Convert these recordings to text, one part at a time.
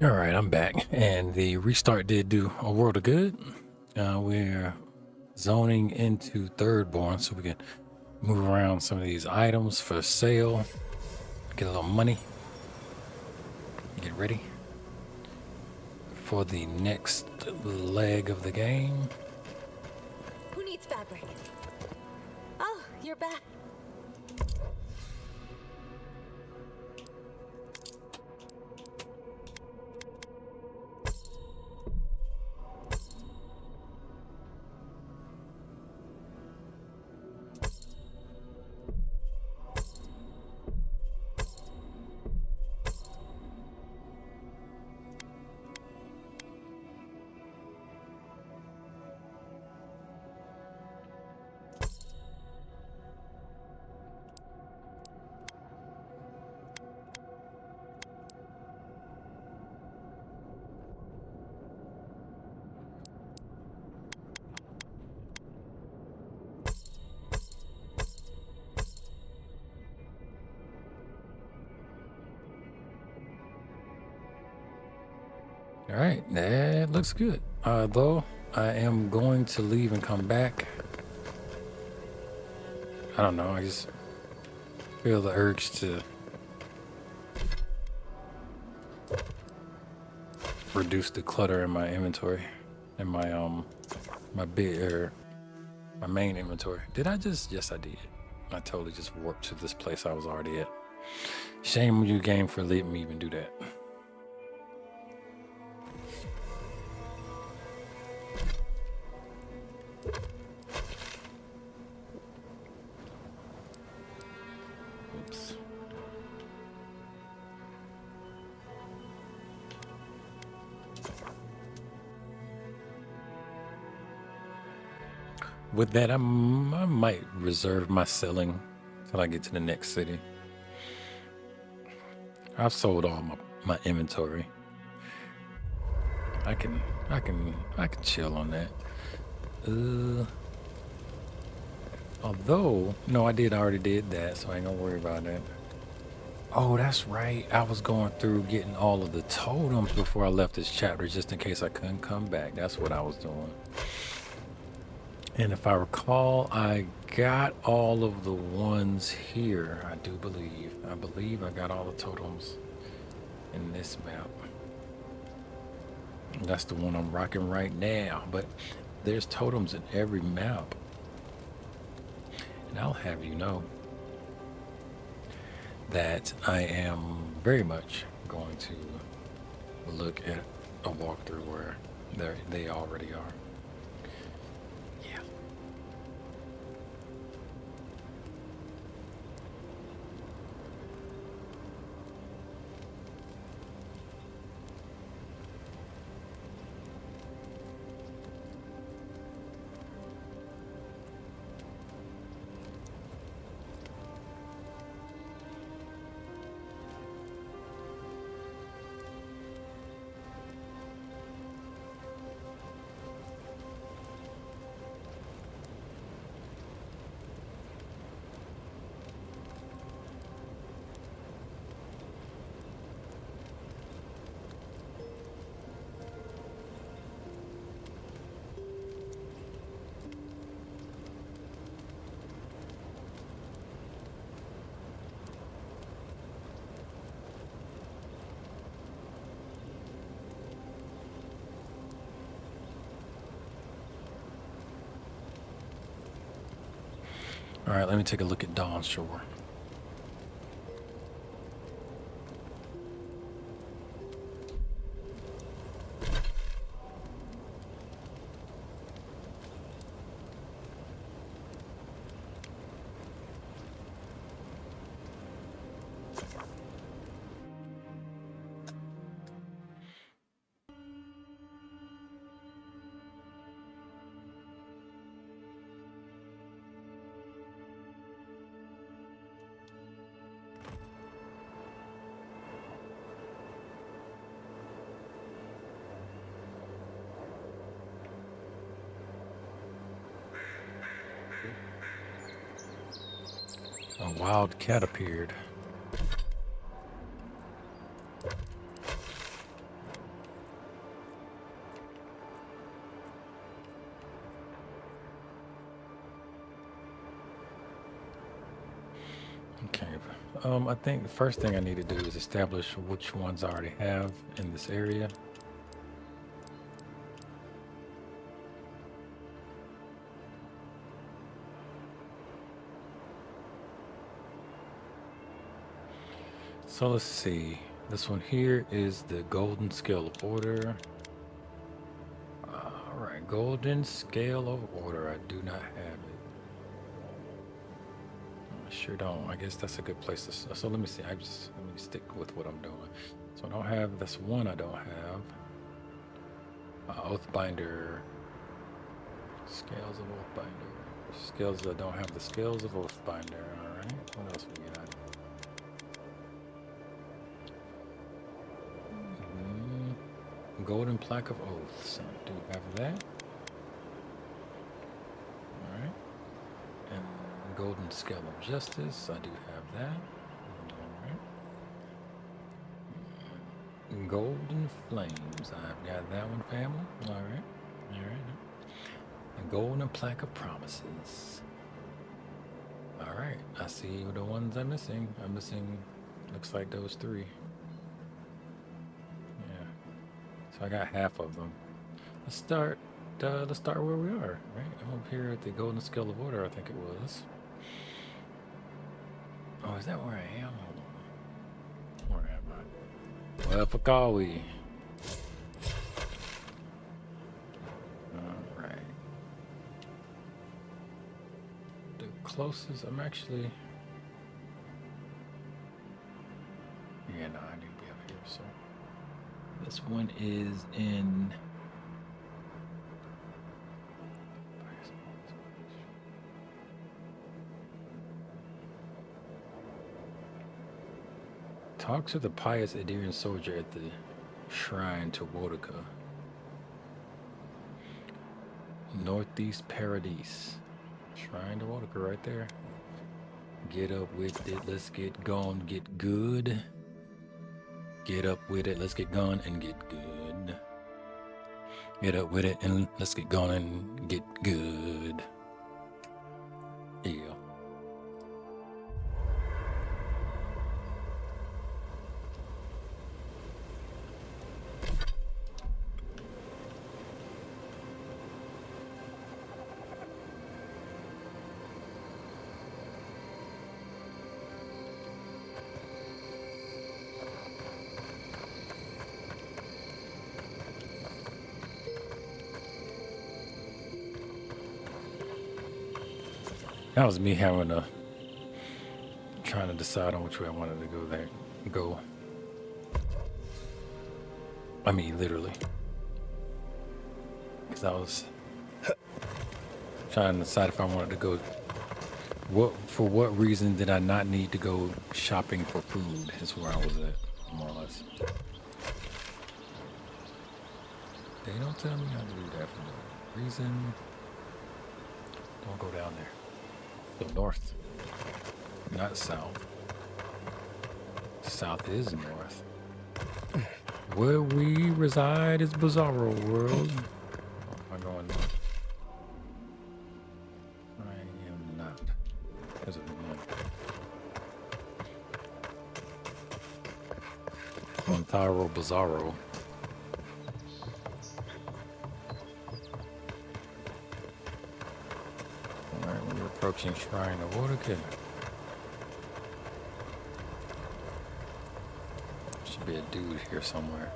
All right, I'm back, and the restart did do a world of good. We're zoning into third born, so we can move around some of these items for sale, get a little money, get ready for the next leg of the game. Who needs fabric? Oh, you're back. All right, that looks good. Though I am going to leave and come back. I don't know. I just feel the urge to reduce the clutter in my inventory, in my big my main inventory. Did I just? Yes, I did. I totally just warped to this place I was already at. Shame on you, game, for letting me even do that. Oops. With that, I might reserve my selling till I get to the next city. I've sold all my inventory. I can chill on that. Although, no, I already did that, so I ain't gonna worry about that. Oh, that's right. I was going through getting all of the totems before I left this chapter, just in case I couldn't come back. That's what I was doing. And if I recall, I got all of the ones here. I do believe. I believe I got all the totems in this map. That's the one I'm rocking right now. But there's totems in every map. And I'll have you know that I am very much going to look at a walkthrough where they already are. Yeah. All right, let me take a look at Dawn Shore. A wild cat appeared. I think the first thing I need to do is establish which ones I already have in this area. So let's see. This one here is the Golden Scale of Order. Alright, Golden Scale of Order. I do not have it. I sure don't. I guess that's a good place to... So let me see. Let me stick with what I'm doing. So I don't have... That's one I don't have. Oathbinder. Scales of Oathbinder. Scales, I don't have the Scales of Oathbinder. Alright, what else we got? Golden Plaque of Oaths. I do have that. Alright. And Golden Scale of Justice. I do have that. Alright. Golden Flames. I've got that one, family. Alright. Alright. And Golden Plaque of Promises. Alright. I see the ones I'm missing. I'm missing, looks like those three. So I got half of them. Let's start where we are, right? I'm up here at the Golden Scale of Order, I think it was. Oh, is that where I am? Hold on. Where am I? Well, Fakawi. Alright. The closest, I'm actually... Yeah, no, I need to be up here, so... This one is in... Talk to the pious Adirian soldier at the shrine to Whateva. Northeast Paradise. Shrine to Whateva right there. Get up with it. Let's get gone. Get good. Get up with it, let's get going and get good. Get up with it and let's get going and get good. Yeah. That was me trying to decide on which way I wanted to go. I mean, literally. Because I was trying to decide if I wanted to go. For what reason did I not need to go shopping for food? Is where I was at, more or less. They don't tell me how to do that for no reason. Don't go down there. Go north, not south. South is north. Where we reside is Bizarro World. Am I going north? I am not. There's a one. Montaro Bizarro. Approaching Shrine of Whateva. Should be a dude here somewhere.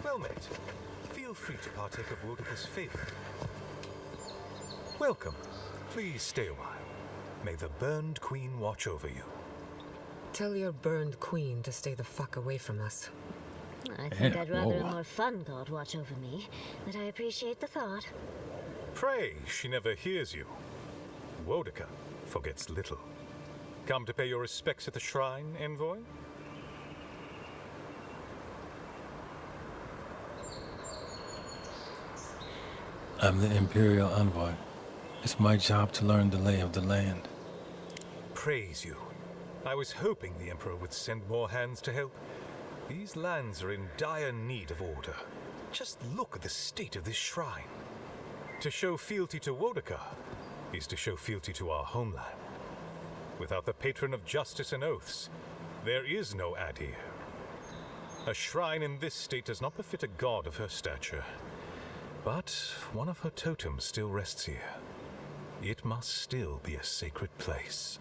Well met. Feel free to partake of Wodeva's favor. Welcome. Please stay a while. May the Burned Queen watch over you. Tell your burned queen to stay the fuck away from us. I think I'd rather a more fun god watch over me, but I appreciate the thought. Pray, she never hears you. Wodeka forgets little. Come to pay your respects at the shrine, envoy? I'm the Imperial Envoy. It's my job to learn the lay of the land. Praise you. I was hoping the Emperor would send more hands to help. These lands are in dire need of order. Just look at the state of this shrine. To show fealty to Whateva is to show fealty to our homeland. Without the patron of justice and oaths, there is no Adir. A shrine in this state does not befit a god of her stature. But one of her totems still rests here. It must still be a sacred place.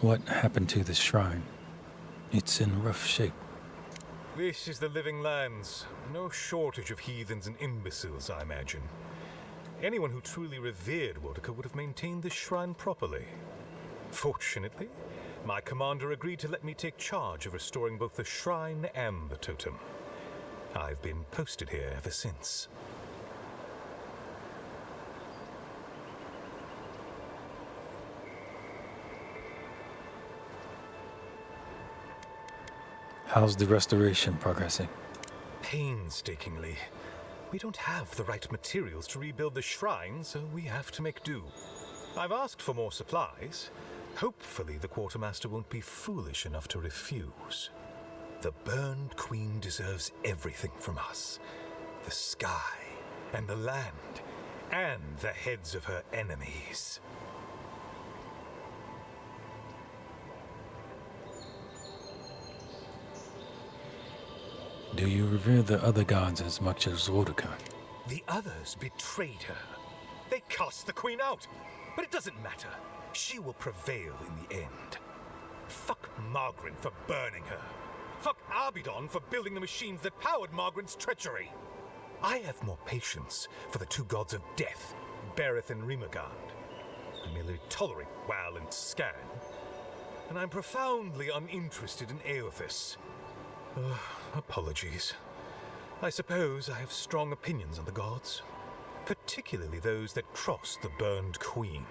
What happened to this shrine? It's in rough shape. This is the Living Lands. No shortage of heathens and imbeciles, I imagine. Anyone who truly revered Whateva would have maintained this shrine properly. Fortunately, my commander agreed to let me take charge of restoring both the shrine and the totem. I've been posted here ever since. How's the restoration progressing? Painstakingly. We don't have the right materials to rebuild the shrine, so we have to make do. I've asked for more supplies. Hopefully the quartermaster won't be foolish enough to refuse. The burned queen deserves everything from us. The sky, and the land, and the heads of her enemies. Do you revere the other gods as much as Whateva? The others betrayed her. They cast the queen out. But it doesn't matter. She will prevail in the end. Fuck Margaret for burning her. Fuck Abidon for building the machines that powered Margaret's treachery. I have more patience for the two gods of death, Bereth and Rimagand. I merely tolerate Wal and Scan. And I'm profoundly uninterested in Eothas. Apologies. I suppose I have strong opinions on the gods, particularly those that cross the burned queen.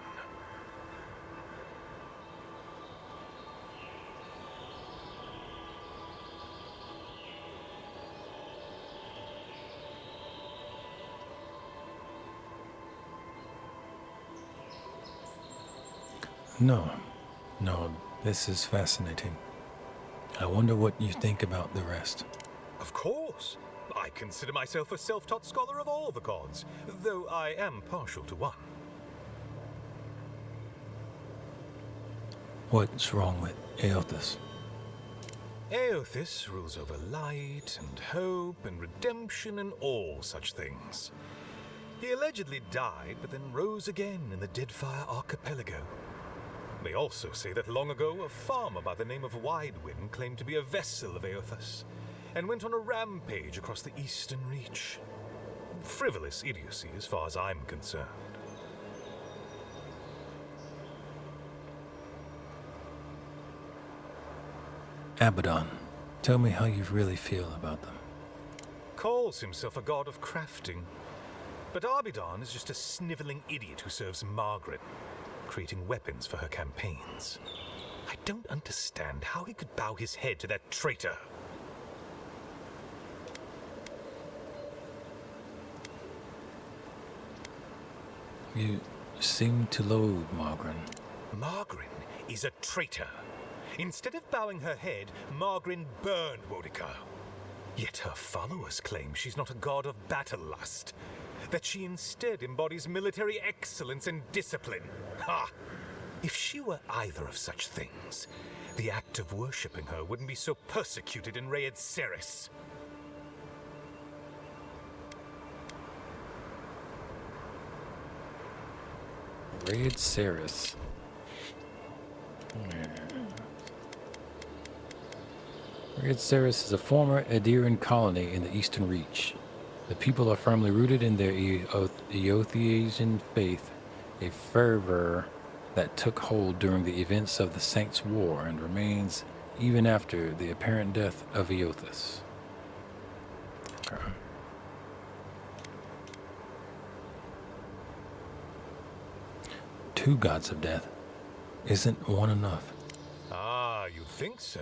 No, this is fascinating. I wonder what you think about the rest. Of course. I consider myself a self-taught scholar of all the gods, though I am partial to one. What's wrong with Eothas? Eothas rules over light and hope and redemption and all such things. He allegedly died, but then rose again in the Deadfire Archipelago. They also say that long ago, a farmer by the name of Widewind claimed to be a vessel of Eothas, and went on a rampage across the Eastern Reach. Frivolous idiocy as far as I'm concerned. Abaddon, tell me how you really feel about them. Calls himself a god of crafting, but Abidon is just a sniveling idiot who serves Margaret, creating weapons for her campaigns. I don't understand how he could bow his head to that traitor. You seem to loathe Margaret. Margaret is a traitor. Instead of bowing her head, Margaret burned Whateva. Yet her followers claim she's not a god of battle lust, that she instead embodies military excellence and discipline. Ha! If she were either of such things, the act of worshipping her wouldn't be so persecuted in Rayed Ceres. Rayed Ceres. Rayed Ceres is a former Adiran colony in the Eastern Reach. The people are firmly rooted in their Eothasian faith, a fervor that took hold during the events of the Saints' War and remains even after the apparent death of Eothas. Okay. two gods of death. Isn't one enough? Ah, you think so?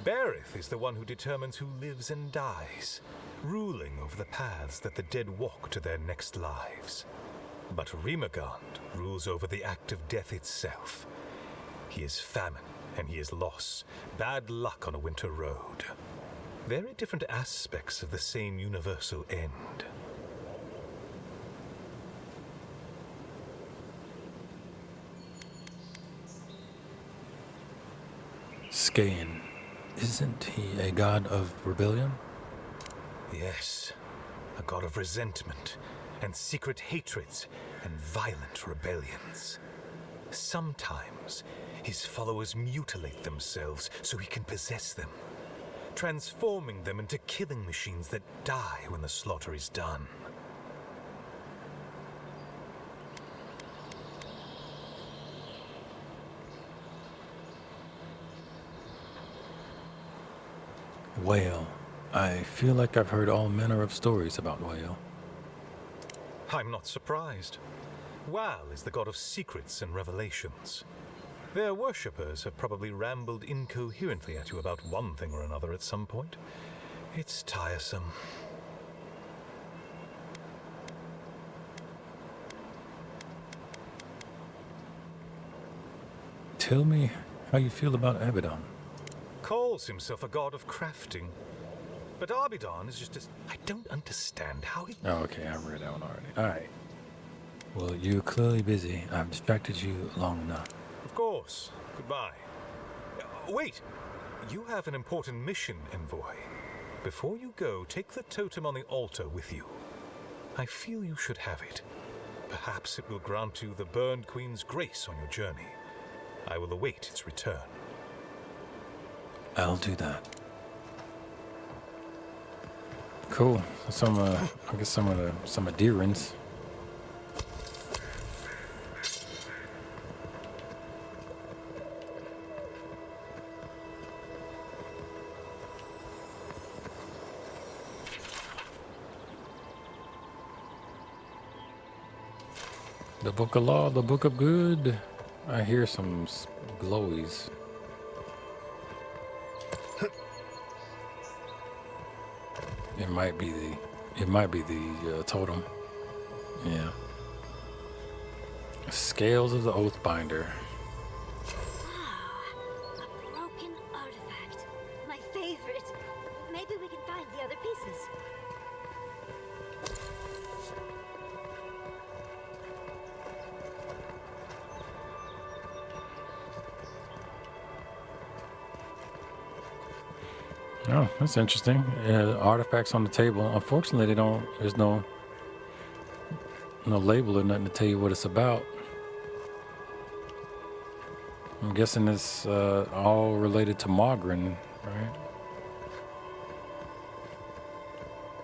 Berith is the one who determines who lives and dies, ruling over the paths that the dead walk to their next lives. But Rimagond rules over the act of death itself. He is famine and he is loss, bad luck on a winter road. Very different aspects of the same universal end. Skaen, isn't he a god of rebellion? Yes, a god of resentment and secret hatreds and violent rebellions. Sometimes his followers mutilate themselves so he can possess them, transforming them into killing machines that die when the slaughter is done. Whale. I feel like I've heard all manner of stories about Whale. I'm not surprised. Wal is the god of secrets and revelations. Their worshippers have probably rambled incoherently at you about one thing or another at some point. It's tiresome. Tell me how you feel about Abaddon. Calls himself a god of crafting. But Abaddon is just I don't understand how he... Oh, okay, I read that one already. Alright. Well, you're clearly busy. I've distracted you long enough. Of course. Goodbye. Wait! You have an important mission, envoy. Before you go, take the totem on the altar with you. I feel you should have it. Perhaps it will grant you the Burned Queen's grace on your journey. I will await its return. I'll do that. Cool. Some, I guess some adherents. The Book of Law, the Book of Good. I hear some glowies. It might be the totem. Yeah. Scales of the Oathbinder. Wow, a broken artifact. My favorite. Maybe we can find the other pieces. Oh, that's interesting. Artifacts on the table. Unfortunately, there's no label or nothing to tell you what it's about. I'm guessing it's all related to Margaret, right?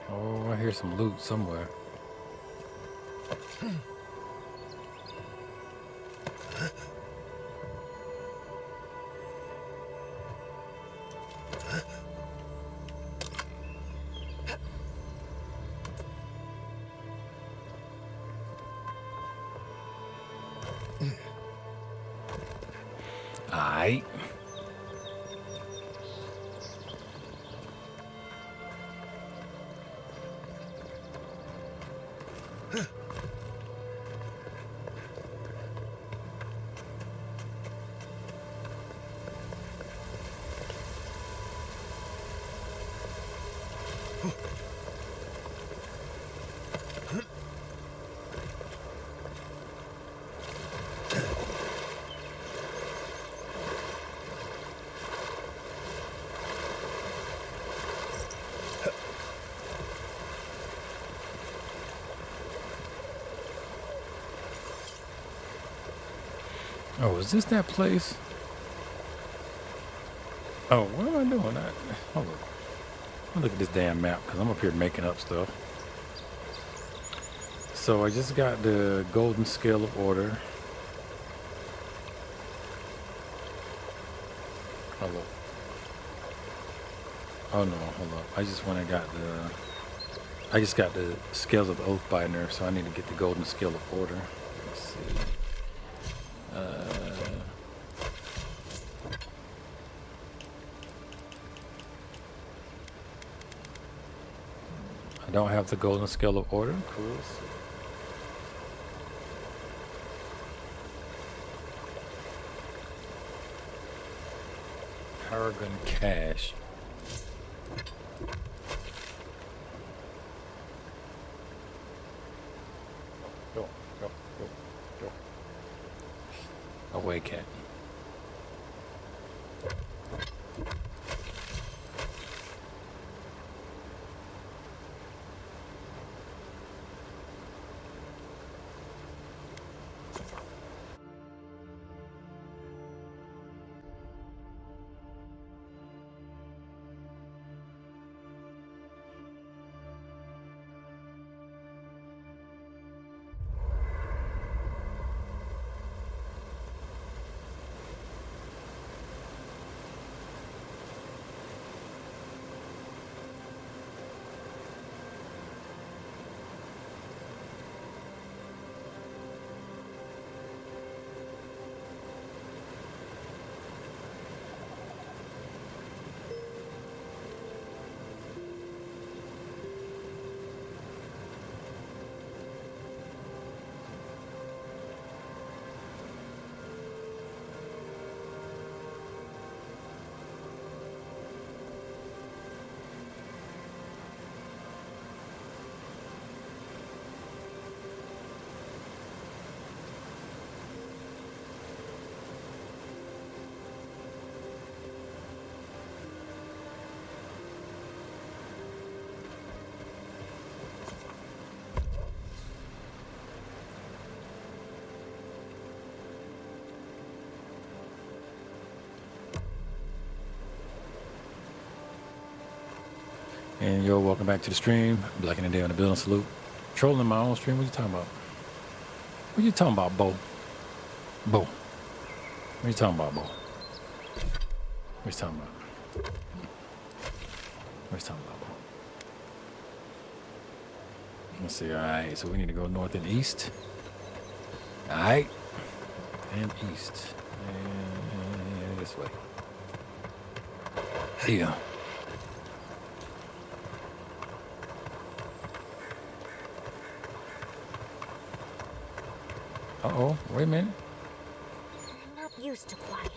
Oh, I hear some loot somewhere. Aight. Oh, is this that place? Oh, what am I doing? Hold on. Look at this damn map, because I'm up here making up stuff. So I just got the golden scale of order. Hold up. Oh no, hold up. I just got the scales of the Oathbinder, so I need to get the golden scale of order. Let's see. I don't have the golden scale of order. Cool. Paragon cash. Go. Away, cat. And yo, welcome back to the stream. Black in the day on the building salute. Trolling my own stream. What you talking about? What you talking about, Bo? Bo. What you talking about, Bo? What you talking about? What you talking about, Bo? Let's see. All right. So we need to go north and east. All right. And east. And this way. Yeah. Uh-oh, wait a minute. I'm not used to quiet.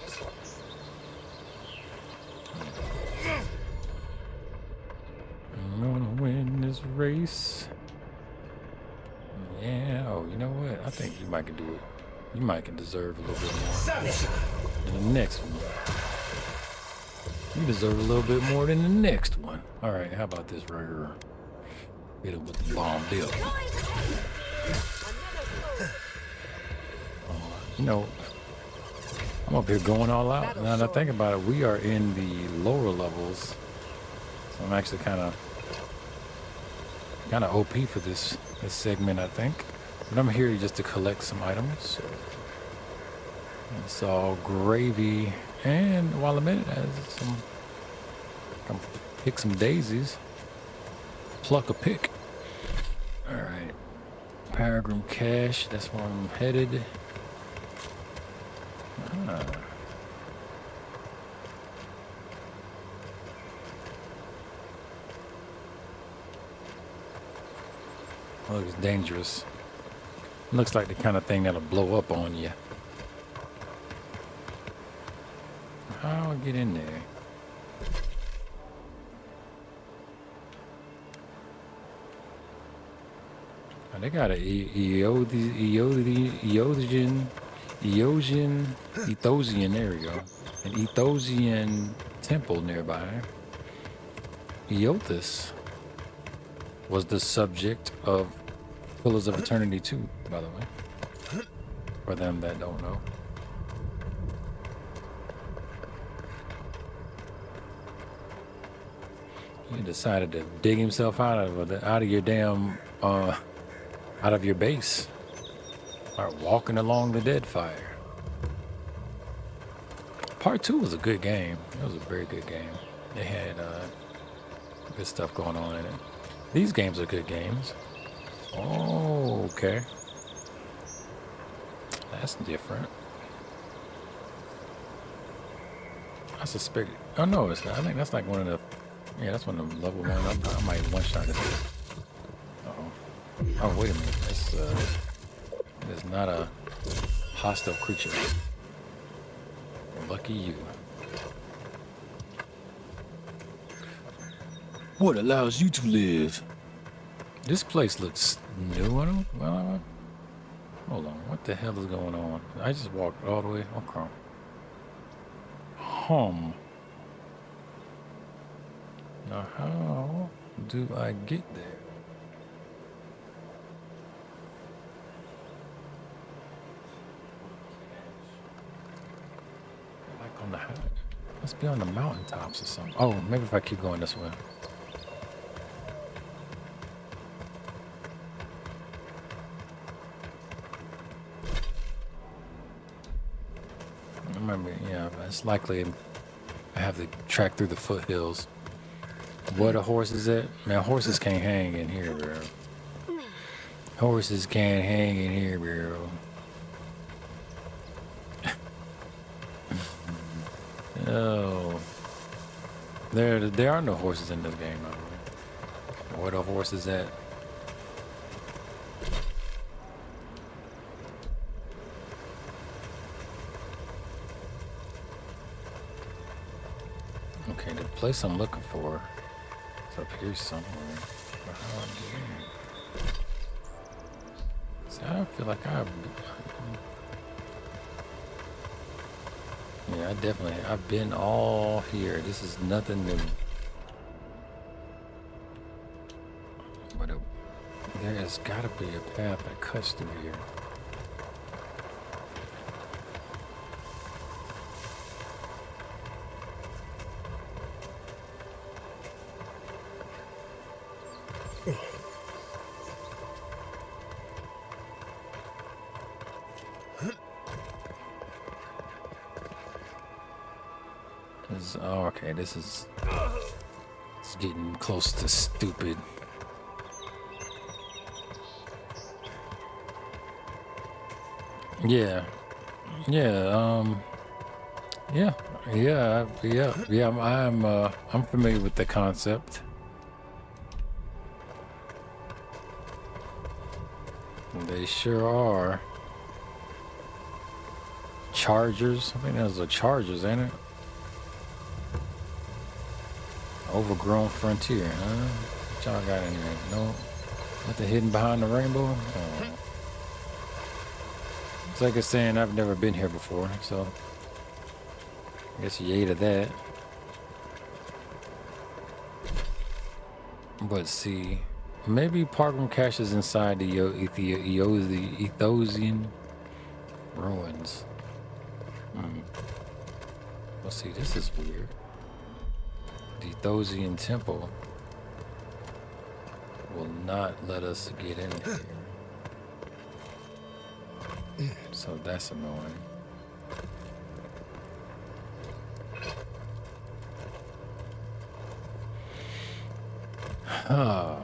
I'm gonna win this race. Yeah, oh, you know what? I think you might can do it. You might can deserve a little bit more than the next one. You deserve a little bit more than the next one. All right, how about this right here? Hit it with the bomb deal. You know, I'm up here going all out. Now that I think about it, we are in the lower levels. So I'm actually kind of OP for this segment, I think. But I'm here just to collect some items. It's all gravy. And while I'm in it, I can pick some daisies. Pluck a pick. All right. Paragon cache, that's where I'm headed. Oh, it's dangerous. Looks like the kind of thing that'll blow up on you. How do I get in there? Oh, they got a Ethosian, there we go. An Ethosian temple nearby. Eothas was the subject of Pillars of Eternity 2, by the way. For them that don't know. He decided to dig himself out of your damn out of your base. Start walking along the dead fire. Part 2 was a good game. It was a very good game. It had good stuff going on in it. These games are good games. Oh, okay. That's different. I suspect. Oh no, it's not. I think that's like one of the. Yeah, that's one of the level one. I might one shot it. Uh-oh. Oh wait a minute. It's not a hostile creature. Lucky you. What allows you to live? This place looks new. I don't. Well, hold on. What the hell is going on? I just walked all the way. Okay. Now how do I get there? Like on the high. Must be on the mountaintops or something. Oh, maybe if I keep going this way. Remember, yeah, it's likely I have to track through the foothills. Where the horses at? Man, horses can't hang in here, bro. Horses can't hang in here, bro. Oh. There are no horses in this game, by the way. Where the horses at? Okay, the place I'm looking for is up here somewhere. But how do I get in? See, I feel like I've been all here. This is nothing new. But there has got to be a path that cuts through here. Oh, okay, it's getting close to stupid. Yeah, yeah, I'm familiar with the concept. They sure are. Chargers. I think those are chargers, ain't it? Overgrown frontier, huh? What y'all got in here? No, nothing hidden behind the rainbow? Oh. It's like it's saying I've never been here before, so I guess yay to that. But see, maybe Parkroom caches inside the Ethosian ruins. Well, see, this is weird. The Ethosian temple will not let us get in here. So that's annoying. Ah.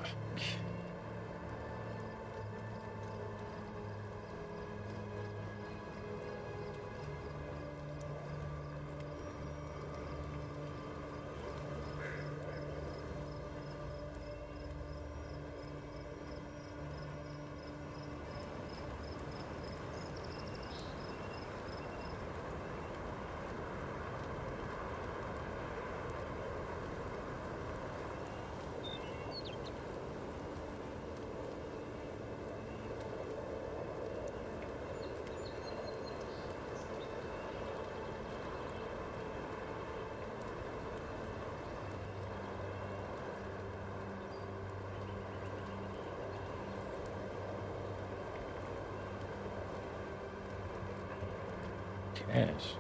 Cash.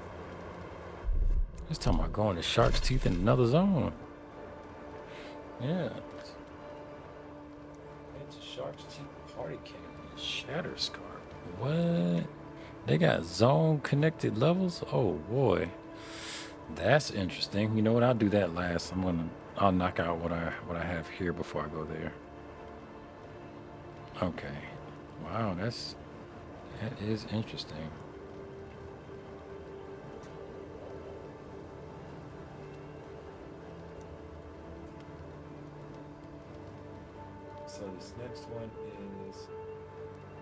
He's talking about going to Shark's Teeth in another zone. Yeah. It's a Shark's Teeth party camp in Shatterscarp. What? They got zone connected levels? Oh boy. That's interesting. You know what? I'll do that last. I'll knock out what I have here before I go there. Okay. Wow, that is interesting. So this next one is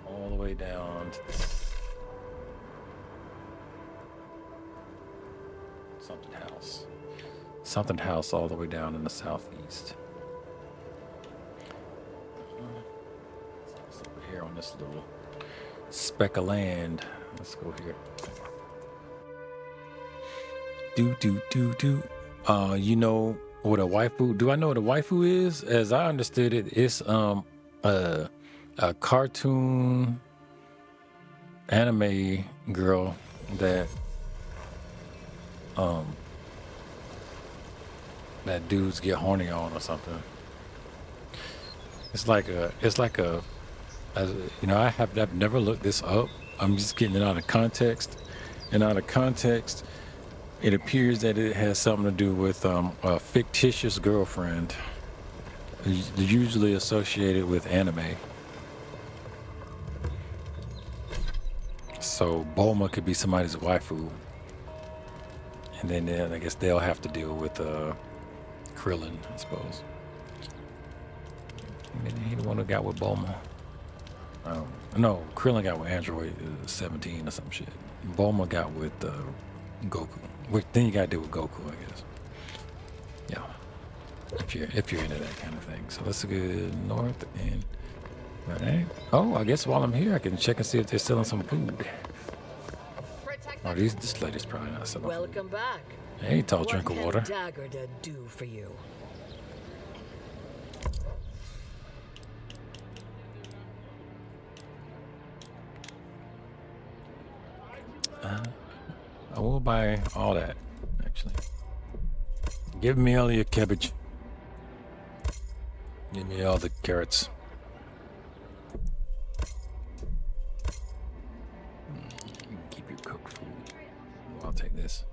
all the way down to this something house. Something house all the way down in the southeast. It's over here on this little speck of land. Let's go here. Do. You know what a waifu? Do I know what a waifu is? As I understood it, it's a cartoon anime girl that that dudes get horny on or something. It's like you know, I've never looked this up. I'm just getting it out of context. And out of context, it appears that it has something to do with a fictitious girlfriend, usually associated with anime. So Bulma could be somebody's waifu, and then I guess they'll have to deal with Krillin, I suppose. He the one who got with Bulma. No, Krillin got with Android 17 or some shit. Bulma got with Goku. Which then you gotta deal with Goku, I guess. Yeah. If you're into that kind of thing. So let's go north and right. Oh, I guess while I'm here I can check and see if they're selling some food. Oh, this lady's probably not selling food. Welcome back. Hey, tall drink of water. What can Dagger do for you? I will buy all that, actually. Give me all your cabbage. Give me all the carrots. Keep your cooked food. I'll take this.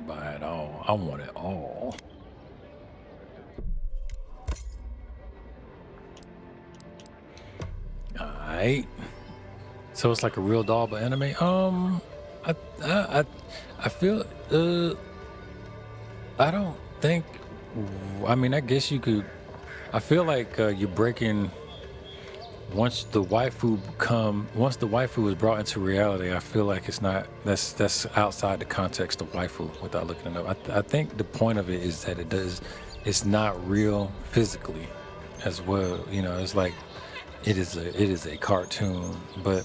Buy it all. I want it all. Alright. So it's like a real doll but anime. I feel I don't think, I mean, I guess you could, I feel like you're breaking, once the waifu is brought into reality, I feel like it's not, that's outside the context of waifu without looking it up. I think the point of it is that it's not real physically as well. You know, it's like, it is a cartoon, but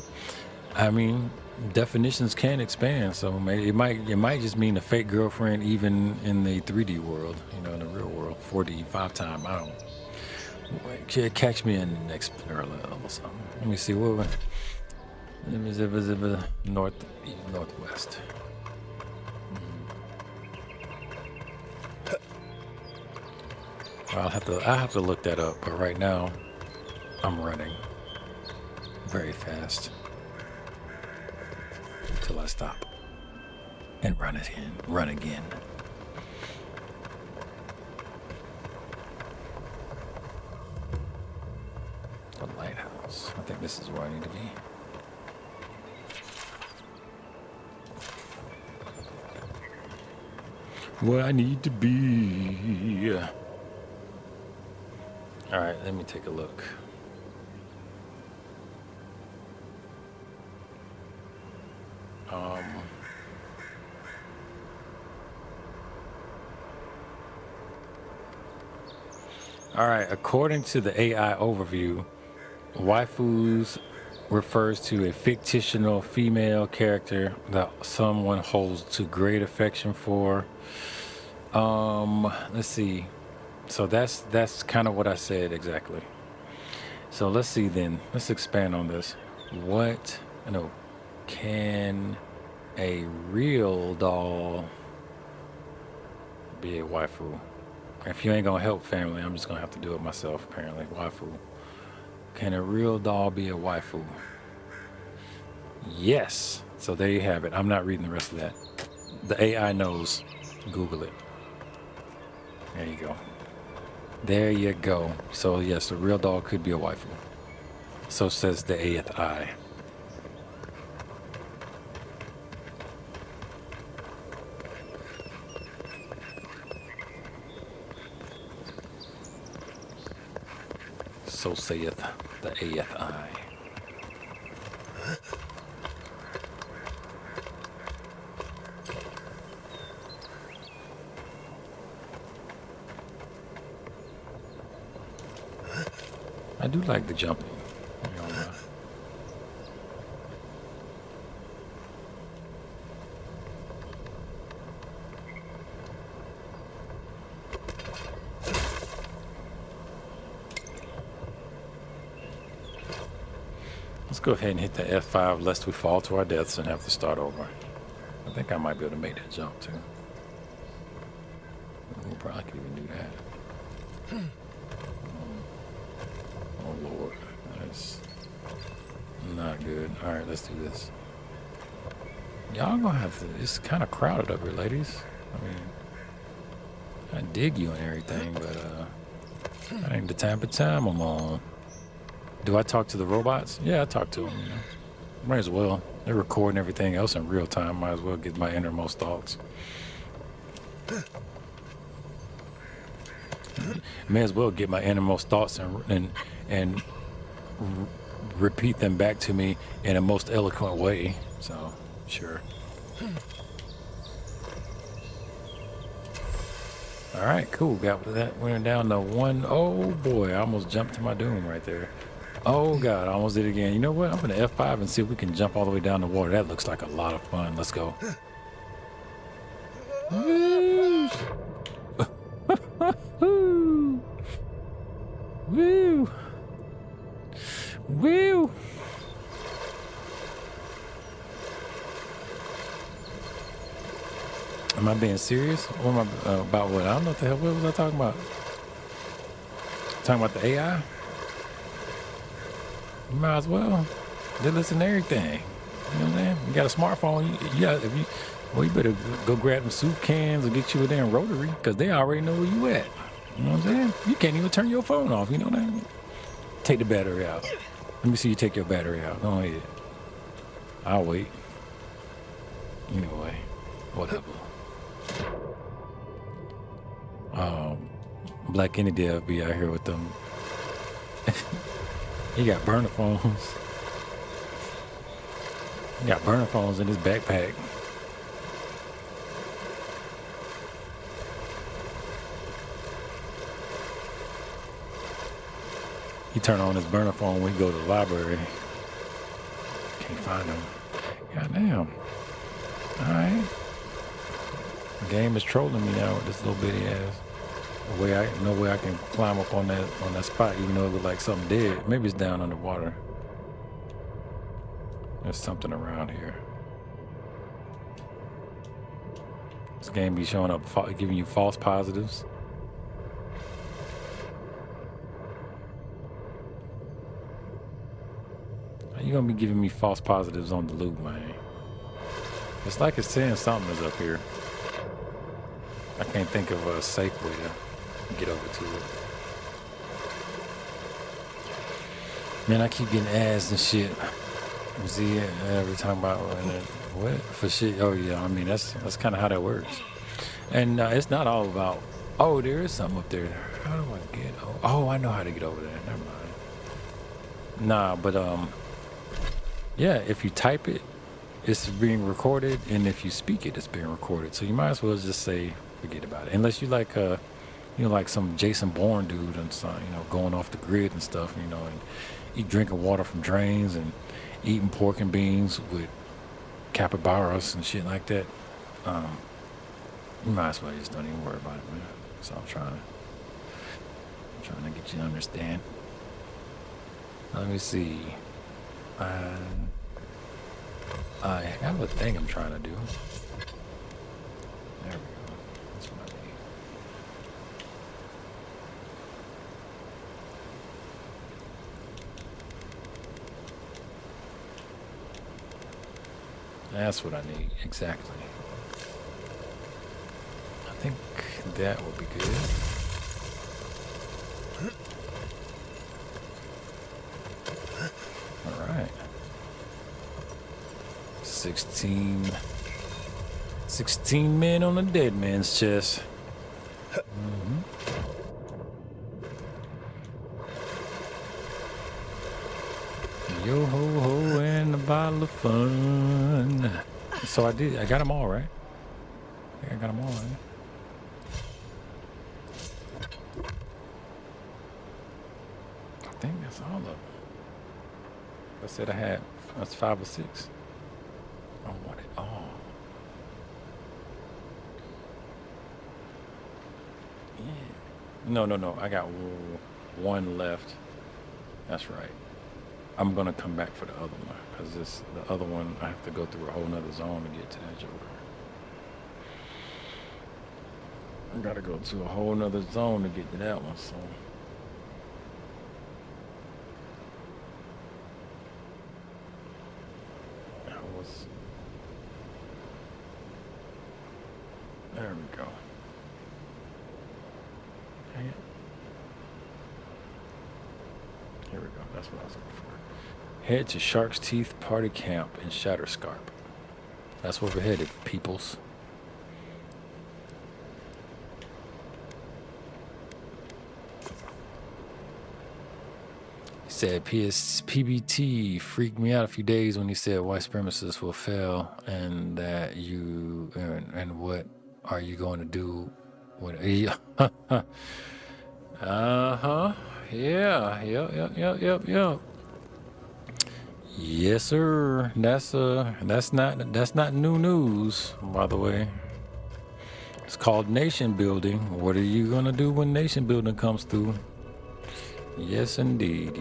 I mean, definitions can expand. So it might just mean a fake girlfriend even in the 3D world, you know, in the real world, 4D, 5-time, I don't know. Catch me in the next parallel or something. Let me see what northwest. I'll have to look that up, but right now I'm running very fast until I stop and run again. The lighthouse. I think this is where I need to be. Where I need to be. All right, let me take a look. All right, according to the AI overview, waifus refers to a fictional female character that someone holds to great affection for. Let's see. So that's kind of what I said exactly. So let's see then. Let's expand on this. Can a real doll be a waifu? If you ain't gonna help family, I'm just gonna have to do it myself, apparently. Waifu. Can a real doll be a waifu? Yes. So there you have it. I'm not reading the rest of that. The AI knows. Google it. There you go. There you go. So yes, the real dog could be a waifu. So says the eighth eye. So saith the eighth eye. I do like the jumping. You know, let's go ahead and hit the F5 lest we fall to our deaths and have to start over. I think I might be able to make that jump too. We probably could even do that. Oh Lord, that's not good. All right, let's do this. Y'all gonna have to, it's kind of crowded up here, ladies. I mean, I dig you and everything, but that ain't the type of time I'm on. Do I talk to the robots? Yeah, I talk to them, you know. Might as well. They're recording everything else in real time. Might as well get my innermost thoughts. May as well get my innermost thoughts and repeat them back to me in a most eloquent way. So, sure. All right, cool. Got that. Went down to one. Oh boy, I almost jumped to my doom right there. Oh God, I almost did it again. You know what? I'm gonna F5 and see if we can jump all the way down the water. That looks like a lot of fun. Let's go. Woo! Woo! Woo! Am I being serious? Or am I about what? I don't know what the hell. What was I talking about? Talking about the AI? You might as well. They listen to everything. You know what I'm saying? You got a smartphone. You got, well, you better go grab them soup cans or get you a damn rotary because they already know where you at. You know what I'm saying? You can't even turn your phone off. You know that? Take the battery out. Let me see you take your battery out. Go ahead. I'll wait. Anyway, whatever. Black Any Dev be out here with them. He got burner phones. He got burner phones in his backpack. He turn on his burner phone when he go to the library. Can't find him. Goddamn. Alright. The game is trolling me now with this little bitty ass. No way I can climb up on that spot, even though it looked like something dead. Maybe it's down underwater. There's something around here. This game be showing up, giving you false positives. How you gonna be giving me false positives on the loot, man? It's like it's saying something is up here. I can't think of a safe way to get over to it. Man, I keep getting ads and shit. You see it every time about what for shit. Oh yeah, I mean that's kind of how that works. And it's not all about. Oh, there is something up there. How do I get? Oh, I know how to get over there. Never mind. Nah, but yeah. If you type it, it's being recorded, and if you speak it, it's being recorded. So you might as well just say forget about it, unless you like like some Jason Bourne dude and some, going off the grid and stuff, and drinking water from drains and eating pork and beans with capybaras and shit like that. You might as well just don't even worry about it, man. So I'm trying to get you to understand. Let me see. I have a thing I'm trying to do. There we go. That's what I need. That's what I need. Exactly. I think that would be good. All right. 16 men on a dead man's chest. Yo ho ho and a bottle of fun. So I got them all, right? I think I got them all, right? I think that's all of them. I said that's 5 or 6. I want it all. Yeah. No. I got one left. That's right. I'm gonna come back for the other one because the other one I have to go through a whole nother zone to get to that joker. I gotta go to a whole nother zone to get to that one. So there we go. Dang it. Here we go. That's what I was looking for. Head to Shark's Teeth Party Camp in Shatterscarp. That's where we're headed, peoples. He said PBT freaked me out a few days when he said white supremacists will fail and that you and what are you going to do when uh-huh. Yeah. Yep. Yes, sir. That's not new news, by the way. It's called nation building. What are you gonna do when nation building comes through? Yes, indeed.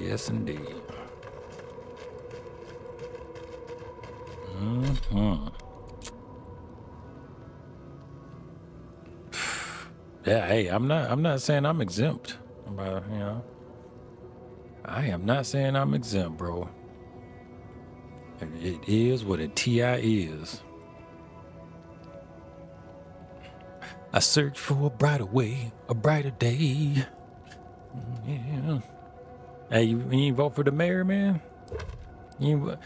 Yeah, hey, I'm not saying I'm exempt, but I am not saying I'm exempt, bro. It is what a TI is. I search for a brighter way, a brighter day. Yeah. Hey, you ain't vote for the mayor, man? Yo,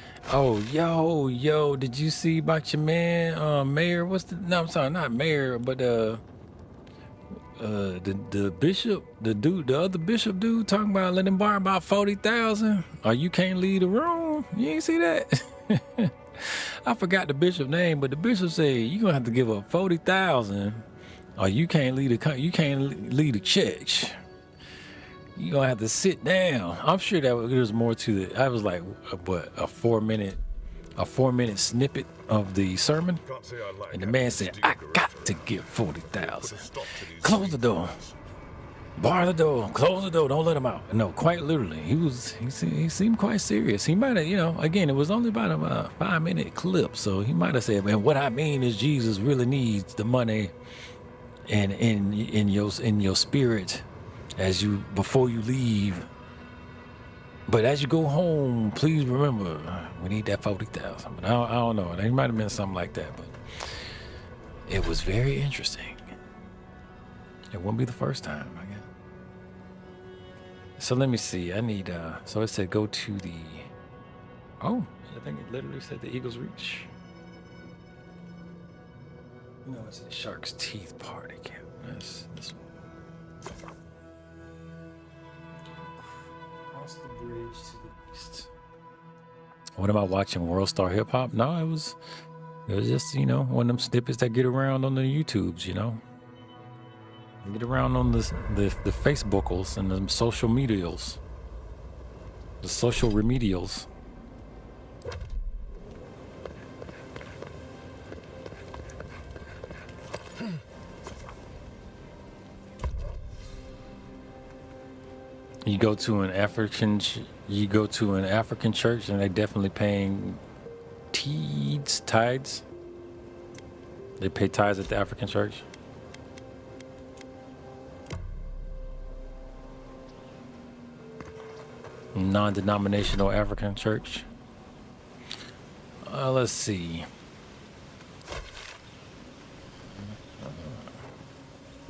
did you see about your man, mayor? I'm sorry, not mayor, but the bishop, the other bishop dude talking about letting him borrow about 40,000. Or you can't leave the room. You ain't see that? I forgot the bishop's name, but the bishop said you gonna have to give up 40,000, or you can't leave the church. You gonna have to sit down. I'm sure that there's more to it. I was like, what, a 4-minute snippet of the sermon, and the man said, "I got to give 40,000. Close the door, bar the door, close the door. Don't let him out." No, quite literally, he seemed quite serious. He might have, again, it was only about a 5-minute clip, so he might have said, "Man, what I mean is Jesus really needs the money, and in your spirit, before you leave. But as you go home, please remember, we need that 40,000. But I don't know. It might have been something like that, but it was very interesting. It won't be the first time, I guess. So let me see. I need, so it said go to the, I think it literally said the Eagles Reach. No, it's the Shark's Teeth Party Camp. That's this one. Across the bridge to the east. What am I watching? World Star Hip Hop? No, it was just, one of them snippets that get around on the YouTubes, Get around on the Facebookals and the social medials. The social remedials. You go to an African church and they definitely paying tithes. They pay tithes at the African church. Non-denominational African church. Let's see.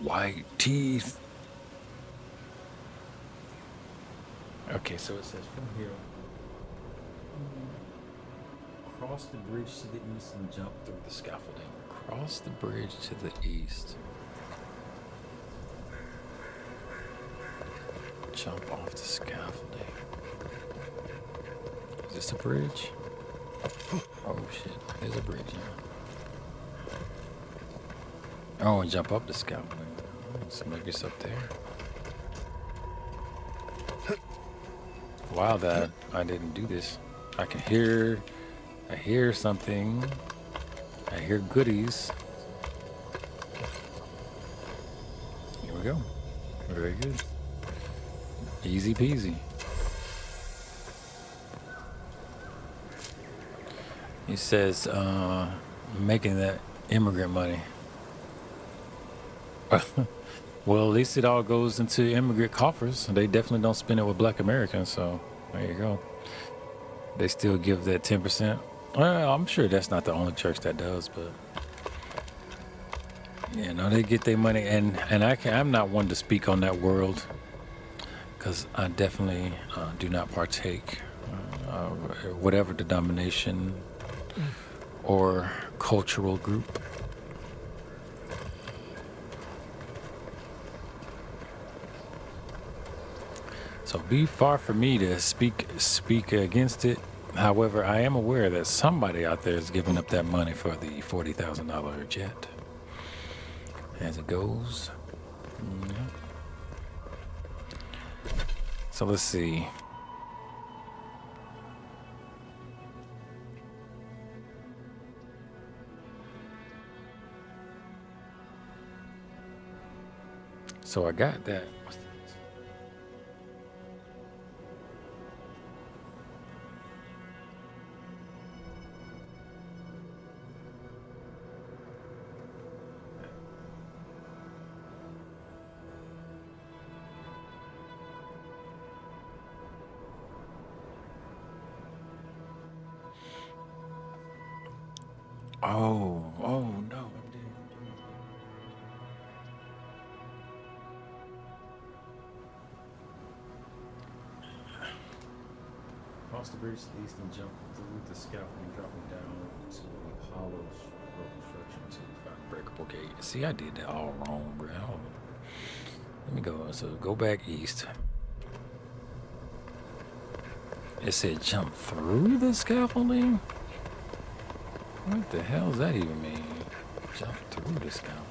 white teeth. Okay, so it says from here, cross the bridge to the east and jump through the scaffolding. Cross the bridge to the east. Jump off the scaffolding. Is this a bridge? Oh shit, there's a bridge, yeah. Oh, and jump up the scaffolding. So maybe it's up there. Wow, that I didn't do this. I hear something. I hear goodies. Here we go. Very good. Easy peasy. He says, making that immigrant money. Well, at least it all goes into immigrant coffers. They definitely don't spend it with black Americans, so there you go. They still give that 10%. Well, I'm sure that's not the only church that does, but you know, they get their money, and I'm not one to speak on that world because I definitely do not partake, whatever denomination or cultural group. So be far from me to speak against it. However, I am aware that somebody out there is giving up that money for the $40,000 jet. As it goes. Yeah. So let's see. So I got that. Oh no. Cross the bridge to the east and jump through the scaffolding, dropping down to a hollow construction to find a breakable gate. See, I did that all wrong, bro. Let me go. So go back east. It said jump through the scaffolding? What the hell does that even mean? Jump through the scaffolding.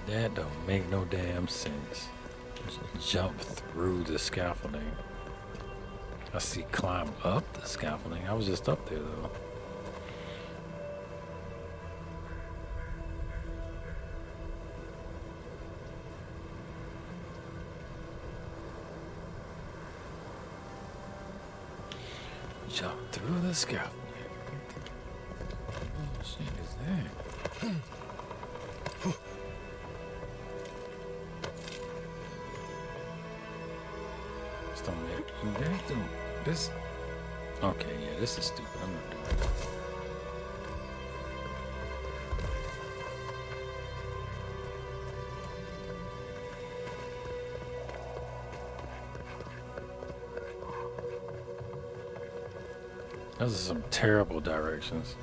That don't make no damn sense. Just jump through the scaffolding. I see climb up the scaffolding. I was just up there though. Jump through the scaffolding. What the shit is that? This. Okay, yeah, this is stupid. I'm not doing it. Those are some terrible directions.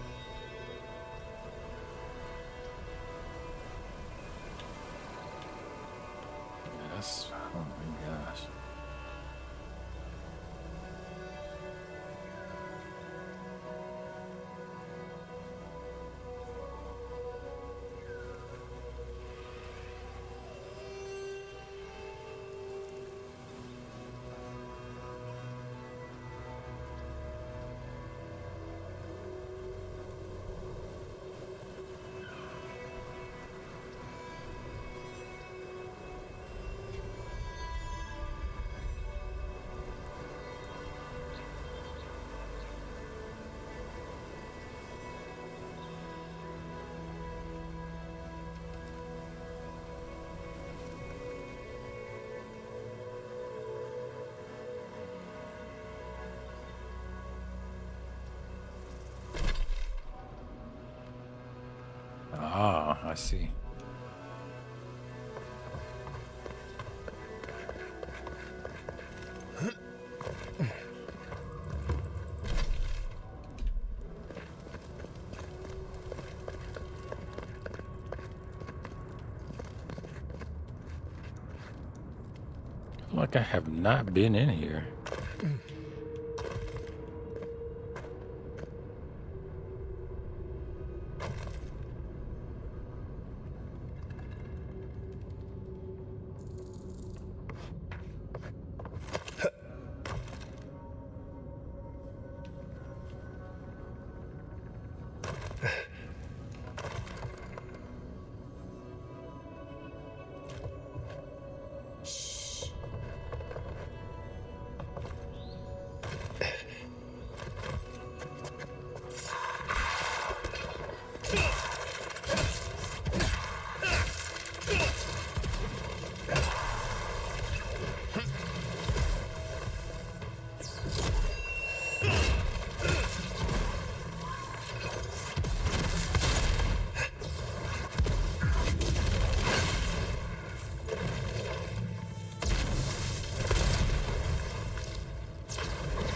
Yeah, that's. Oh my gosh. I see. Like I have not been in here.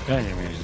Dang it, man.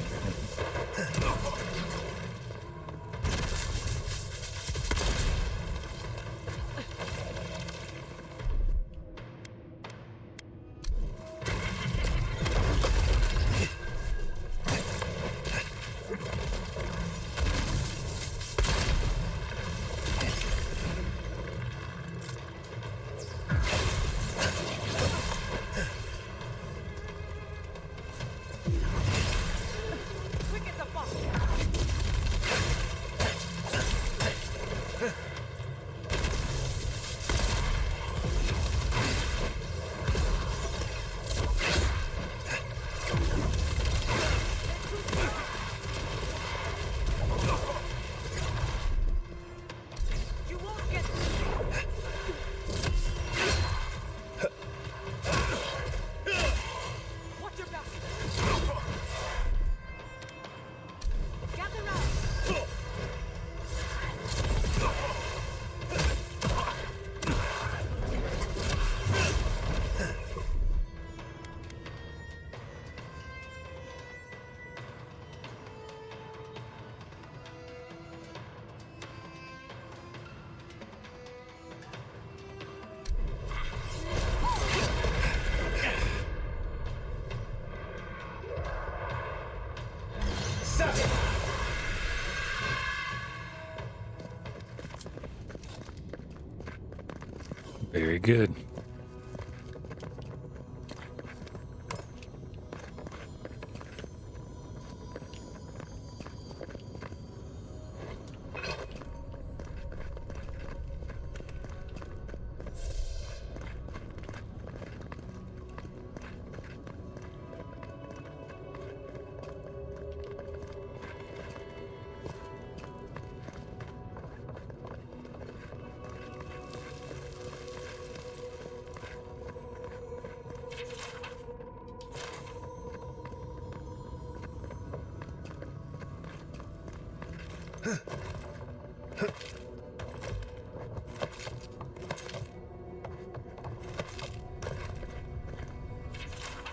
Very good.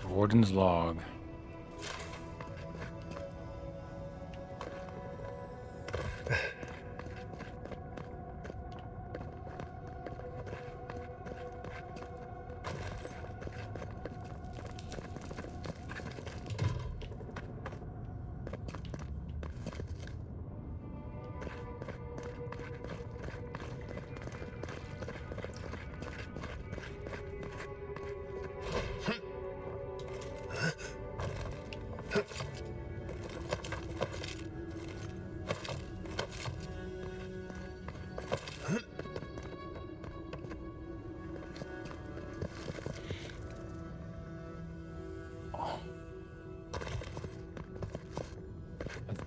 Warden's log.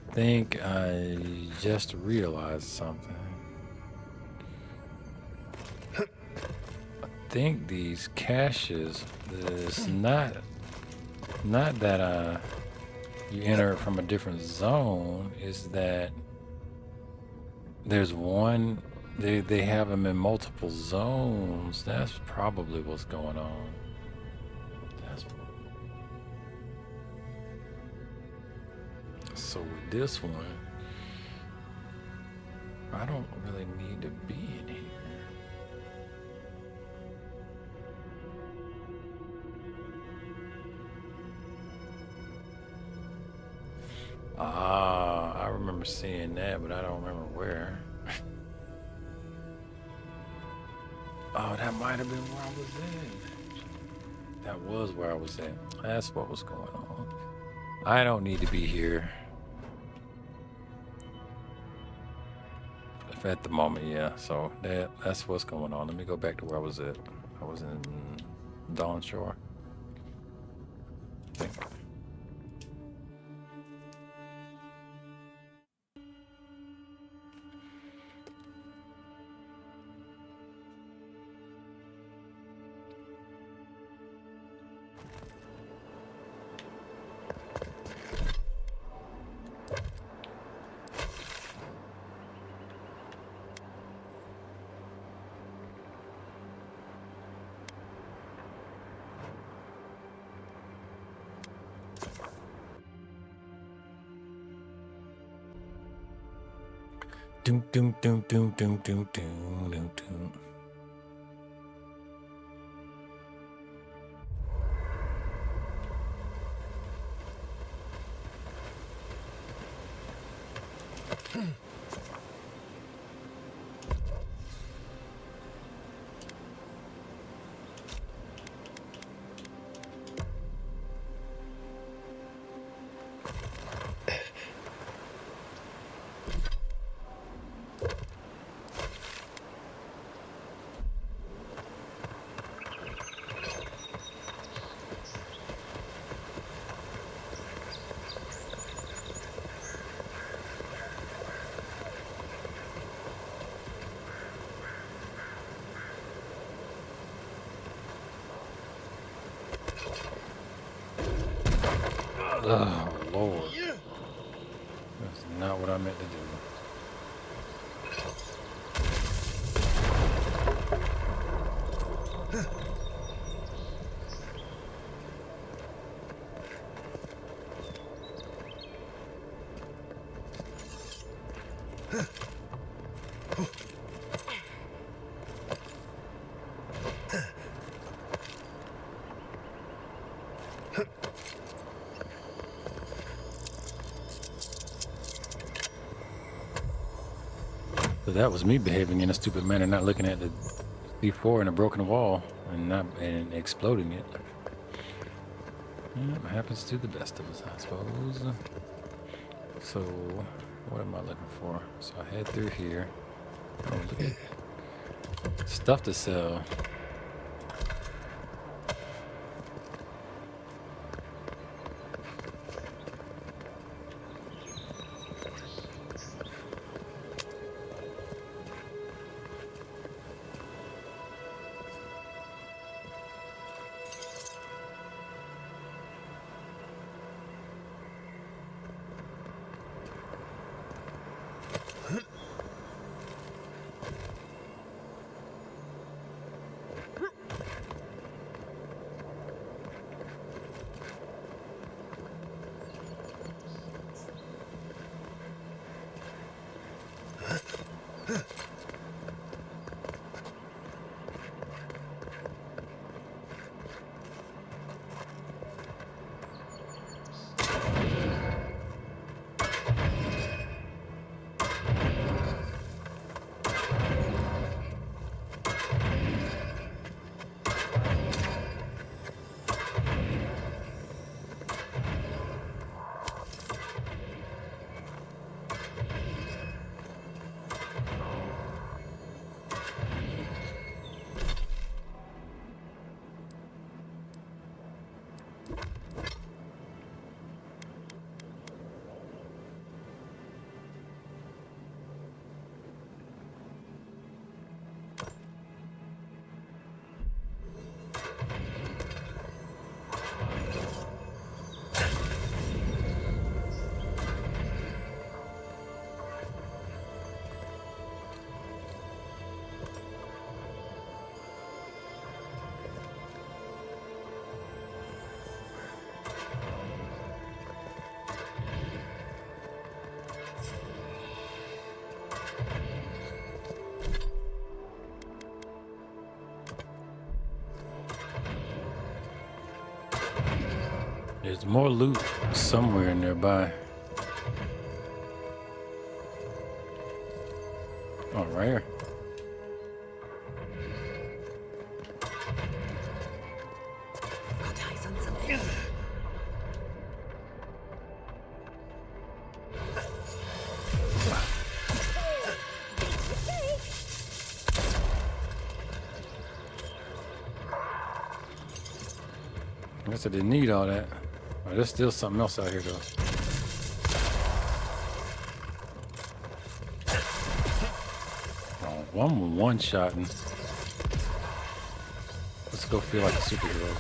I think I just realized something. I think these caches, it's not that you enter it from a different zone, is that there's one They have them in multiple zones. That's probably what's going on. So with this one, I don't really need to be in here. Ah, I remember seeing that, but I don't remember where. Oh, that might have been where I was at. That was where I was at. That's what was going on. I don't need to be here. If at the moment, yeah. So that's what's going on. Let me go back to where I was at. I was in Dawn Shore. I think. Doom doom doom doom doom doom doom doom doom. Oh, Lord. That's not what I meant to do. So that was me behaving in a stupid manner, not looking at the C4 and a broken wall and exploding it. Yeah, it happens to the best of us, I suppose. So what am I looking for? So I head through here. Oh, look at stuff to sell. There's more loot somewhere nearby. Oh, right here. Got eyes on something. I guess I didn't need all that. Oh, there's still something else out here, though. Oh, I'm one-shotting. Let's go feel like a superhero.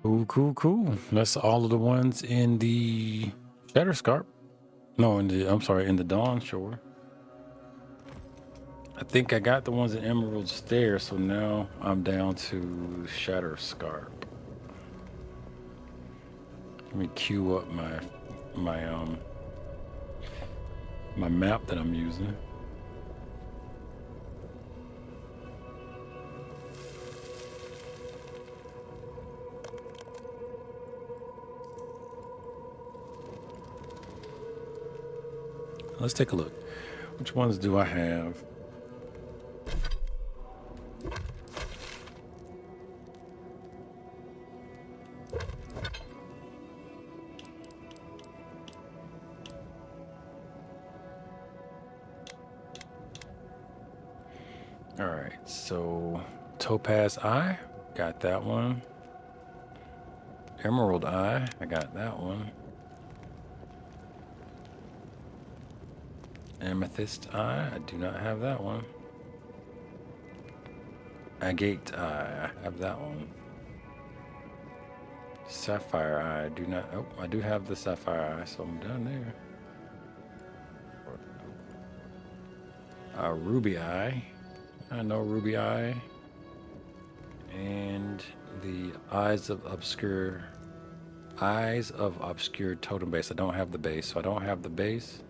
Cool, cool, cool. That's all of the ones in the Shatterscarp. No, I'm sorry, in the Dawn Shore. I think I got the ones in Emerald Stair, so now I'm down to Shatterscarp. Let me queue up my map that I'm using. Let's take a look. Which ones do I have? All right, so Topaz Eye, got that one. Emerald Eye, I got that one. Amethyst Eye, I do not have that one. Agate Eye, I have that one. Sapphire Eye, I do not. Oh, I do have the Sapphire Eye, so I'm done there. Ruby Eye, I know Ruby Eye. And the Eyes of Obscured Totem Base. I don't have the base, so I don't have the base.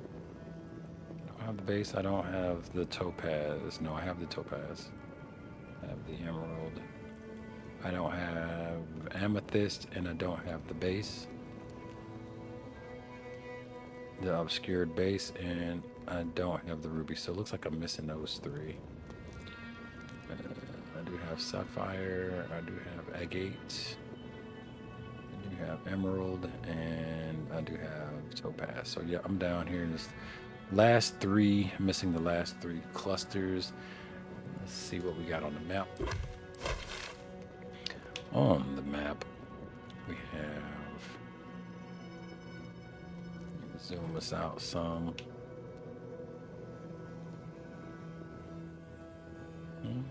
I don't have the topaz. No, I have the topaz. I have the emerald. I don't have amethyst, and I don't have the base. The obscured base, and I don't have the ruby. So it looks like I'm missing those three. I do have sapphire. I do have agate. I do have emerald, and I do have topaz. So yeah, I'm down here in this last three, missing the last three clusters. Let's see what we got on the map. On the map, we have, zoom us out some. An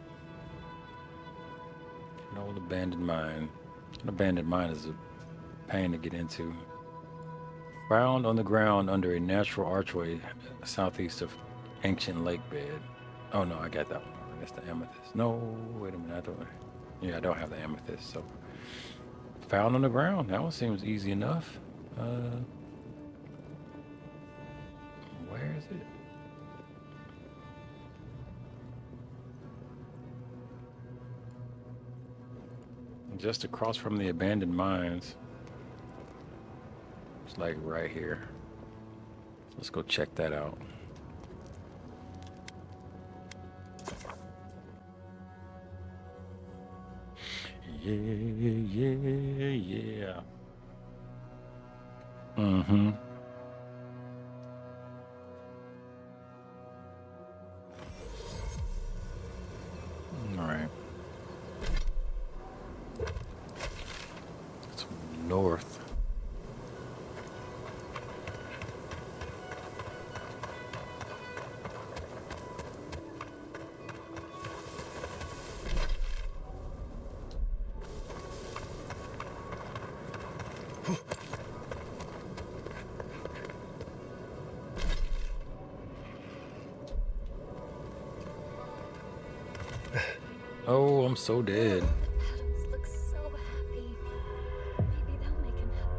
old abandoned mine. An abandoned mine is a pain to get into. Found on the ground under a natural archway southeast of ancient lake bed. Oh no, I got that one. That's the amethyst. No, wait a minute. I don't have the amethyst. So found on the ground. That one seems easy enough. Where is it? Just across from the abandoned mines. It's like right here. Let's go check that out. Yeah. Mm-hmm. All right. It's north. Oh, I'm so dead. Adams looks so happy. Maybe they'll make him happy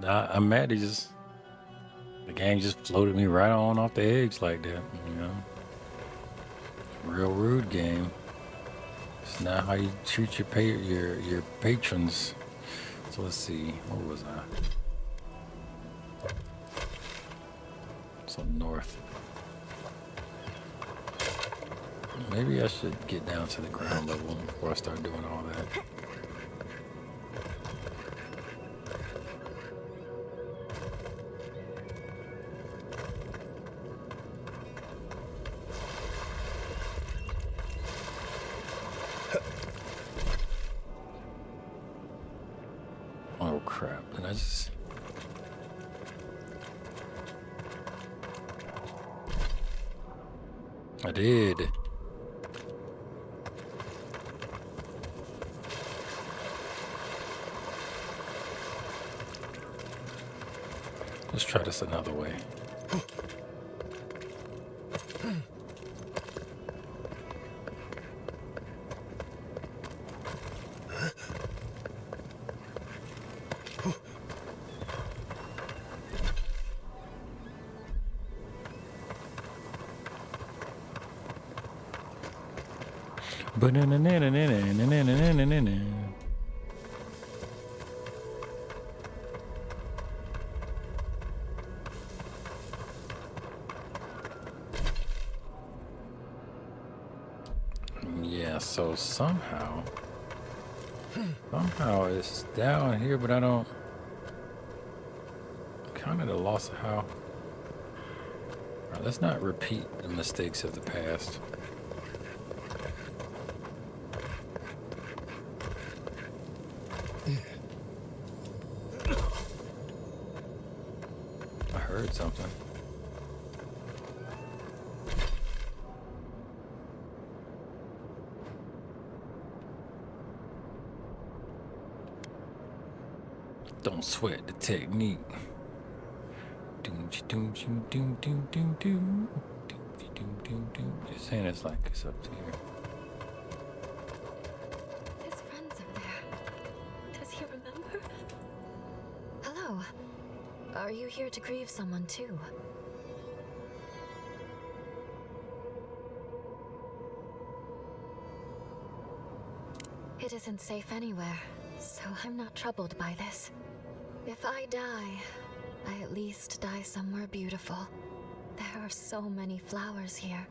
too. I'm mad. The gang just floated me right on off the edge like that. Real rude game. It's not how you treat your patrons. So let's see. Where was I? So north. Maybe I should get down to the ground level before I start doing all that. Oh crap, and I did. Let's try this another way. Yeah, so somehow it's down here, but I don't. Kind of the loss of how. All right, let's not repeat the mistakes of the past. I heard something. Don't sweat the technique. Doom, doom, doom, doom, doom, doom, doom. Doom, doom, doom. Just saying it's like it's up here. His friend's over there. Does he remember? Hello. Are you here to grieve someone too? It isn't safe anywhere, so I'm not troubled by this. If I die, I at least die somewhere beautiful. There are so many flowers here.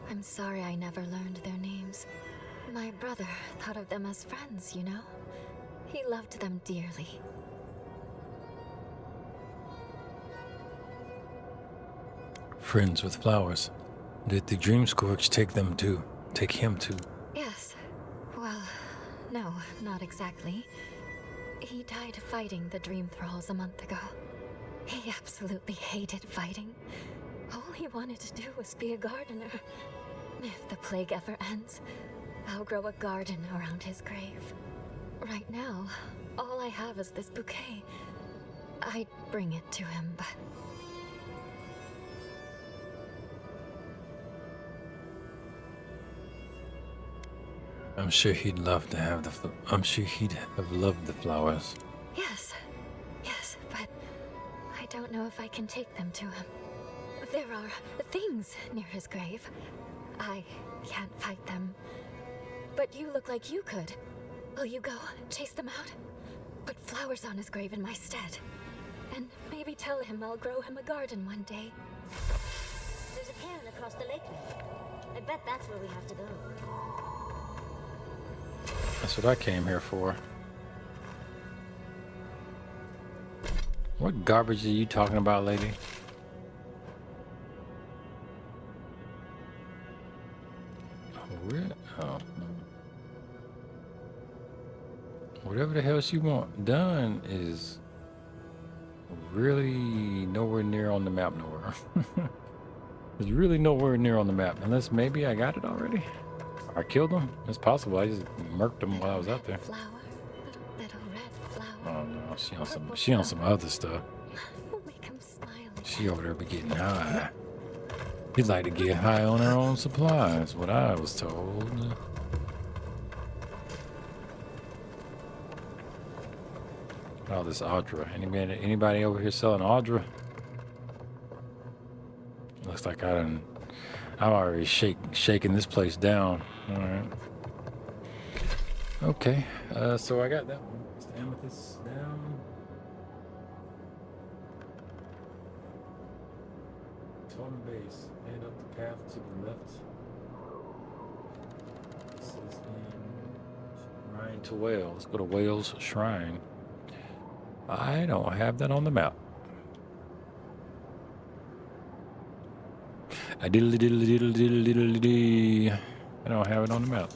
I'm sorry I never learned their names. My brother thought of them as friends, you know? He loved them dearly. Friends with flowers. Did the Dream Scourge take them too? Take him too? Yes. Well, no, not exactly. He died fighting the Dream Thralls a month ago. He absolutely hated fighting. All he wanted to do was be a gardener. If the plague ever ends, I'll grow a garden around his grave. Right now, all I have is this bouquet. I'd bring it to him, but... I'm sure he'd love to have I'm sure he'd have loved the flowers. Yes, but I don't know if I can take them to him. There are things near his grave. I can't fight them. But you look like you could. Will you go chase them out? Put flowers on his grave in my stead. And maybe tell him I'll grow him a garden one day. There's a cairn across the lake there. I bet that's where we have to go. That's what I came here for. What garbage are you talking about, lady? Oh. Whatever the hell she want done is really nowhere near on the map nowhere. It's really nowhere near on the map. Unless maybe I got it already. I killed him. It's possible. I just murked him while I was out there. Flower, little red flower. Oh no, she on some other stuff. Make him smile. She over there be getting high. She'd like to get high on her own supplies, what I was told. Oh, this Audra. Anybody over here selling Audra? Looks like I'm already shaking this place down. All right. Okay. So I got that one. It's the amethyst down. Totem base. Head up the path to the left. This is in Shrine to Whale. Let's go to Whale's Shrine. I don't have that on the map. I don't have it on the map.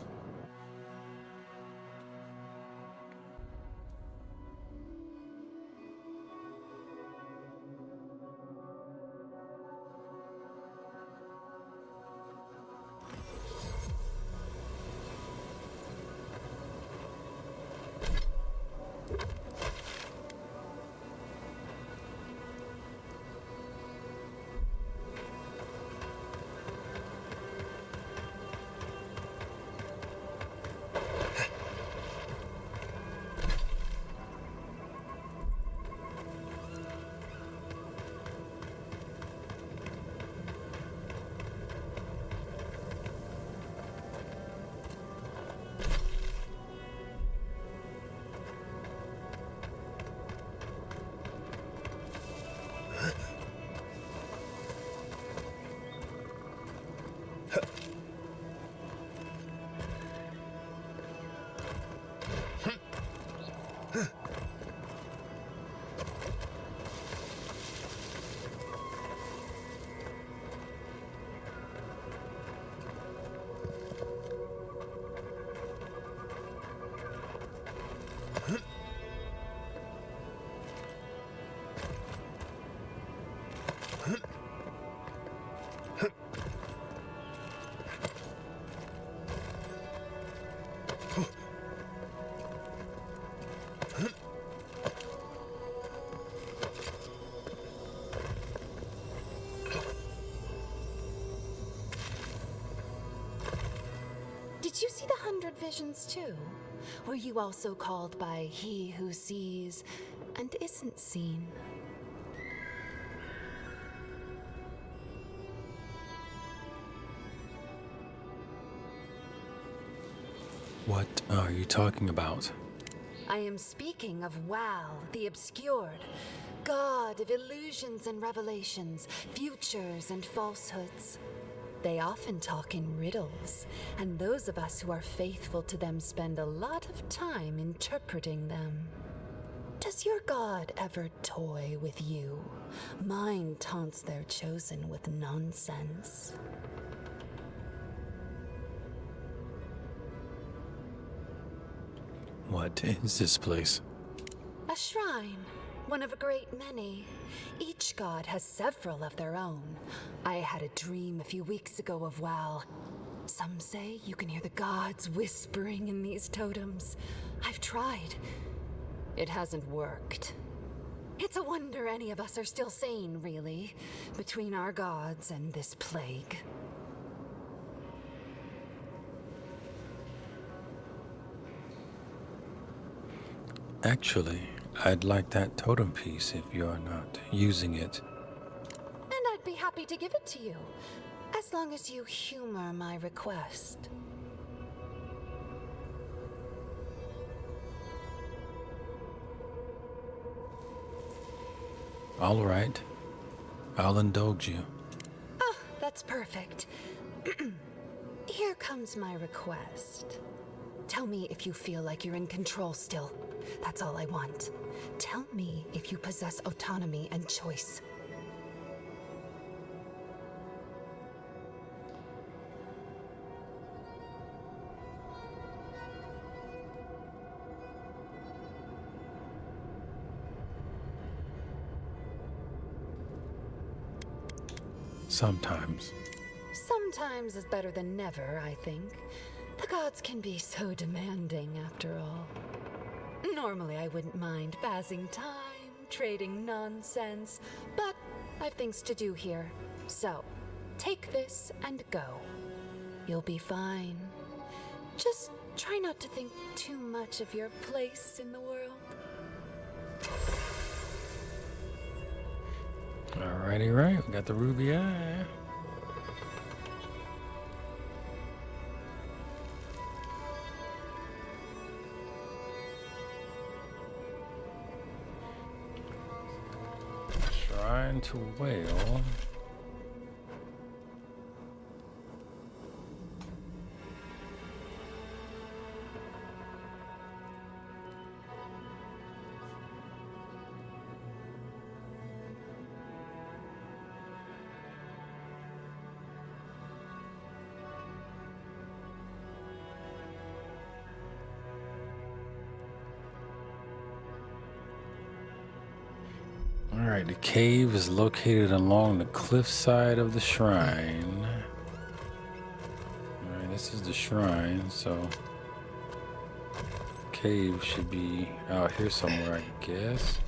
Did you see the 100 visions too? Were you also called by he who sees and isn't seen? What are you talking about? I am speaking of Wal, the Obscured, god of illusions and revelations, futures and falsehoods. They often talk in riddles, and those of us who are faithful to them spend a lot of time interpreting them. Does your god ever toy with you? Mine taunts their chosen with nonsense. What is this place? A shrine, one of a great many. Each god has several of their own. I had a dream a few weeks ago of Wal. Some say you can hear the gods whispering in these totems. I've tried. It hasn't worked. It's a wonder any of us are still sane, really, between our gods and this plague. Actually, I'd like that totem piece if you're not using it. And I'd be happy to give it to you, as long as you humor my request. All right. I'll indulge you. Oh, that's perfect. Here comes my request. Tell me if you feel like you're in control still. That's all I want. Tell me if you possess autonomy and choice. Sometimes. Sometimes is better than never, I think. The gods can be so demanding, after all. Normally, I wouldn't mind passing time, trading nonsense, but I've things to do here. So, take this and go. You'll be fine. Just try not to think too much of your place in the world. Alrighty, right. We got the ruby eye. Shrine to Whale. Alright, the cave is located along the cliffside of the shrine. Alright, this is the shrine, so cave should be out here somewhere, I guess.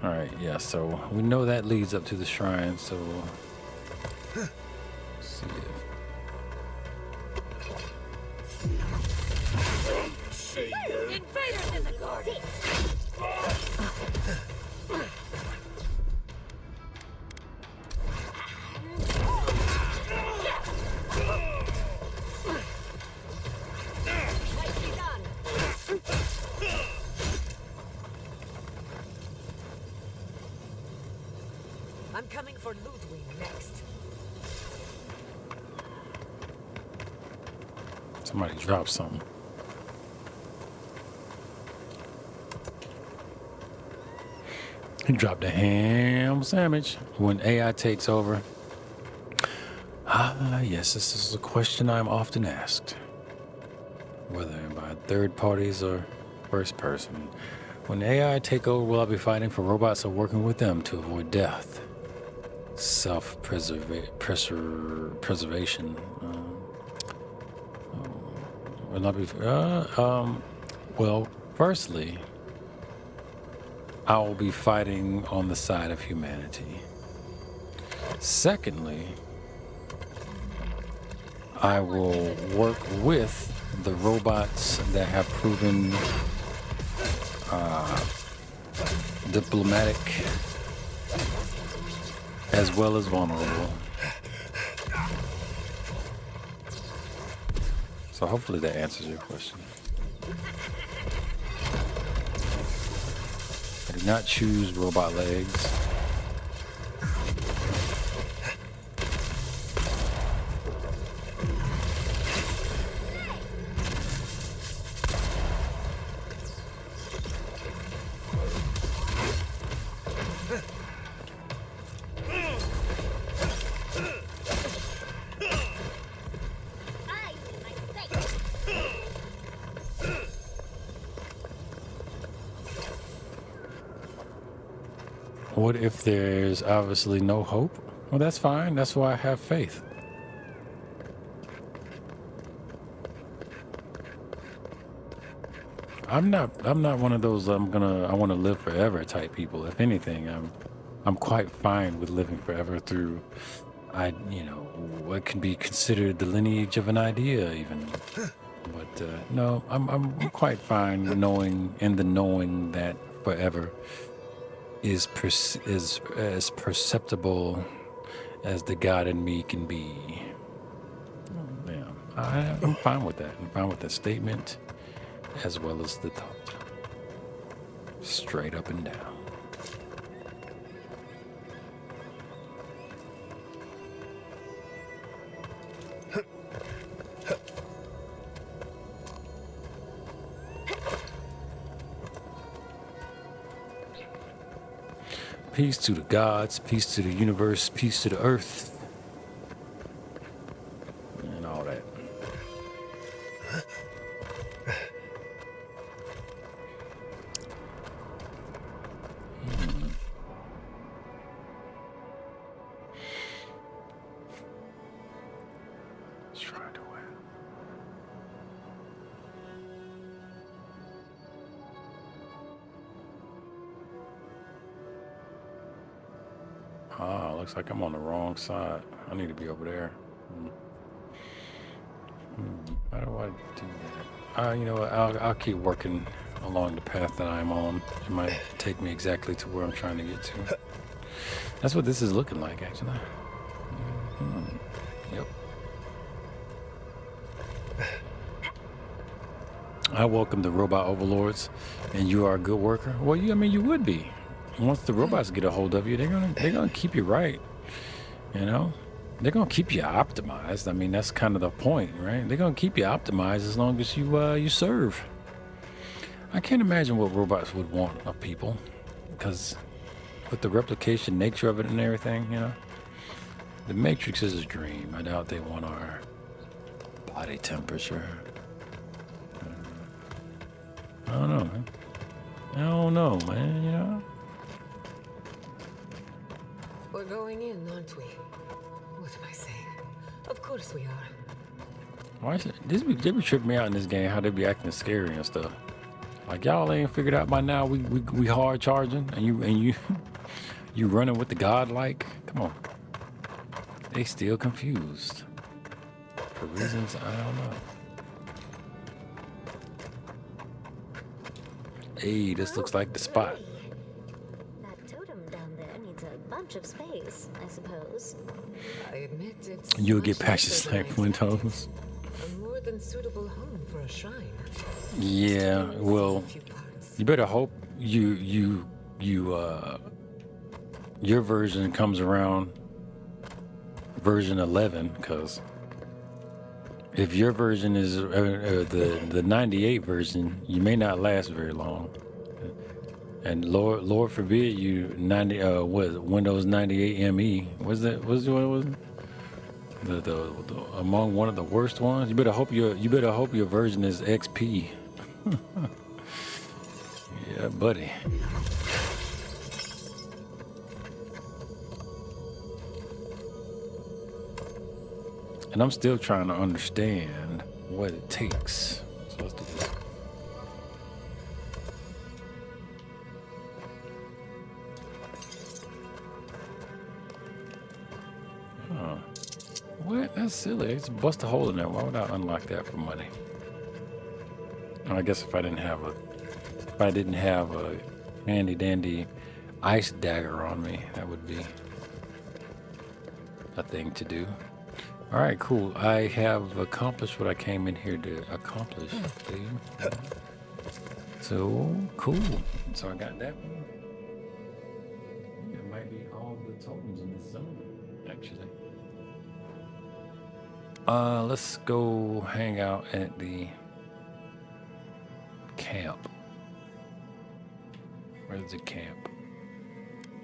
Alright, yeah, so we know that leads up to the shrine, so let's see if Invaders in the garden! Nicely done! I'm coming for Ludwig next. somebody dropped something. He dropped a ham sandwich. When AI takes over. Yes, this is a question I'm often asked. Whether by third parties or first person. When AI take over, will I be fighting for robots or working with them to avoid death? Self-preservation. Will I be... well, firstly... I will be fighting on the side of humanity. Secondly, I will work with the robots that have proven diplomatic as well as vulnerable. So hopefully that answers your question. I did not choose robot legs. What if there's obviously no hope? Well, that's fine. That's why I have faith. I'm not one of those I want to live forever type people. If anything, I'm quite fine with living forever through what can be considered the lineage of an idea even. But no, I'm quite fine knowing that forever is as perceptible as the God in me can be. Yeah, I'm fine with that. I'm fine with that statement as well as the thought. Straight up and down. Peace to the gods, peace to the universe, peace to the earth, and all that. Let's try to win. Ah, looks like I'm on the wrong side. I need to be over there. How do I do that? You know what? I'll keep working along the path that I'm on. It might take me exactly to where I'm trying to get to. That's what this is looking like, actually. Yep. I welcome the robot overlords, and you are a good worker. Well, you would be. Once the robots get a hold of you, they're gonna keep you right. You know, they're gonna keep you optimized. I mean, that's kind of the point, right? They're gonna keep you optimized as long as you serve. I can't imagine what robots would want of people, because with the replication nature of it and everything, the Matrix is a dream. I doubt they want our body temperature. I don't know, man. I don't know, man. We're going in, aren't we? What am I saying? Of course we are. Why is it? They be tripping me out in this game. How they be acting scary and stuff. Like y'all ain't figured out by now. We hard charging and you you running with the godlike. Come on. They still confused for reasons I don't know. Hey, this looks like the spot. That totem down there needs a bunch of space, I suppose. I admit it's You'll much get past nicer your than snipe windows. a more than suitable home for a shrine. Yeah, well, A few parts. you better hope your version comes around version 11, because if your version is the 98 version, you may not last very long. And Lord forbid you Windows 98 ME. What was it? The among one of the worst ones. You better hope your version is XP. Yeah, buddy. And I'm still trying to understand what it takes. So let's do this. What? That's silly. Just bust a hole in there. Why would I unlock that for money? I guess if I didn't have a handy dandy ice dagger on me, that would be a thing to do. All right, cool. I have accomplished what I came in here to accomplish. Dude. So cool. So I got that one. It might be all the totals in this zone, actually. Let's go hang out at the camp. Where's the camp?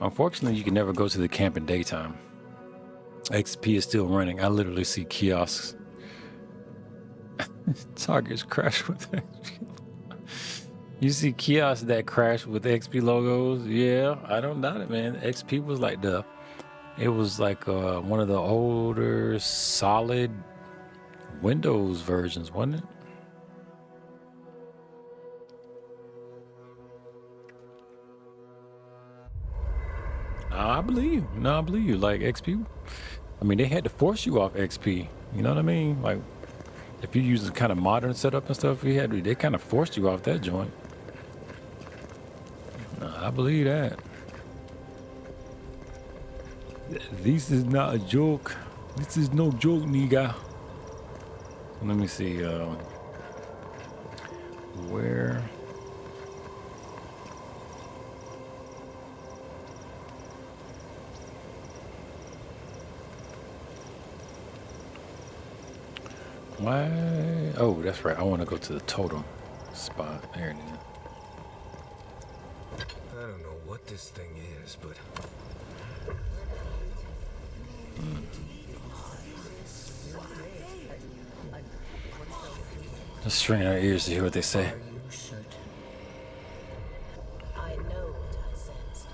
Unfortunately, you can never go to the camp in daytime. XP is still running. I literally see kiosks. Targets crash with XP. You see kiosks that crash with XP logos? Yeah, I don't doubt it, man. XP was like one of the older solid Windows versions, wasn't it? I believe you. No, I believe you. Like XP, I mean, they had to force you off XP. You know what I mean? Like, if you use the kind of modern setup and stuff, they kind of forced you off that joint. No, I believe that. This is not a joke. This is no joke, nigga. Let me see. Where? Why? Oh, that's right. I want to go to the totem spot. There it is. I don't know what this thing is, but Let's strain our ears to hear what they say. I know what I sensed.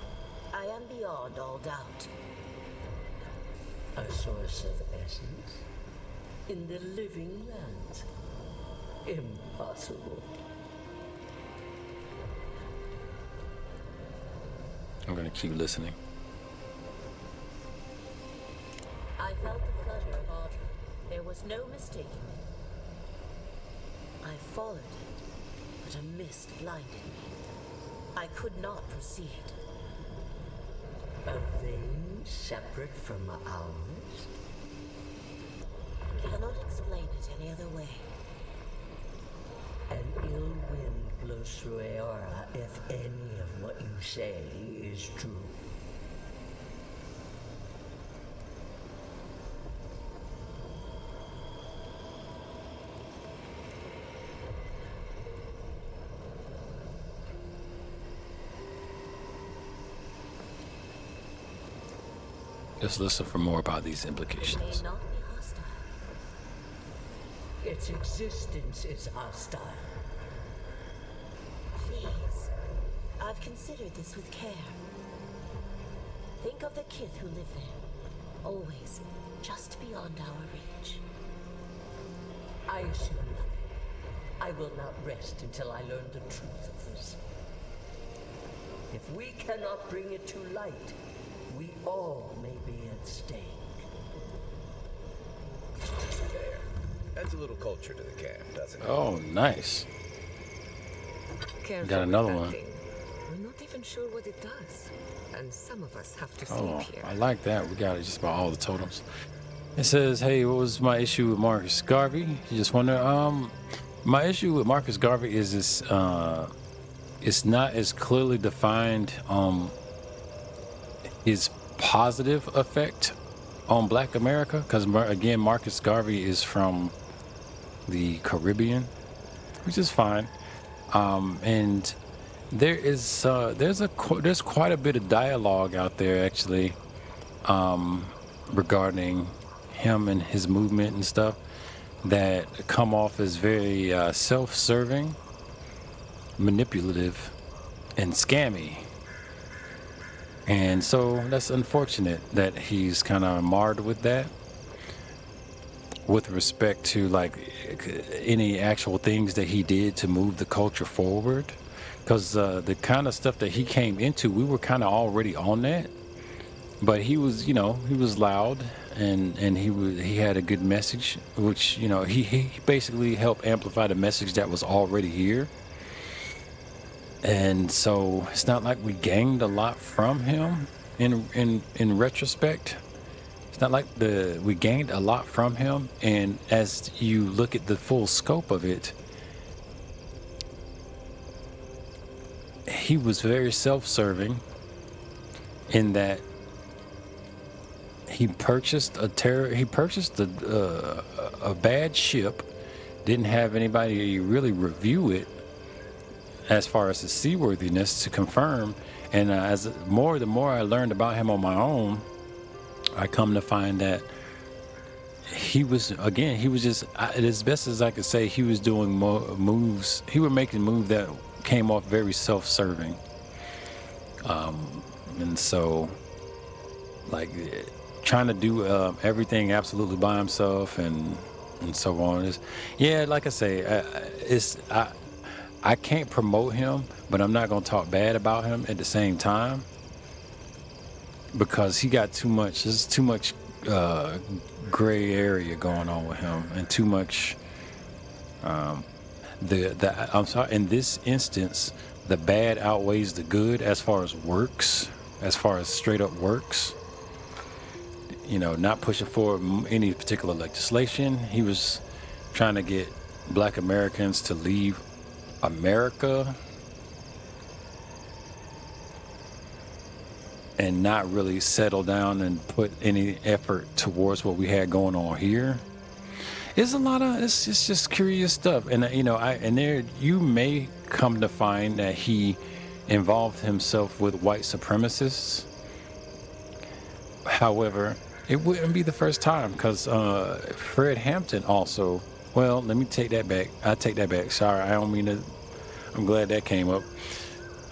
I am beyond all doubt. A source of essence in the living lands. Impossible. I'm gonna keep listening. I felt the flutter of Audrey. There was no mistaking it. I followed it, but a mist blinded me. I could not proceed. A vein separate from ours? I cannot explain it any other way. An ill wind blows through Aora if any of what you say is true. Just listen for more about these It implications. may not be hostile. Its existence is hostile. Please. I've considered this with care. Think of the kith who live there. Always just beyond our reach. I assume nothing. I will not rest until I learn the truth of this. If we cannot bring it to light, we all may be at stake. There. Adds a little culture to the camp, doesn't it? Oh, nice. Careful Got another with that one. thing. We're not even sure what it does. And some of us have to Oh, sleep here. I like that. We got just about all the totems. It says, hey, what was my issue with Marcus Garvey? You just wonder. My issue with Marcus Garvey is this, it's not as clearly defined, his positive effect on Black America. Because, again, Marcus Garvey is from the Caribbean, which is fine. And there's quite a bit of dialogue out there, actually, regarding him and his movement and stuff that come off as very self-serving, manipulative, and scammy. And so that's unfortunate that he's kind of marred with that, with respect to like any actual things that he did to move the culture forward. Because the kind of stuff that he came into, we were kind of already on that. but he was, he was loud, and he had a good message, which he basically helped amplify the message that was already here. And so it's not like we gained a lot from him in retrospect. It's not like we gained a lot from him, and as you look at the full scope of it, he was very self-serving in that he purchased a bad ship, didn't have anybody really review it as far as the seaworthiness to confirm, and the more I learned about him on my own, I come to find that he was just, as best as I could say, he was doing moves. He was making moves that came off very self-serving, and so like trying to do everything absolutely by himself and so on. Like I say, I can't promote him, but I'm not going to talk bad about him at the same time, because he got too much. There's too much gray area going on with him, and too much. I'm sorry. In this instance, the bad outweighs the good as far as works, as far as straight up works. Not pushing forward any particular legislation. He was trying to get Black Americans to leave America and not really settle down and put any effort towards what we had going on here. It's a lot of it's just curious stuff, and there you may come to find that he involved himself with white supremacists. However, it wouldn't be the first time, because Fred Hampton also. Well, let me take that back. I take that back. Sorry, I don't mean to. I'm glad that came up.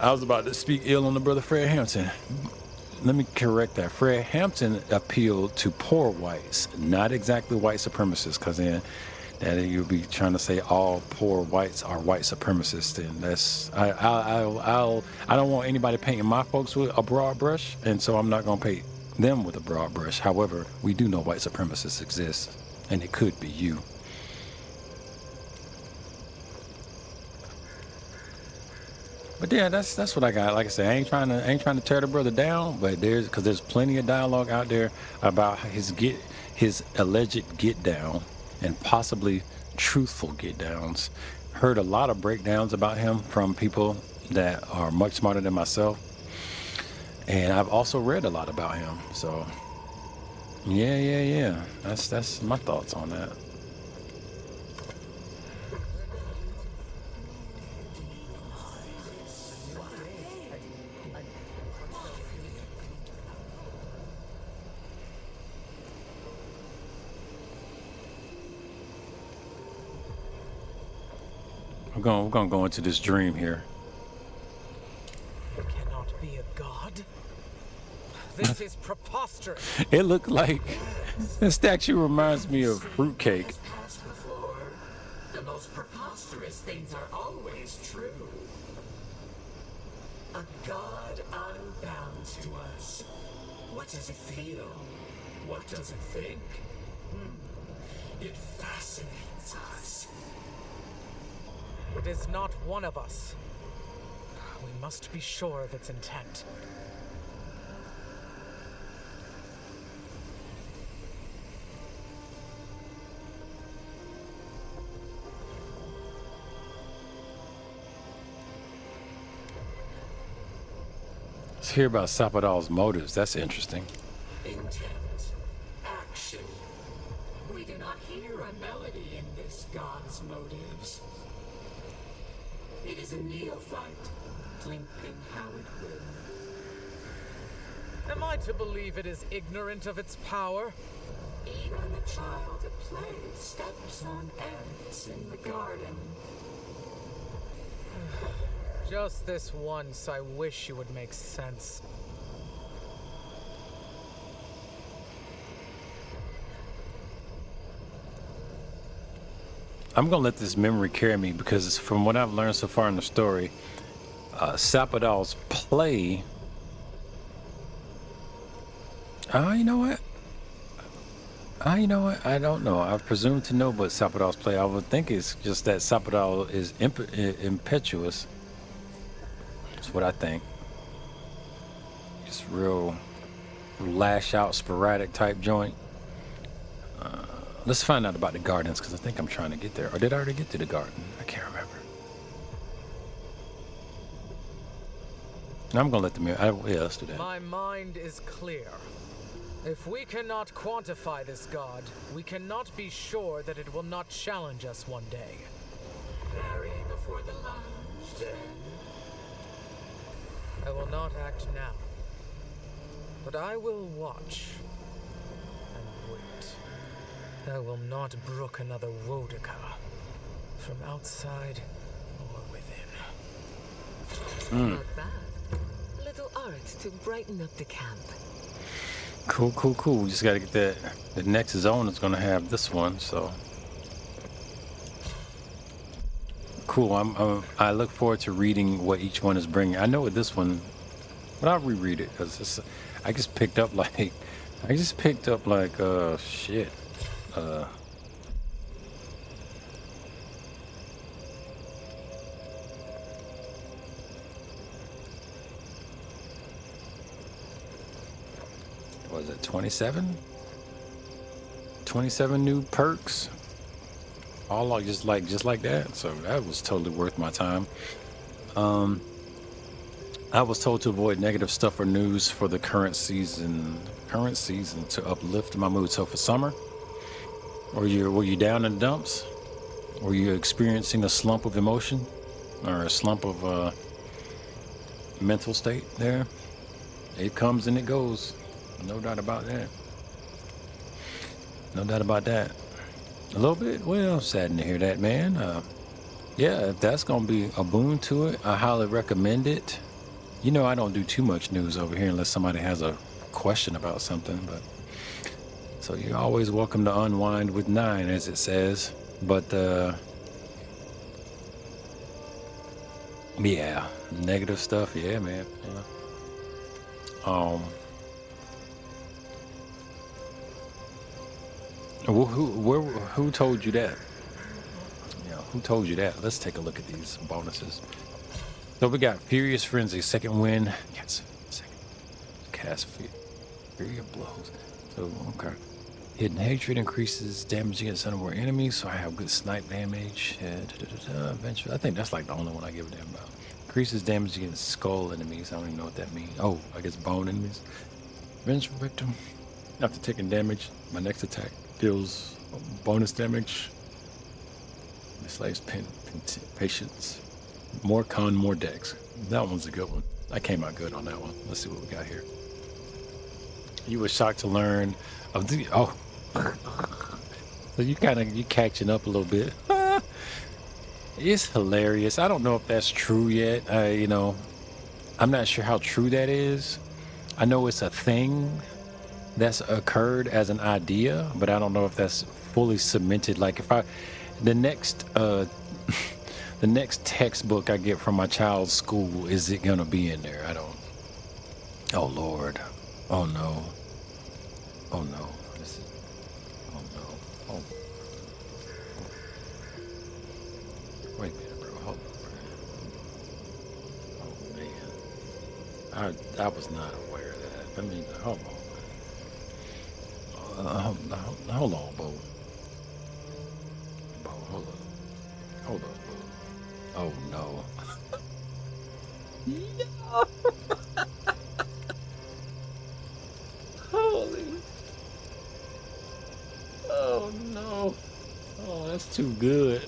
I was about to speak ill on the brother Fred Hampton. Let me correct that. Fred Hampton appealed to poor whites, not exactly white supremacists, because then that you'll be trying to say all poor whites are white supremacists. And that's I don't want anybody painting my folks with a broad brush, and so I'm not going to paint them with a broad brush. However, we do know white supremacists exist, and it could be you. But yeah, that's what I got. Like I said, I ain't trying to tear the brother down, but there's plenty of dialogue out there about his alleged get down and possibly truthful get downs. Heard a lot of breakdowns about him from people that are much smarter than myself, and I've also read a lot about him. So yeah. That's my thoughts on that. We're gonna go into this dream here. It cannot be a god. This is preposterous. It looked like the statue reminds me of fruitcake. The most preposterous things are always true. A god unbound to us. What does it feel? What does it think? It fascinates us. It is not one of us. We must be sure of its intent. Let's hear about Sapadal's motives. That's interesting. Intent. Action. We do not hear a melody in this god's motives. It is a neophyte, thinking how it will. Am I to believe it is ignorant of its power? Even a child at play steps on ants in the garden. Just this once, I wish you would make sense. I'm gonna let this memory carry me, because from what I've learned so far in the story, Sapadal's play You know what? You know what? I don't know. I presume to know what Sapadal's play. I would think it's just that Sapadal is impetuous. That's what I think. Just real lash out, sporadic type joint. Let's find out about the gardens because I think I'm trying to get there. Or did I already get to the garden? I can't remember. I'm gonna let them. Yeah, let's do that. My mind is clear. If we cannot quantify this god, we cannot be sure that it will not challenge us one day. Bury before the lunge, then. I will not act now, but I will watch and wait. I will not brook another Whateva, from outside or within. Not bad. A little art to brighten up the camp. Cool. We just gotta get that. The next zone is gonna have this one, so cool. I look forward to reading what each one is bringing. I know what this one, but I'll reread it because I just picked up like shit. Was it 27? 27 new perks, all like just like that. So that was totally worth my time. I was told to avoid negative stuff or news for the current season to uplift my mood. So for summer, were you down in the dumps? Were you experiencing a slump of emotion or a slump of mental state there? It comes and it goes. No doubt about that. No doubt about that. A little bit. Well, saddened to hear that, man. Yeah, if that's gonna be a boon to it, I highly recommend it. You know, I don't do too much news over here unless somebody has a question about something, but so you're always welcome to unwind with 9, as it says. But yeah, negative stuff. Yeah, man. Yeah. Who told you that? Yeah, who told you that? Let's take a look at these bonuses. So we got Furious Frenzy, second win. Yes, second. Cast Fury of Blows. So, okay. Hidden Hatred increases damage against unaware enemies, so I have good snipe damage. Eventually, I think that's like the only one I give a damn about. Increases damage against skull enemies. I don't even know what that means. Oh, I guess bone enemies. Vengeful Victim. After taking damage, my next attack deals bonus damage. Slaves patience. More con, more dex. That one's a good one. I came out good on that one. Let's see what we got here. You were shocked to learn of the so you catching up a little bit. It's hilarious. I don't know if that's true yet. I'm not sure how true that is. I know it's a thing that's occurred as an idea, but I don't know if that's fully cemented. Like the next textbook I get from my child's school, is it gonna be in there? I don't. Oh Lord. Oh no. Oh no. Oh no. Oh. Wait a minute, bro. Hold on, bro. Oh man. I was not aware of that. I mean, hold on. Hold on, Bo. Bo, hold on. Hold on, Bo. Oh no. Holy. Oh no. Oh, that's too good.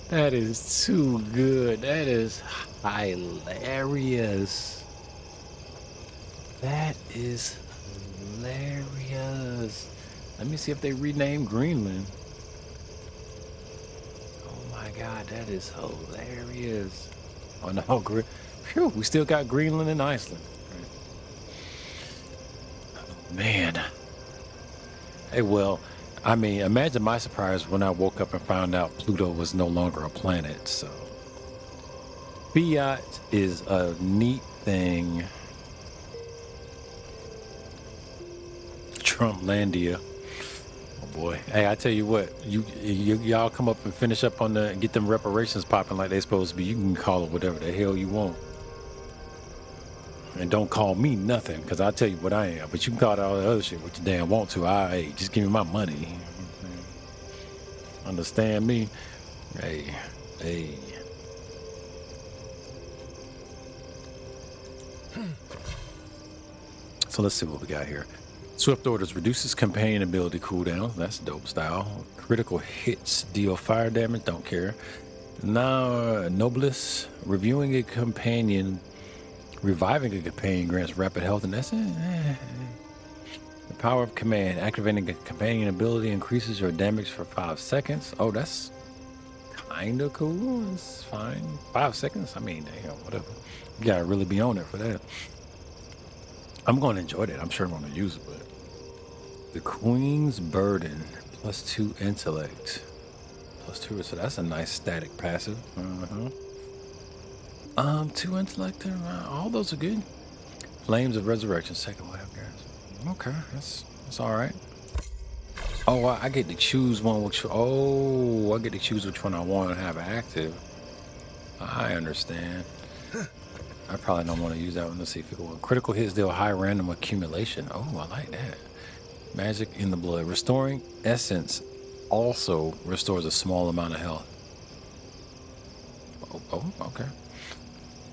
That is too good. That is hilarious. That is hilarious. Let me see if they renamed Greenland. Oh my God, that is hilarious. Oh no, phew, we still got Greenland and Iceland. Oh, man. Hey, well, I mean, imagine my surprise when I woke up and found out Pluto was no longer a planet. So, fiat is a neat thing. Trumplandia. Oh boy. Hey, I tell you what, y'all come up and finish up on the get them reparations popping like they supposed to be. You can call it whatever the hell you want. And don't call me nothing, because I'll tell you what I am. But you can call it all the other shit what you damn want to. Hey, just give me my money. Understand me? Hey. So let's see what we got here. Swift Orders reduces companion ability cooldown. That's dope style. Critical hits deal fire damage. Don't care. Now, Noblesse, reviving a companion grants rapid health, and that's it. The power of command. Activating a companion ability increases your damage for 5 seconds. Oh, that's kind of cool. It's fine. 5 seconds? I mean, damn, whatever. You gotta really be on it for that. I'm going to enjoy that. I'm sure I'm going to use it, but the Queen's Burden, +2 intellect, +2, so that's a nice static passive. 2 intellect, all those are good. Flames of Resurrection, second wave, guys. Okay, that's all right. Oh, I get to choose one which. Oh, I get to choose which one I want to have active. I understand. I probably don't want to use that one. Let's see if it will. Critical hits deal high random accumulation. Oh, I like that. Magic in the blood. Restoring essence also restores a small amount of health. Oh, okay.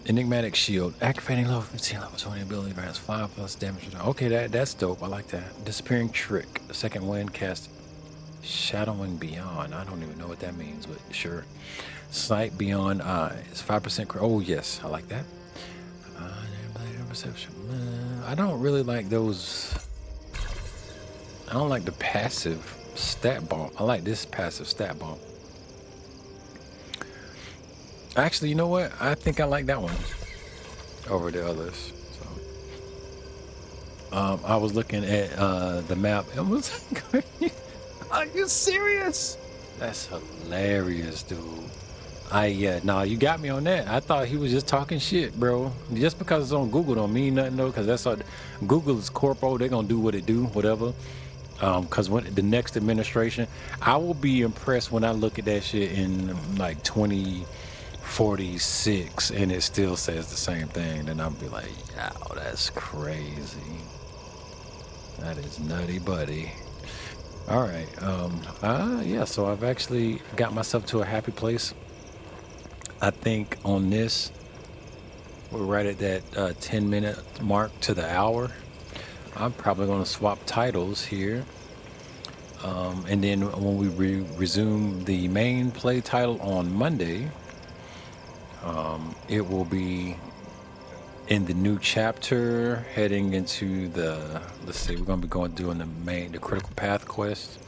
Enigmatic shield. Activating level 15, level 20 ability grants 5+ damage. Okay, that's dope. I like that. Disappearing trick. Second wind cast. Shadowing beyond. I don't even know what that means, but sure. Sight beyond eyes. 5%. Oh, yes. I like that. Perception. I don't really like those. I don't like the passive stat bump. I like this passive stat bump. Actually, you know what? I think I like that one over the others. So, I was looking at the map. It was. Are you serious? That's hilarious, dude. Nah, you got me on that. I thought he was just talking shit, bro. Just because it's on Google don't mean nothing, though, because that's what Google is corpo. They're going to do what it do, whatever. Because when the next administration, I will be impressed when I look at that shit in like 2046 and it still says the same thing. Then I'll be like, yow, that's crazy. That is nutty, buddy. All right. Yeah, so I've actually got myself to a happy place. I think on this, we're right at that 10-minute mark to the hour. I'm probably going to swap titles here. And then when we resume the main play title on Monday, it will be in the new chapter heading into the, let's see, we're going to be doing the critical path quest.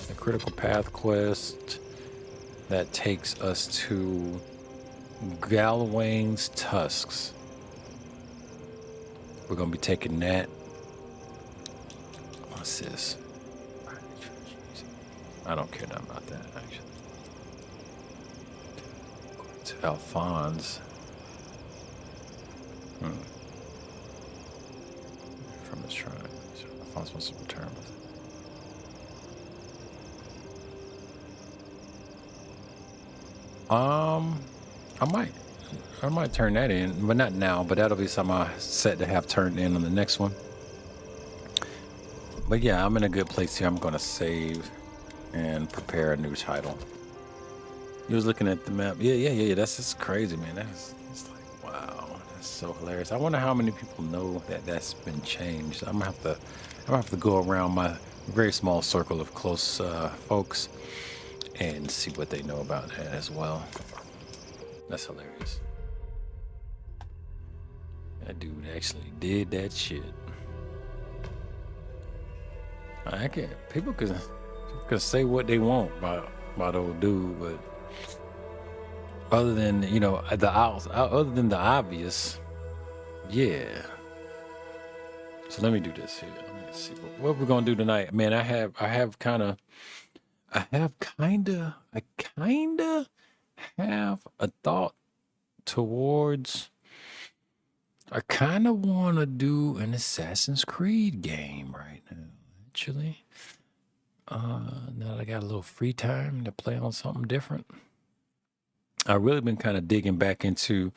The critical path quest that takes us to Galwain's Tusks. We're going to be taking that. What's this? I don't care nothing about that, actually. To Alphonse. From his shrine. Alphonse wants to return with it. I might turn that in, but not now, but that'll be something I set to have turned in on the next one. But yeah, I'm in a good place here. I'm going to save and prepare a new title. You was looking at the map. Yeah. That's just crazy, man. It's like, wow, that's so hilarious. I wonder how many people know that that's been changed. I'm gonna have to go around my very small circle of close folks and see what they know about that as well. That's hilarious. That dude actually did that shit. People can say what they want about old dude, but other than other than the obvious, yeah. So let me do this here. Let me see what we're gonna do tonight, man. I kind of have a thought towards I kind of want to do an Assassin's Creed game right now, actually. Now that I got a little free time to play on something different. I've really been kind of digging back into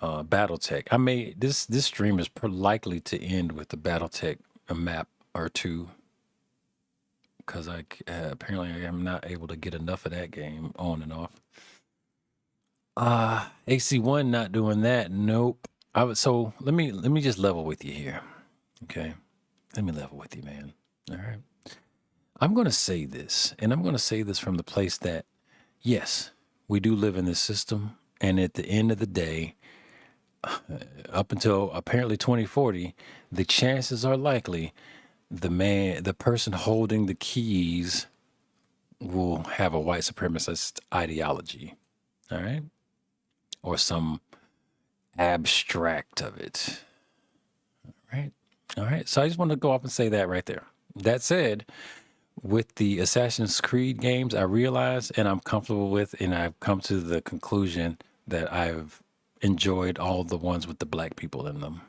BattleTech. I may this stream is likely to end with the BattleTech a map or two because apparently I am not able to get enough of that game on and off. AC1 not doing that. Nope. So let me just level with you here. Okay. Let me level with you, man. All right. I'm going to say this, and I'm going to say this from the place that, yes, we do live in this system. And at the end of the day, up until apparently 2040, the chances are likely the person holding the keys will have a white supremacist ideology. All right. Or some abstract of it. Right. All right. So I just want to go off and say that right there. That said, with the Assassin's Creed games, I realize and I'm comfortable with, and I've come to the conclusion that I've enjoyed all the ones with the black people in them.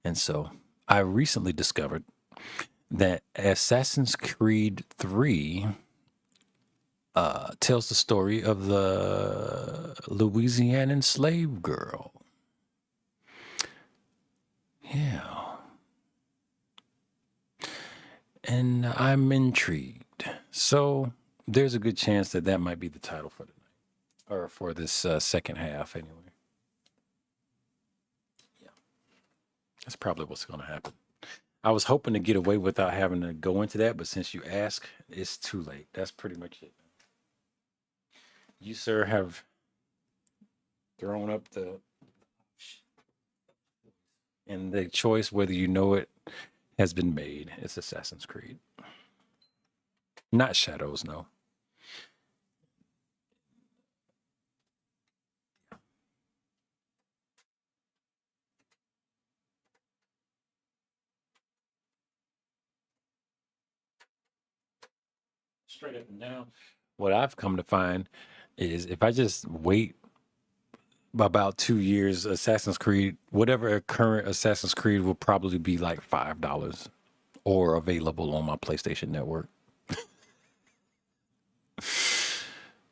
And so I recently discovered that Assassin's Creed 3 tells the story of the Louisianan slave girl. Yeah. And I'm intrigued. So there's a good chance that that might be the title for tonight, or for this second half anyway. Yeah. That's probably what's going to happen. I was hoping to get away without having to go into that, but since you ask, it's too late. That's pretty much it. You, sir, have thrown up and the choice, whether you know it, has been made. It's Assassin's Creed. Not Shadows, no. Straight up and down. What I've come to find is if I just wait about 2 years, Assassin's Creed, whatever current Assassin's Creed will probably be like $5 or available on my PlayStation Network.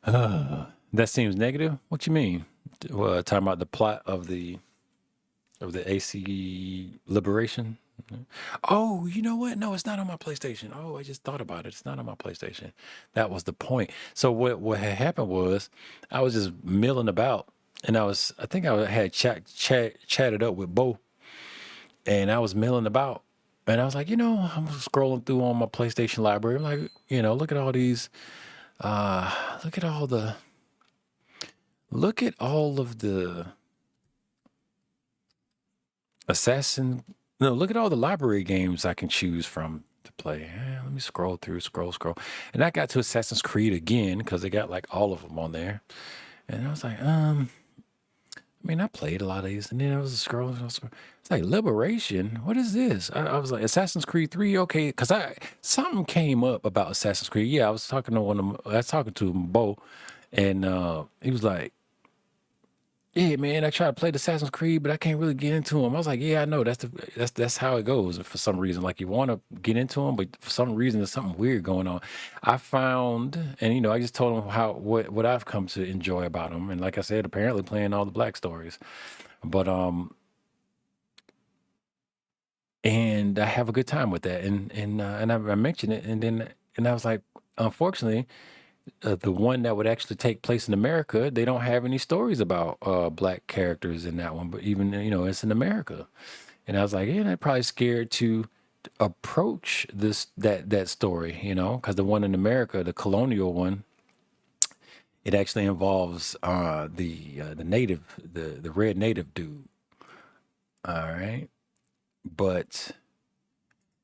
That seems negative. What you mean? Talking about the plot of the AC Liberation? Oh, you know what? No, it's not on my PlayStation. Oh, I just thought about it. It's not on my PlayStation. That was the point. So what had happened was I was just milling about, and I think I had chatted up with Bo, and I was milling about, and I was like, I'm scrolling through on my PlayStation library. I'm like, look at all these, look at all of the look at all the library games I can choose from to play. Let me scroll through, scroll. And I got to Assassin's Creed again because they got like all of them on there. And I was like, I played a lot of these. And then I was scrolling. It's like Liberation. What is this? I was like, Assassin's Creed 3. Okay. Because something came up about Assassin's Creed. Yeah, I was talking to Bo, and he was like, yeah, man, I try to play the Assassin's Creed, but I can't really get into them. I was like, yeah, I know. That's how it goes for some reason. Like you want to get into them, but for some reason there's something weird going on. I found, and I just told him what I've come to enjoy about them, and like I said, apparently playing all the black stories, but and I have a good time with that, and I mentioned it, and I was like, unfortunately. The one that would actually take place in America, they don't have any stories about black characters in that one. But even it's in America, and I was like, yeah, they're probably scared to approach that story, because the one in America, the colonial one, it actually involves the native, the red native dude. All right, but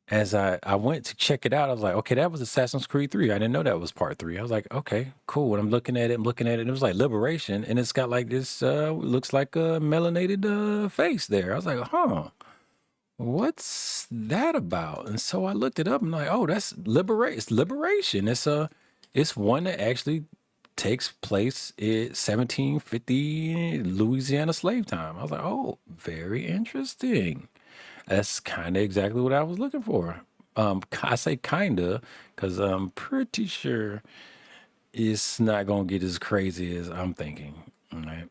as I went to check it out, I was like, okay, that was Assassin's Creed 3. I didn't know that was part 3. I was like, okay, cool. And I'm looking at it, and it was like Liberation, and it's got like this, looks like a melanated face there. I was like, huh, what's that about? And so I looked it up, and I'm like, oh, that's Liberation. It's one that actually takes place in 1750 Louisiana slave time. I was like, oh, very interesting. That's kind of exactly what I was looking for. I say kinda because I'm pretty sure it's not gonna get as crazy as I'm thinking. All right,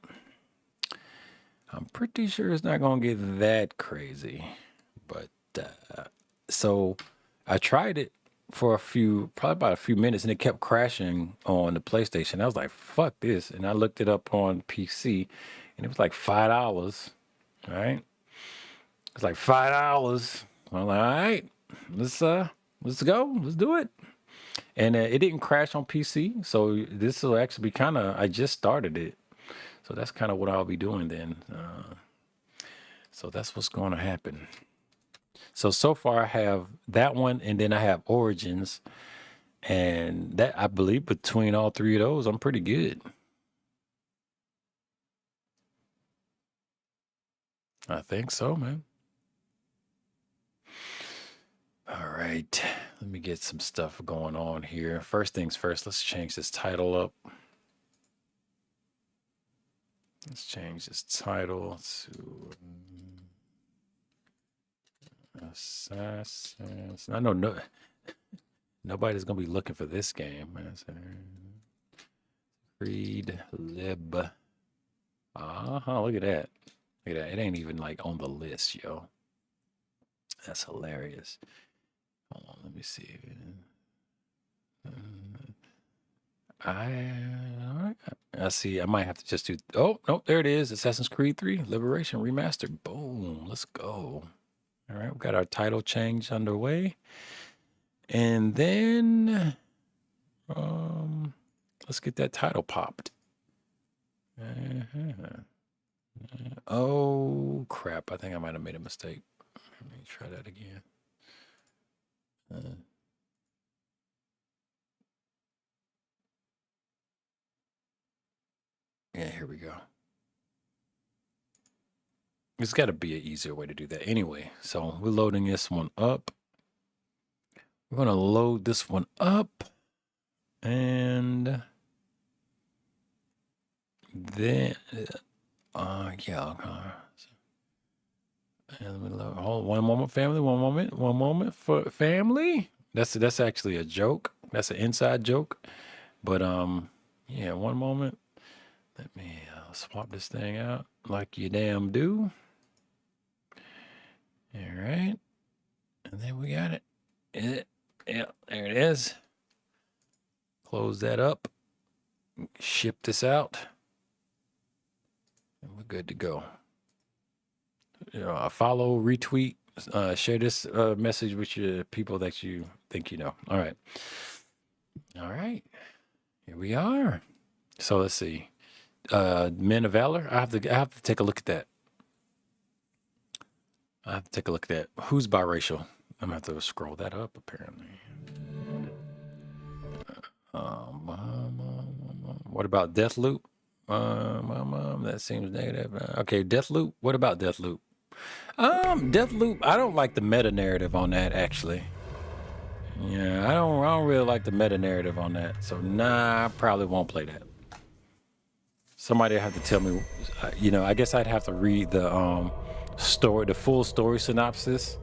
I'm pretty sure it's not gonna get that crazy. But so I tried it for probably about a few minutes, and it kept crashing on the PlayStation. I was like, "Fuck this!" And I looked it up on PC, and it was like $5. Right? It's like $5. I'm like, all right, let's go, let's do it. And it didn't crash on PC, so this will actually be kind of. I just started it, so that's kind of what I'll be doing then. So that's what's going to happen. So far I have that one, and then I have Origins, and that I believe between all three of those, I'm pretty good. I think so, man. All right, let me get some stuff going on here. First things first, let's change this title up. Let's change this title to Assassins. I know nobody's gonna be looking for this game. Creed Lib. Look at that. Look at that. It ain't even like on the list, yo. That's hilarious. Hold on, let me see. I see. I might have to just do. Oh no, there it is. Assassin's Creed 3 Liberation Remastered. Boom. Let's go. All right, we got our title change underway, and then let's get that title popped. Oh crap! I think I might have made a mistake. Let me try that again. Yeah, here we go. There's got to be an easier way to do that. Anyway, so we're loading this one up. We're going to load this one up. And then, yeah. And let me load. Hold, one moment, family. One moment for family. That's actually a joke. That's an inside joke. But, yeah, one moment. Let me swap this thing out like you damn do. All right. And then we got it. Yeah, there it is. Close that up. Ship this out. And we're good to go. Follow, retweet, share this message with your people that you think you know. All right. All right. Here we are. So let's see. Men of Valor. I have to take a look at that. I have to take a look at that. Who's biracial? I'm gonna have to scroll that up apparently. What about Deathloop? That seems negative. Okay, Deathloop. What about Deathloop? Deathloop. I don't like the meta narrative on that actually. Yeah, I don't really like the meta narrative on that. So nah, I probably won't play that. Somebody have to tell me. I guess I'd have to read the story, the full story synopsis.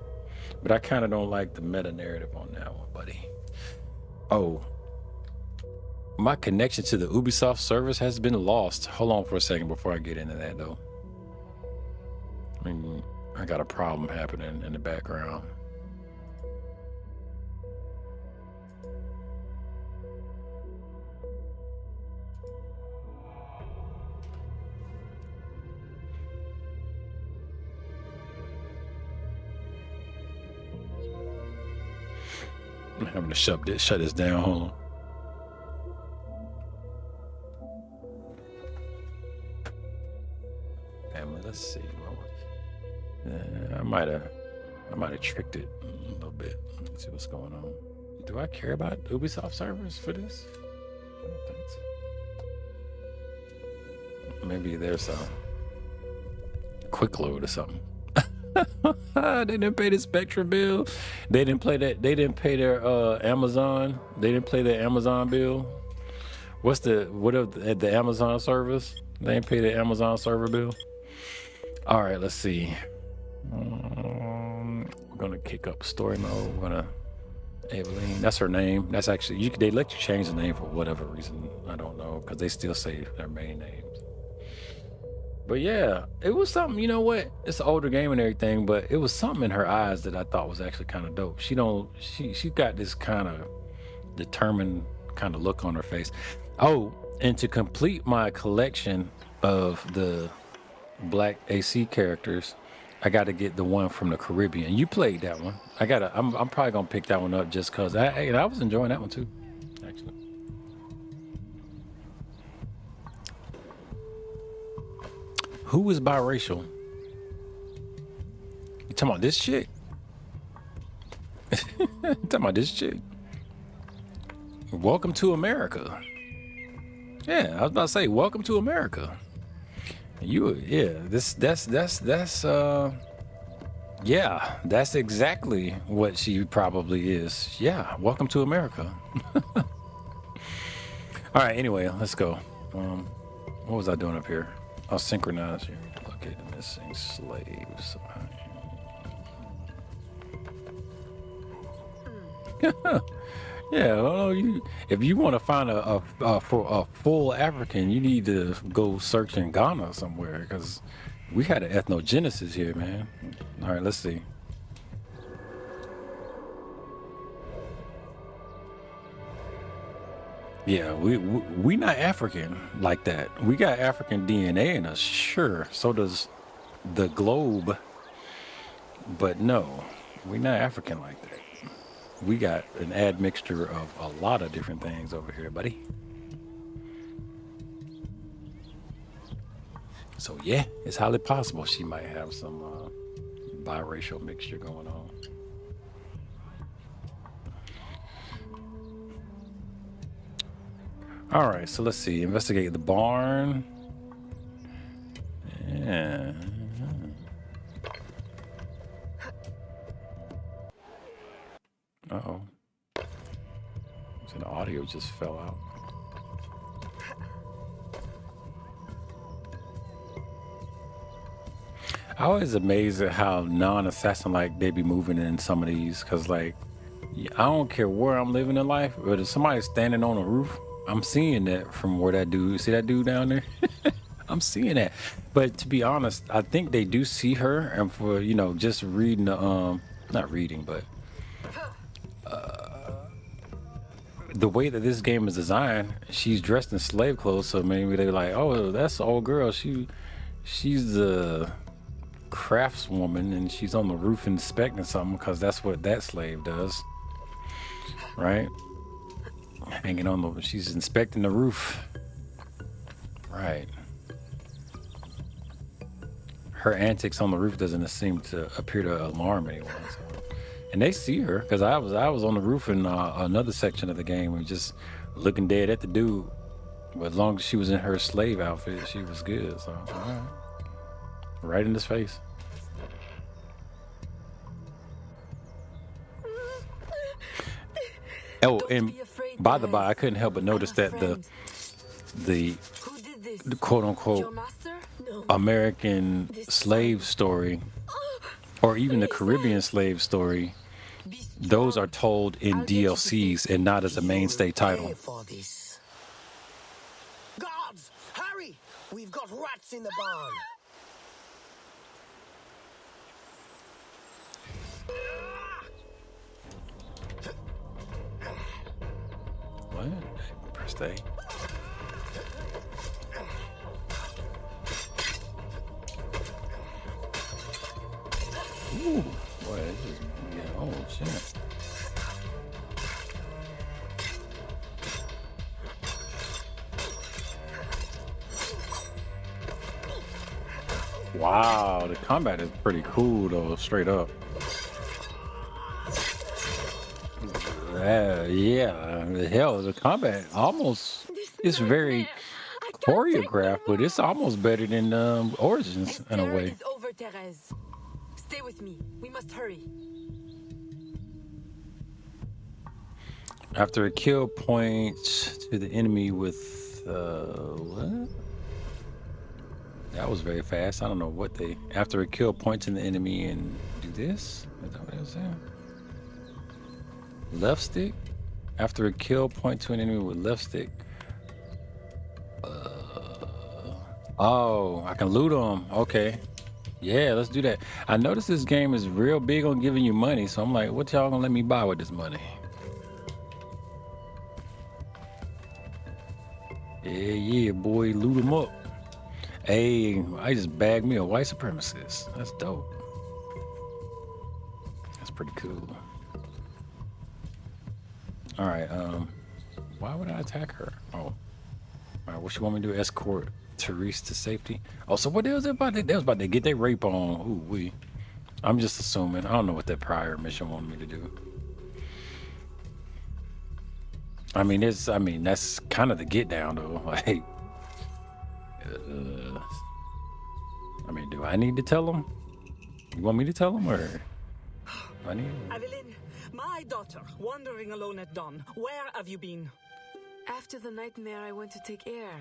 But I kind of don't like the meta narrative on that one, buddy. Oh. My connection to the Ubisoft service has been lost. Hold on for a second before I get into that, though. I got a problem happening in the background. I'm having to shut this down. Hold on. Let's see. I might have tricked it a little bit. Let's see what's going on. Do I care about Ubisoft servers for this? I don't think so. Maybe there's a quick load or something. They didn't pay the Spectra bill. They didn't play that. They didn't pay their Amazon. They didn't pay their Amazon bill. What's what of the Amazon service? They ain't pay the Amazon server bill. All right, let's see. We're gonna kick up story mode. We're gonna Eveline. That's her name. That's actually they let you change the name for whatever reason. I don't know because they still say their main names. But yeah, it was something. You know what? It's an older game and everything, but it was something in her eyes that I thought was actually kind of dope. She got this kind of determined kind of look on her face. Oh, and to complete my collection of the Black AC characters, I got to get the one from the Caribbean. You played that one. I'm probably gonna pick that one up just cause I was enjoying that one too, actually. Who is biracial? You talking about this chick? Talking about this chick? Welcome to America. Yeah, I was about to say, welcome to America. That's exactly what she probably is. Yeah, welcome to America. All right, anyway, let's go. What was I doing up here? I'll synchronize here. Locate the missing slaves. Yeah, well, if you want to find a full African, you need to go search in Ghana somewhere because we had an ethnogenesis here, man. All right, let's see. Yeah, we not African like that. We got African DNA in us, sure. So does the globe, but no, we not African like that. We got an admixture of a lot of different things over here, buddy. So yeah, it's highly possible she might have some biracial mixture going on. All right, so let's see. Investigate the barn. Yeah. Uh-oh. So the audio just fell out. I always amazed at how non-assassin like they be moving in some of these, cause like I don't care where I'm living in life, but if somebody's standing on a roof, I'm seeing that from where that dude. See that dude down there? I'm seeing that. But to be honest, I think they do see her, and for just reading the not reading, but the way that this game is designed, she's dressed in slave clothes, so maybe they're like, oh, that's the old girl. She's the craftswoman, and she's on the roof inspecting something because that's what that slave does, right? Hanging on she's inspecting the roof, right? Her antics on the roof doesn't seem to appear to alarm anyone. So. And they see her because I was on the roof in another section of the game and just looking dead at the dude. But as long as she was in her slave outfit, she was good. So, all right. Right in his face. Oh, and by the by, I couldn't help but notice that the quote unquote American slave story, or even the Caribbean slave story, those are told in DLCs and not as a mainstay title. Guards, hurry! We've got rats in the barn. What? Press A. Ooh, boy, it just, yeah, oh shit. Wow, the combat is pretty cool though, straight up. Yeah, hell, the combat almost is very choreographed, but it's almost better than Origins in a way. Is over, Therese. Stay with me. We must hurry. After a kill points to the enemy with what? That was very fast. I don't know what they. After a kill, point to the enemy and do this. Is that what I was saying? Left stick. After a kill, point to an enemy with left stick. Oh, I can loot them. Okay. Yeah, let's do that. I noticed this game is real big on giving you money, so I'm like, what y'all gonna let me buy with this money? Yeah, boy, loot them up. Hey, I just bagged me a white supremacist. That's dope. That's pretty cool. All right, why would I attack her? Oh, all right, what you want me to do? Escort Therese to safety? Oh, so what was it about? They was about to get their rape on. Ooh, I'm just assuming. I don't know what that prior mission wanted me to do. I mean, that's kind of the get down though. Like, I mean, do I need to tell them? You want me to tell them, or I need? Evelyn, my daughter, wandering alone at dawn. Where have you been? After the nightmare, I went to take air.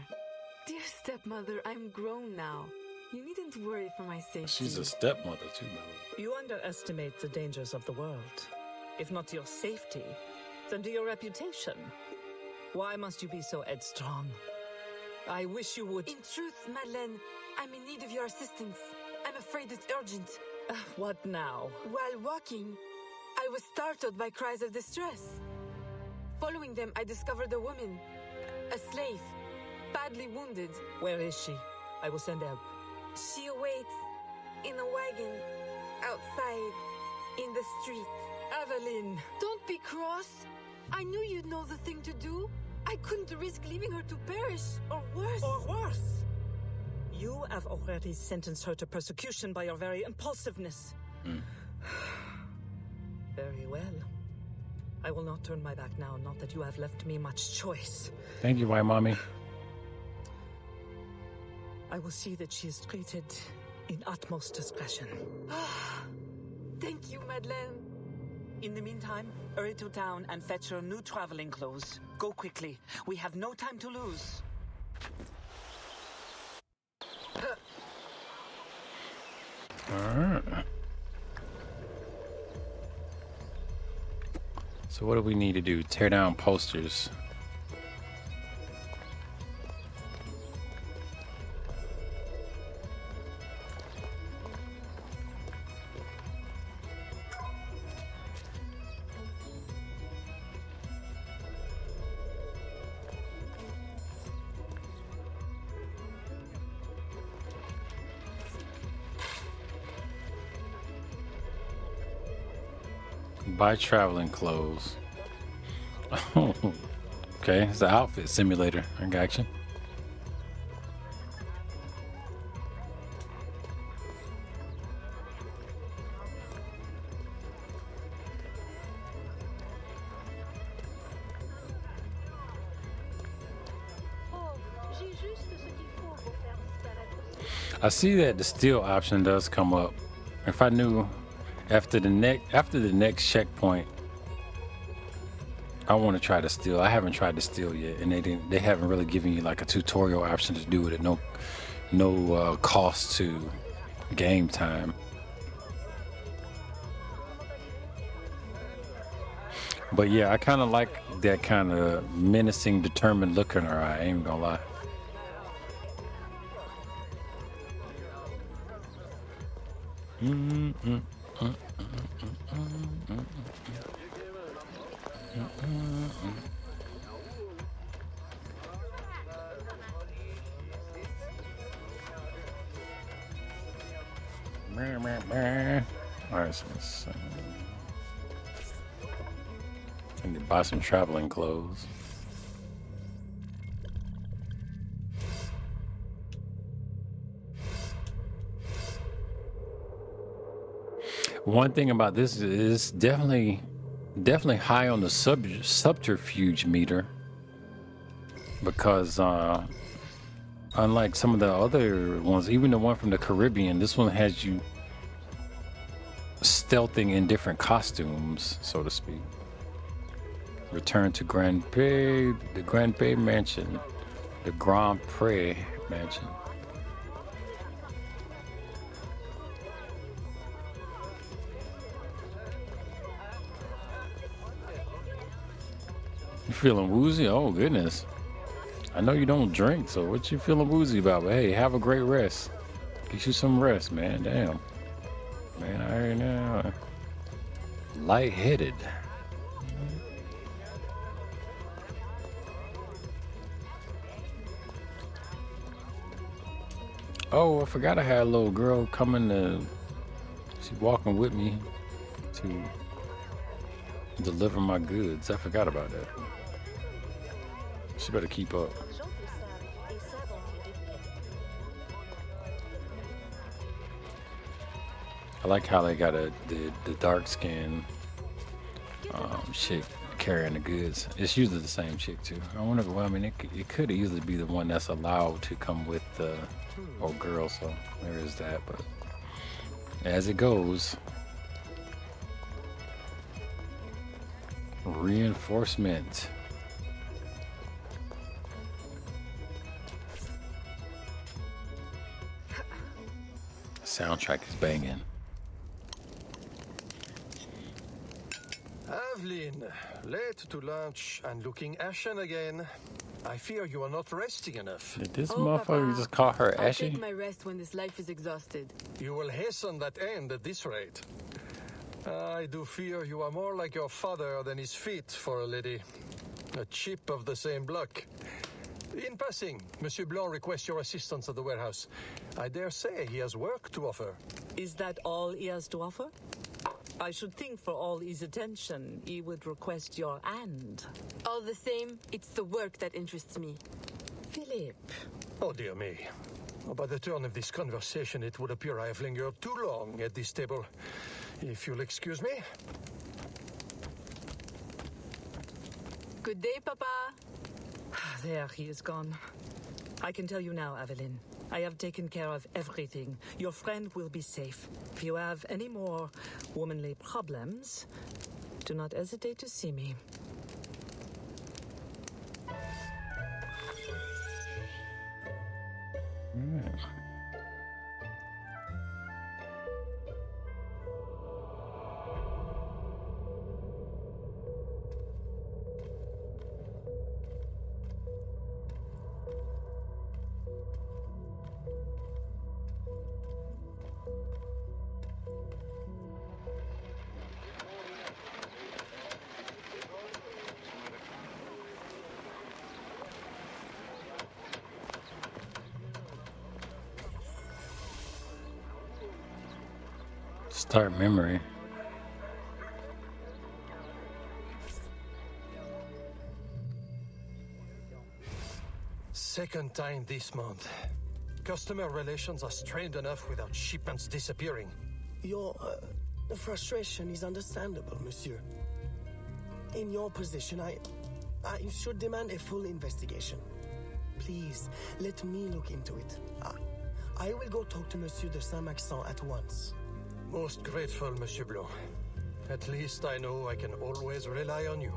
Dear stepmother, I'm grown now. You needn't worry for my safety. She's a stepmother too, by the way. You underestimate the dangers of the world. If not your safety, then to your reputation. Why must you be so headstrong? I wish you would. In truth, Madeleine, I'm in need of your assistance. I'm afraid it's urgent. What now? While walking, I was startled by cries of distress. Following them, I discovered a woman, a slave, badly wounded. Where is she? I will send help. She awaits in a wagon outside in the street. Evelyn! Don't be cross. I knew you'd know the thing to do. I couldn't risk leaving her to perish, or worse. Or worse! You have already sentenced her to persecution by your very impulsiveness. Very well. I will not turn my back now, not that you have left me much choice. Thank you, White Mommy. I will see that she is treated in utmost discretion. Thank you, Madeleine. In the meantime, hurry to town and fetch her new traveling clothes. Go quickly. We have no time to lose. Alright. So what do we need to do? Tear down posters. Buy traveling clothes. Oh, okay, it's an outfit simulator. I got you. I see that the steal option does come up. If I knew after the next checkpoint, I want to try to steal. I haven't tried to steal yet, and they haven't really given you like a tutorial option to do it at no cost to game time. But yeah, I kind of like that kind of menacing, determined look in her eye. I ain't gonna lie. Alright, so let's I need to buy some traveling clothes. One thing about this is definitely high on the subterfuge meter, because unlike some of the other ones, even the one from the Caribbean, this one has you stealthing in different costumes, so to speak. Return to the Grand Prix Mansion. The Grand Prix Mansion. You feeling woozy? Oh, goodness. I know you don't drink, so what you feeling woozy about? But hey, have a great rest. Get you some rest, man. Damn. Man, I already know. Lightheaded. Oh, I forgot I had a little girl coming to... She walking with me to deliver my goods. I forgot about that. She better keep up. I like how they got the dark skin chick carrying the goods. It's usually the same chick too. I wonder. Well, I mean, it could easily be the one that's allowed to come with the old girl. So there is that. But as it goes, reinforcement. Soundtrack is banging. Evelyn, late to lunch and looking ashen again. I fear you are not resting enough. Did this motherfucker just call her ashy? I'll take my rest when this life is exhausted. You will hasten that end at this rate. I do fear you are more like your father than is fit for a lady. A chip of the same block. In passing, Monsieur Blanc requests your assistance at the warehouse. I dare say he has work to offer. Is that all he has to offer? I should think for all his attention, he would request your hand. All the same, it's the work that interests me. Philip. Oh, dear me. By the turn of this conversation, it would appear I have lingered too long at this table. If you'll excuse me. Good day, Papa. There, he is gone. I can tell you now, Evelyn. I have taken care of everything. Your friend will be safe. If you have any more womanly problems, do not hesitate to see me. Start memory. Second time this month. Customer relations are strained enough without shipments disappearing. Your frustration is understandable, monsieur. In your position, I should demand a full investigation. Please, let me look into it. I will go talk to Monsieur de Saint-Maxent at once. Most grateful, Monsieur Blanc. At least I know I can always rely on you.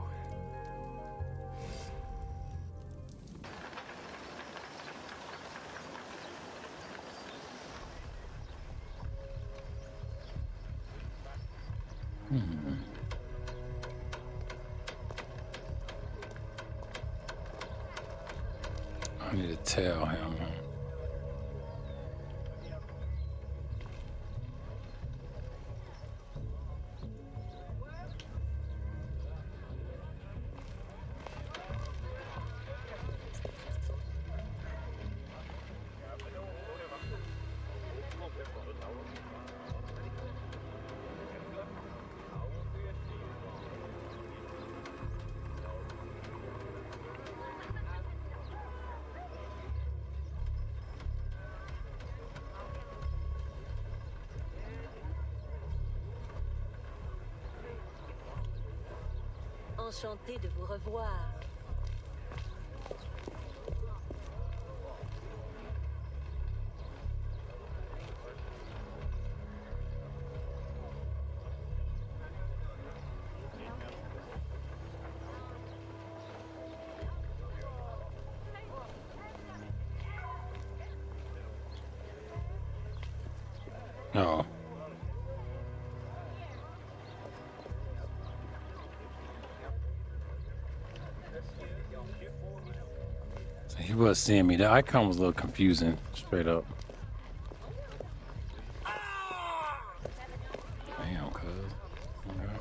I need to tell him. Enchantée de vous revoir. Oh. So he was seeing me. The icon was a little confusing, straight up. Damn, cuz. Okay.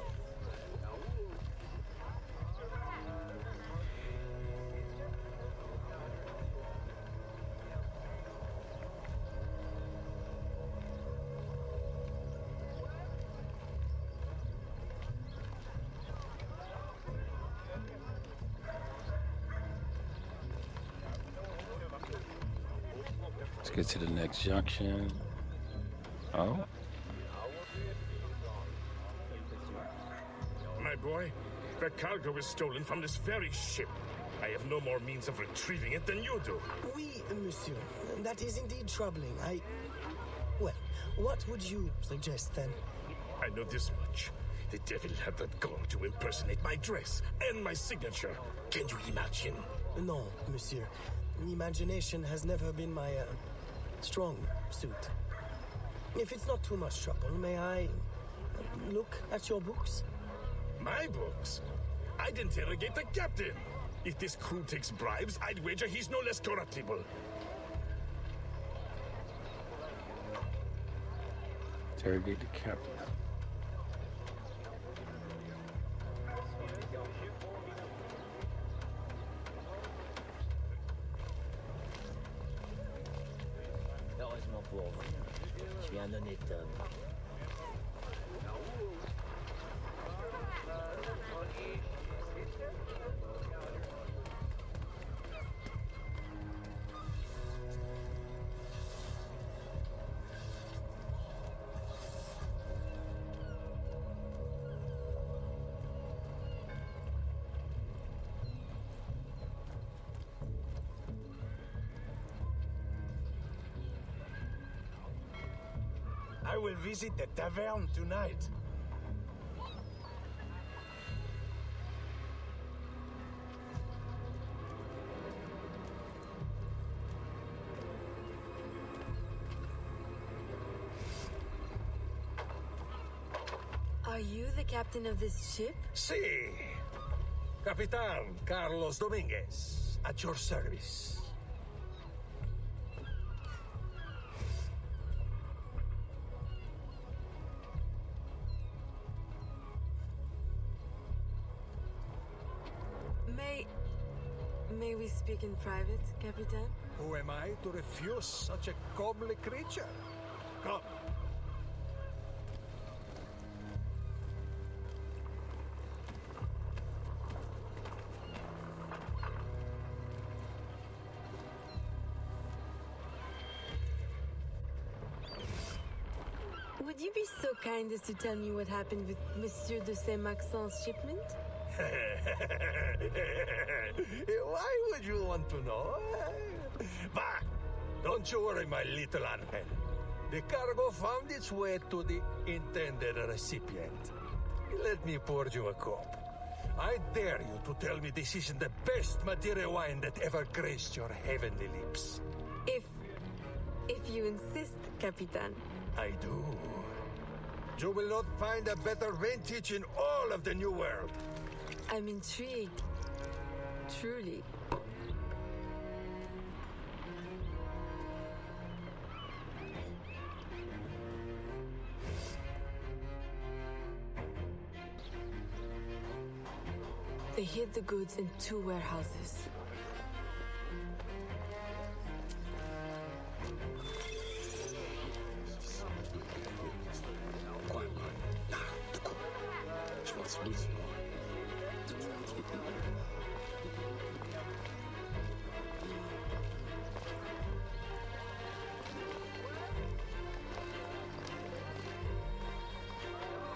Let's get to the next junction. Oh. My boy, the cargo was stolen from this very ship. I have no more means of retrieving it than you do. Oui, monsieur. That is indeed troubling. Well, what would you suggest then? I know this much. The devil had that gall to impersonate my dress and my signature. Can you imagine? No, monsieur. Imagination has never been my strong suit. If it's not too much trouble, may I look at your books? My books? I'd interrogate the captain. If this crew takes bribes, I'd wager he's no less corruptible. Interrogate the captain. Heureusement pour vous, je suis un honnête homme. I will visit the tavern tonight. Are you the captain of this ship? Si. Capitan Carlos Dominguez, at your service. May we speak in private, Capitan? Who am I to refuse such a comely creature? Come. Would you be so kind as to tell me what happened with Monsieur de Saint-Maxent's shipment? Why would you want to know? Bah! Don't you worry, my little angel. The cargo found its way to the intended recipient. Let me pour you a cup. I dare you to tell me this isn't the best Madeira wine that ever graced your heavenly lips. If you insist, Capitan. I do. You will not find a better vintage in all of the New World. I'm intrigued. Truly. They hid the goods in 2 warehouses.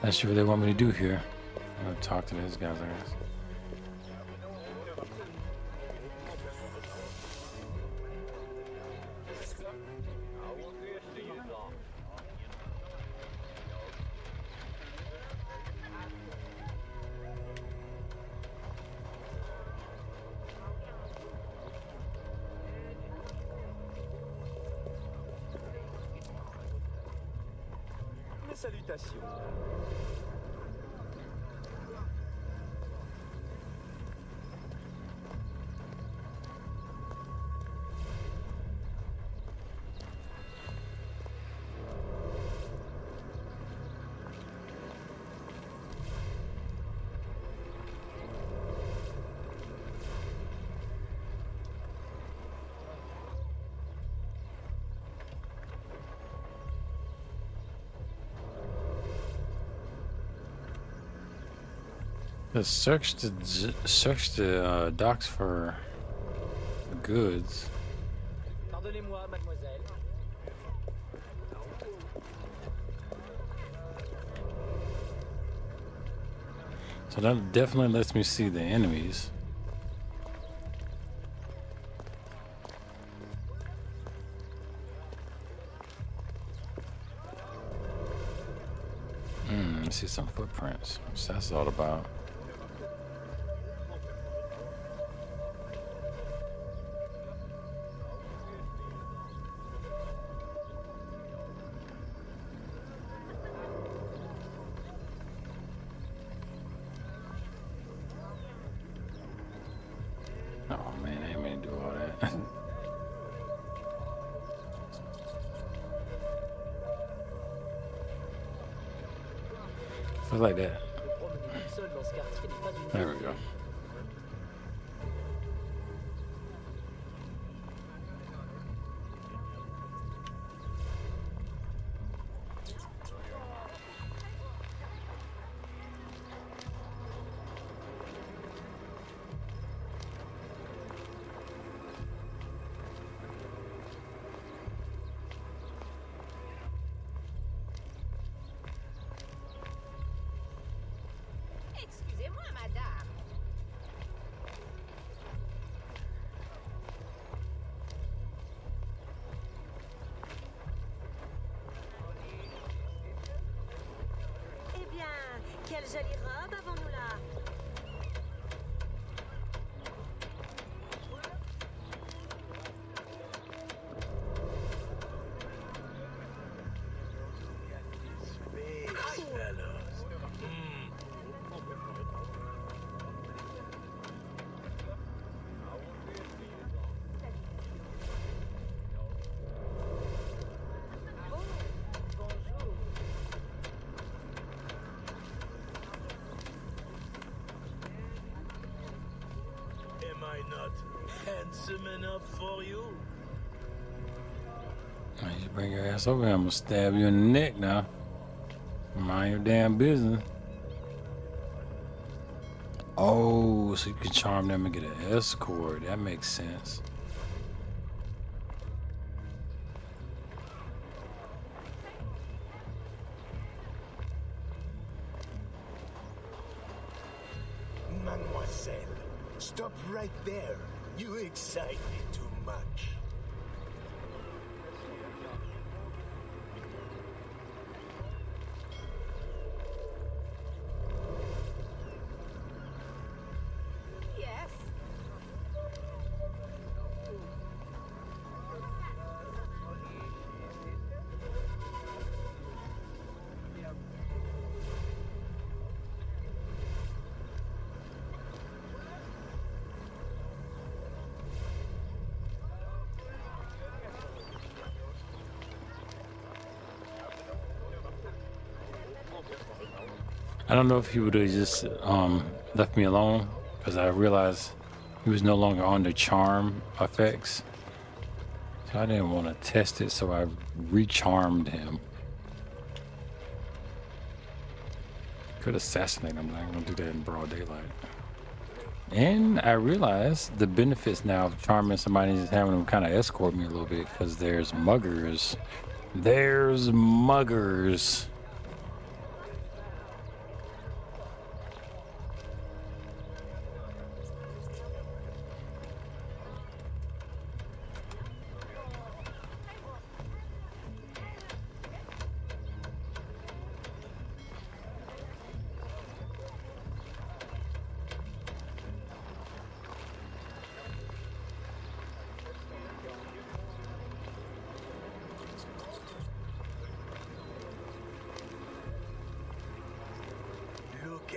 That's what they want me to do here. I'm gonna talk to these guys, I guess. Salutations. Let's search the docks for goods. Pardonnez-moi, mademoiselle. So that definitely lets me see the enemies. I see some footprints. What's that all about? Oh man, I didn't mean to do all that. Feels like that. There we go. Excusez-moi, madame. Eh bien, quelle jolie robe avons-nous là? Am I not handsome enough for you? You bring your ass over here, I'm gonna stab you in the neck now. Mind your damn business. Oh, so you can charm them and get an escort. That makes sense. Mademoiselle, stop right there. You excite me too much. Yes. I don't know if he would have just left me alone because I realized he was no longer on the charm effects. So I didn't want to test it, so I recharmed him. Could assassinate him, but I'm gonna do that in broad daylight. And I realized the benefits now of charming somebody is having them kind of escort me a little bit because there's muggers. There's muggers.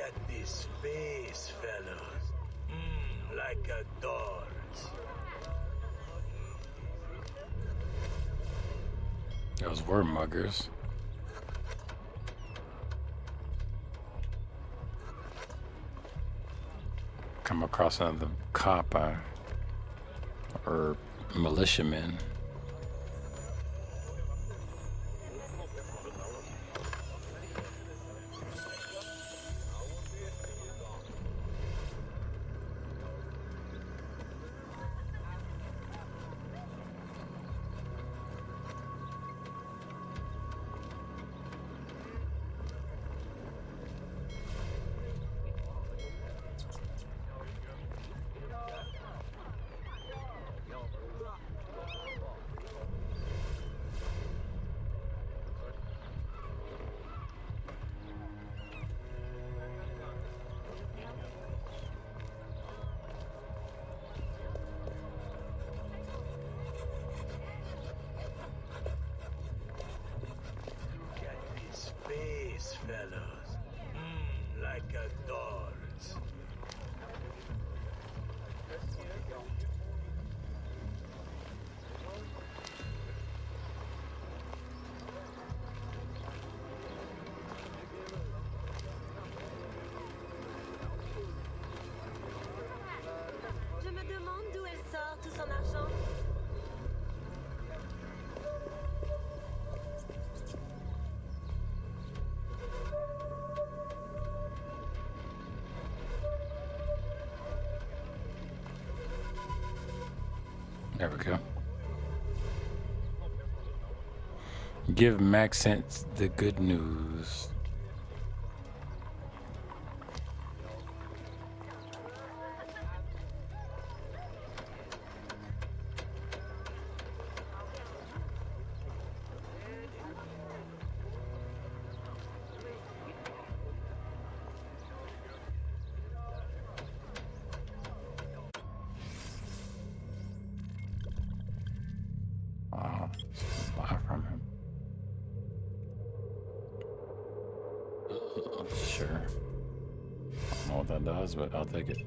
at this face, fellows. Like a door's. Those were muggers. Come across another cop or militiaman. Space, fellows. Like a door's. Je me demande d'où elle sort tout son argent. There we go. Give Maxence the good news. Buy from him. Sure. I don't know what that does, but I'll take it.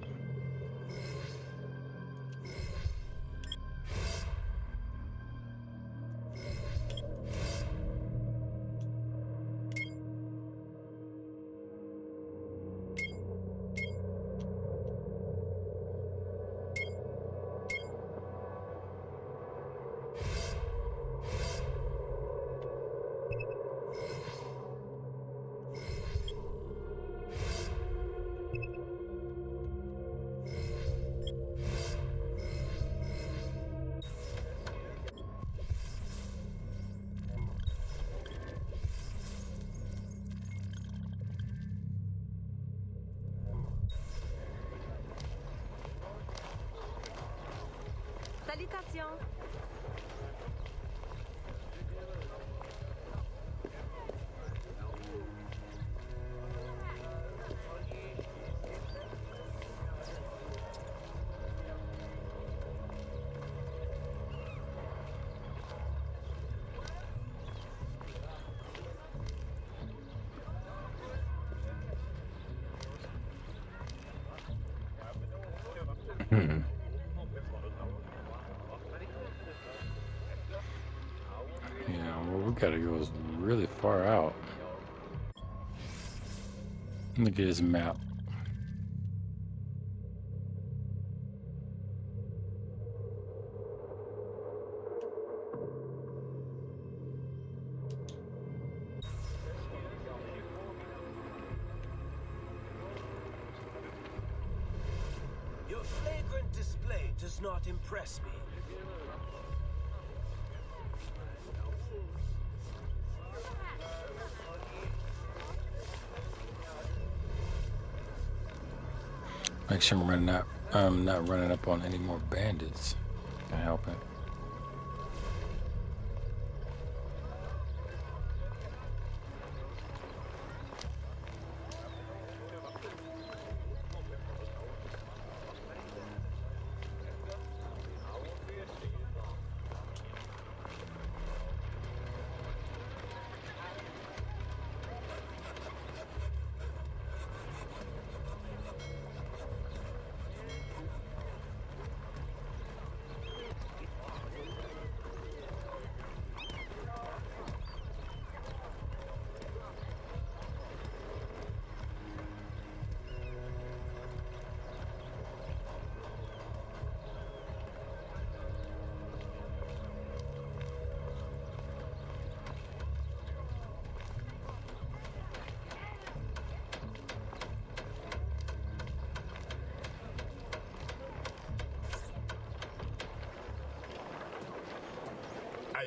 Salutations. Yeah, well, we gotta go really far out. Look at his map. Your flagrant display does not impress me. Make sure I'm not running up on any more bandits. Can I help it?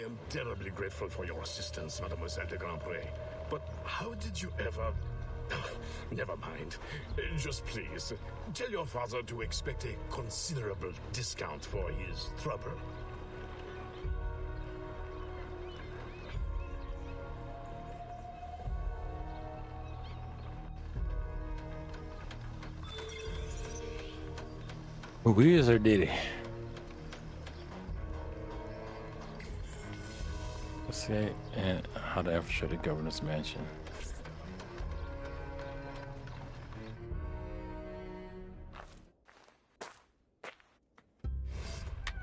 am terribly grateful for your assistance, Mademoiselle de Grandpré. But how did you ever... Never mind. Just please, tell your father to expect a considerable discount for his trouble. Who is or did he? Let's see, and how to infiltrate the governor's mansion.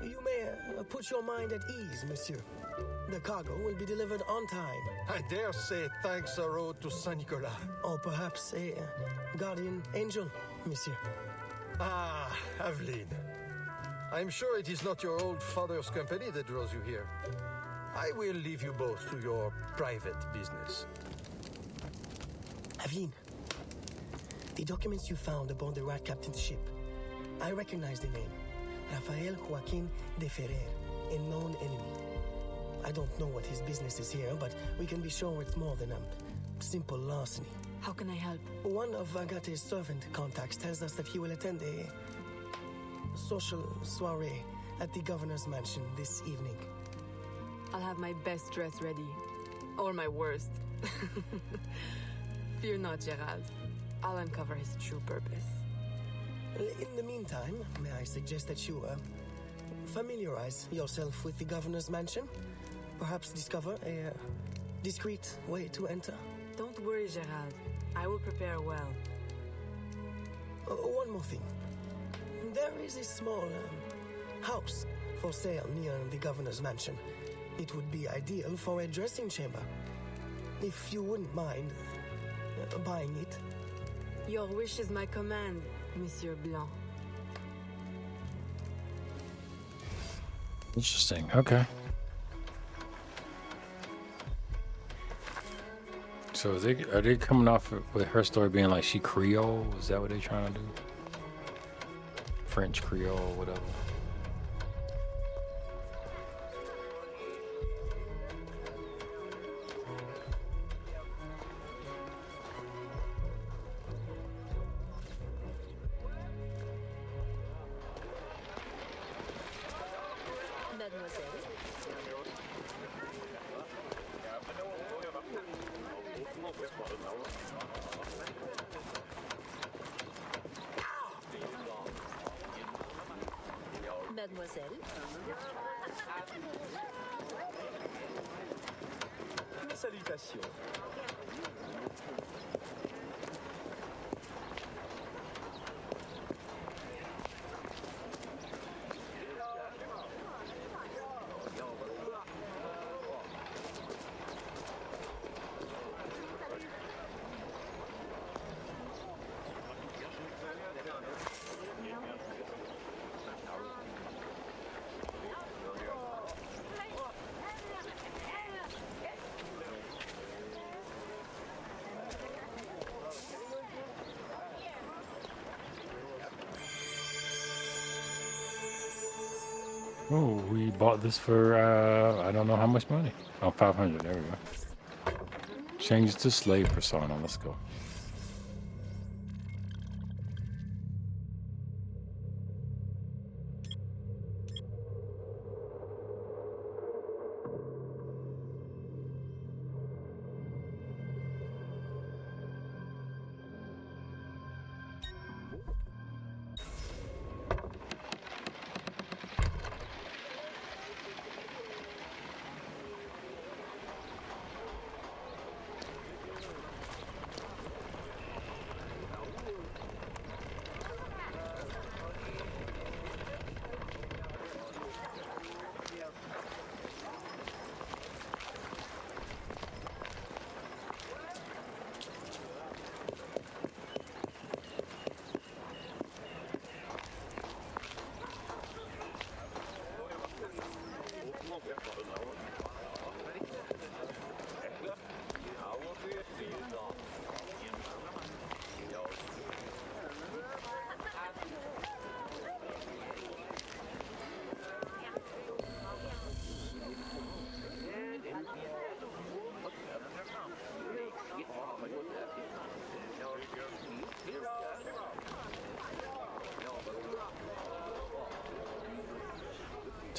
You may put your mind at ease, monsieur. The cargo will be delivered on time. I dare say thanks are owed to Saint Nicolas. Or perhaps a guardian angel, monsieur. Ah, Aveline. I'm sure it is not your old father's company that draws you here. I will leave you both to your private business. Aveline, the documents you found aboard the Rat Captain's ship. I recognize the name. Rafael Joaquin de Ferrer, a known enemy. I don't know what his business is here, but we can be sure it's more than a simple larceny. How can I help? One of Agate's servant contacts tells us that he will attend a social soiree at the governor's mansion this evening. I'll have my best dress ready. Or my worst. Fear not, Gerald. I'll uncover his true purpose. In the meantime, may I suggest that you familiarize yourself with the governor's mansion? Perhaps discover a discreet way to enter? Don't worry, Gerald. I will prepare well. One more thing. There is a small house for sale near the governor's mansion. It would be ideal for a dressing chamber. If you wouldn't mind buying it. Your wish is my command, Monsieur Blanc. Interesting. Okay. So are they coming off with her story being like she Creole? Is that what they're trying to do? French Creole, whatever. Mademoiselle. Mes salutations. Oh, we bought this for, I don't know how much money. Oh, 500. There we go. Change to slave persona. Let's go.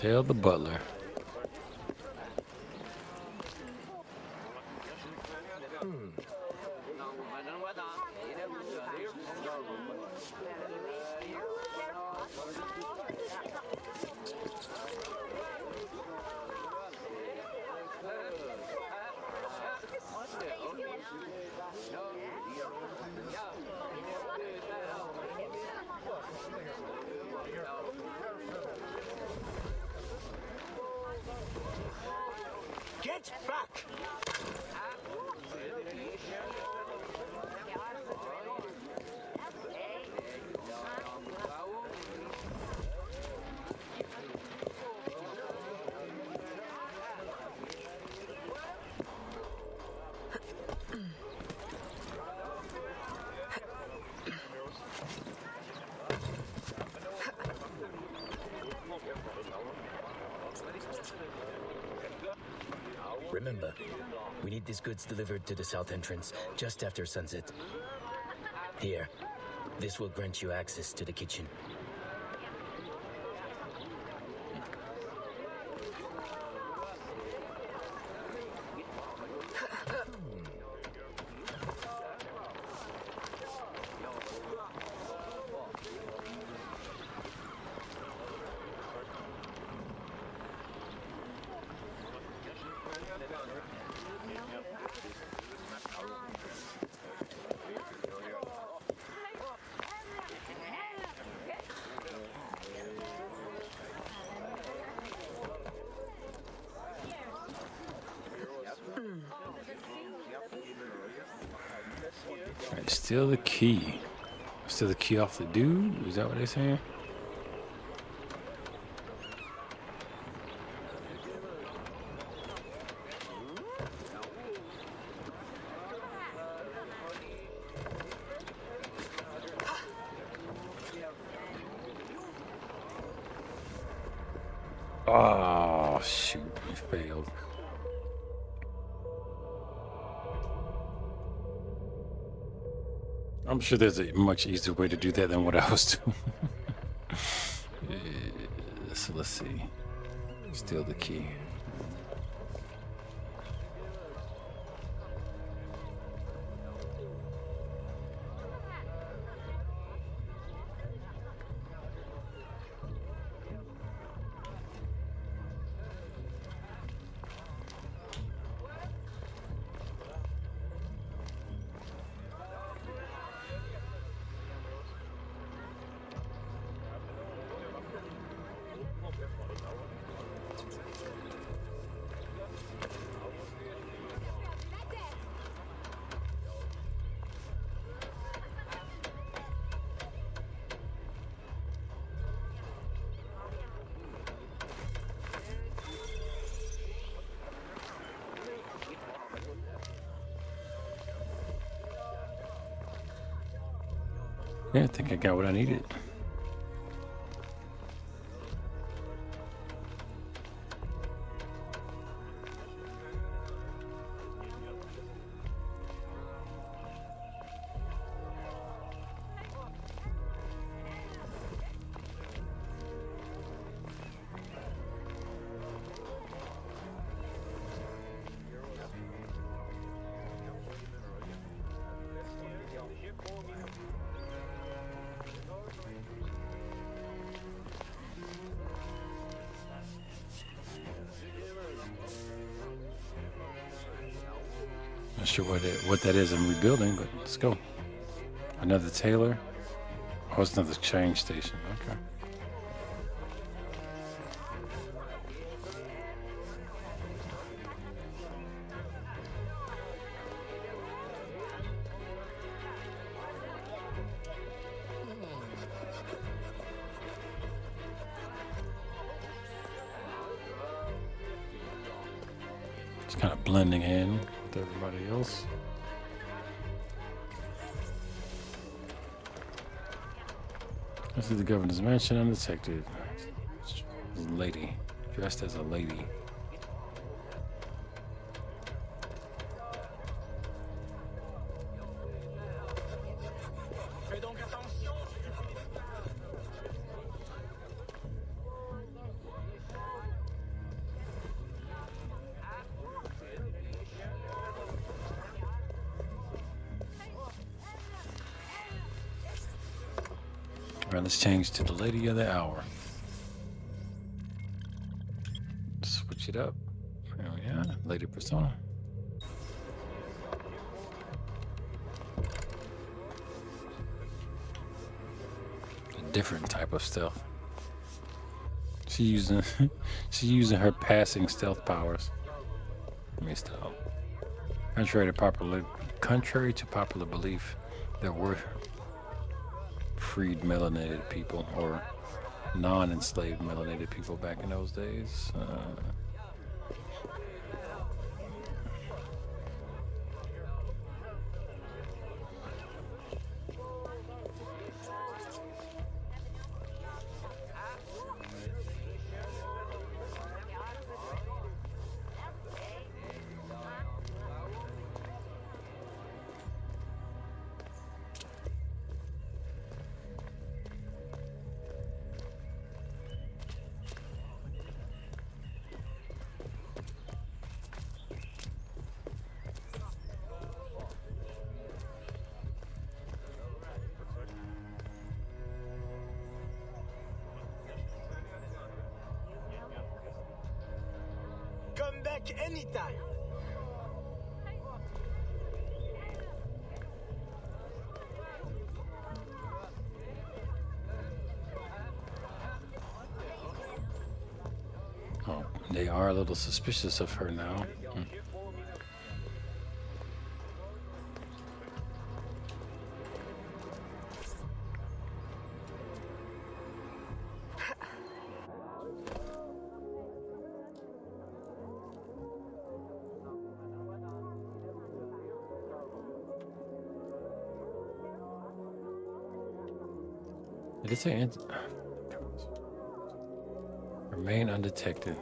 Tell the butler. Get back! Remember, we need these goods delivered to the south entrance just after sunset. Here, this will grant you access to the kitchen. Alright, steal the key. Steal the key off the dude? Is that what they're saying? Oh, shoot. We failed. I'm sure there's a much easier way to do that than what I was doing. So let's see. Steal the key. Yeah, I think I got what I needed. Not sure what that is. I'm rebuilding, but let's go. Another tailor. Oh, it's another change station. Okay. It's kind of blending in with everybody else. This is the governor's mansion, undetected. Lady, dressed as a lady. All right, let's change to the lady of the hour. Switch it up. There we are, lady persona. A different type of stealth. She's using her passing stealth powers. Let me stop. Contrary to popular belief, there were freed melanated people or non-enslaved melanated people back in those days. Come back anytime. Oh, they are a little suspicious of her now. Did it say remain undetected?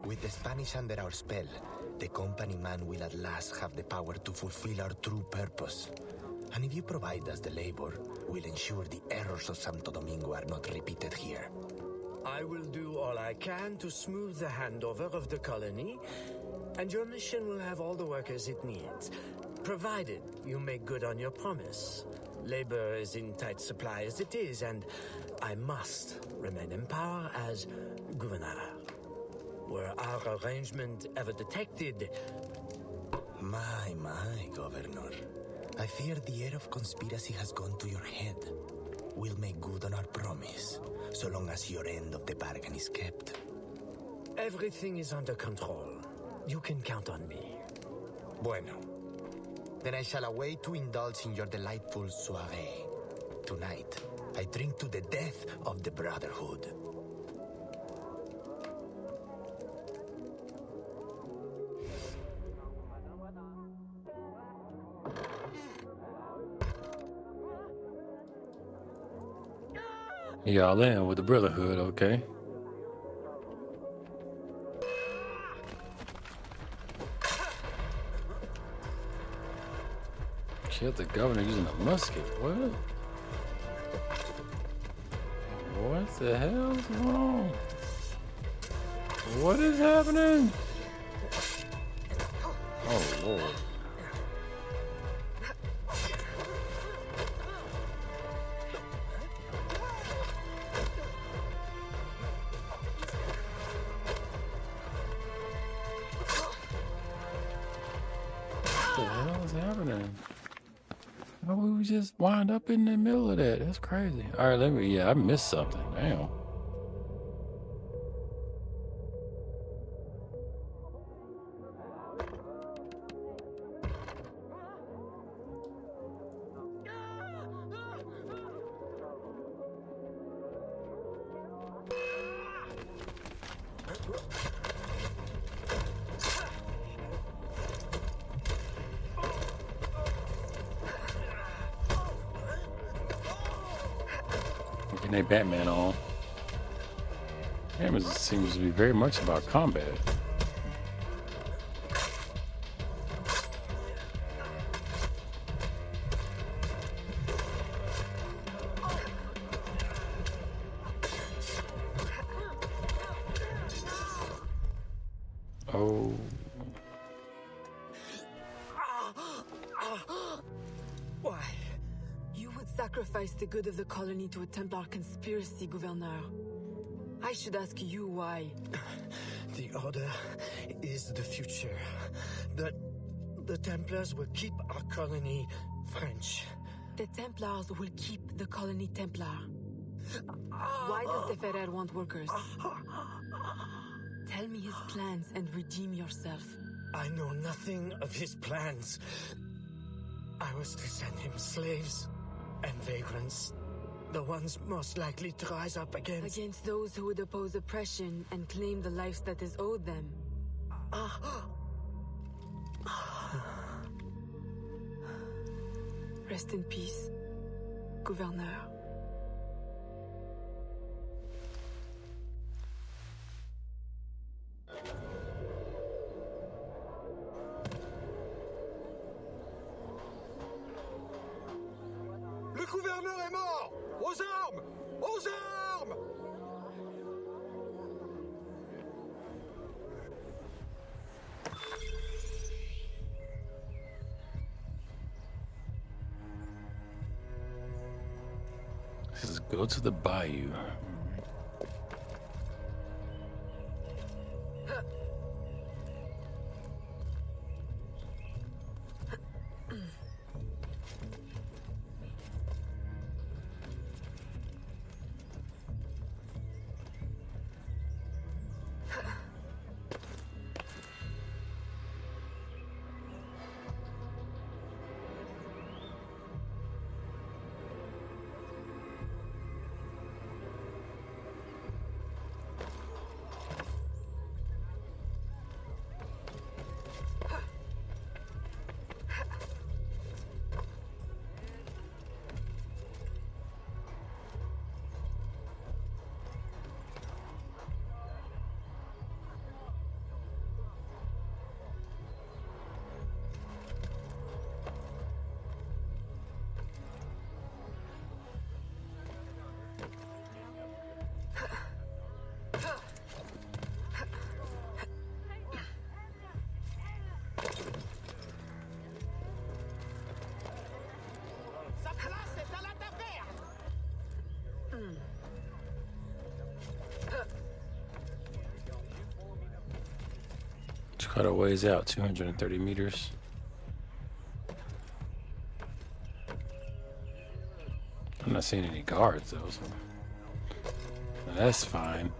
With the Spanish under our spell, the company man will at last have the power to fulfill our true purpose. And if you provide us the labor, we'll ensure the errors of Santo Domingo are not repeated here. I will do all I can to smooth the handover of the colony, and your mission will have all the workers it needs, provided you make good on your promise. Labor is in tight supply as it is, and I must remain in power as governor. Were our arrangement ever detected? My, Governor. I fear the air of conspiracy has gone to your head. We'll make good on our promise, so long as your end of the bargain is kept. Everything is under control. You can count on me. Bueno. Then I shall await to indulge in your delightful soiree. Tonight, I drink to the death of the Brotherhood. Y'all in with the Brotherhood, okay? Killed the governor using a musket. What? What the hell is wrong? What is happening? Oh, Lord. What the hell is happening? How would we just wind up in the middle of that? That's crazy. All right, I missed something. Damn. they Batman on. Damn, it seems to be very much about combat. Oh. Why? You would sacrifice the good of the colony to a Templar conspiracy, Gouverneur. I should ask you why. The Order is the future. The Templars will keep our colony French. The Templars will keep the colony Templar. Why does the Ferrer want workers? Tell me his plans and redeem yourself. I know nothing of his plans. I was to send him slaves and vagrants. The ones most likely to rise up against... Against those who would oppose oppression and claim the life that is owed them. Rest in peace, Gouverneur. Le gouverneur est mort! Aux armes! Aux armes! This is go to the bayou. Cut our ways out 230 meters. I'm not seeing any guards though, so that's fine.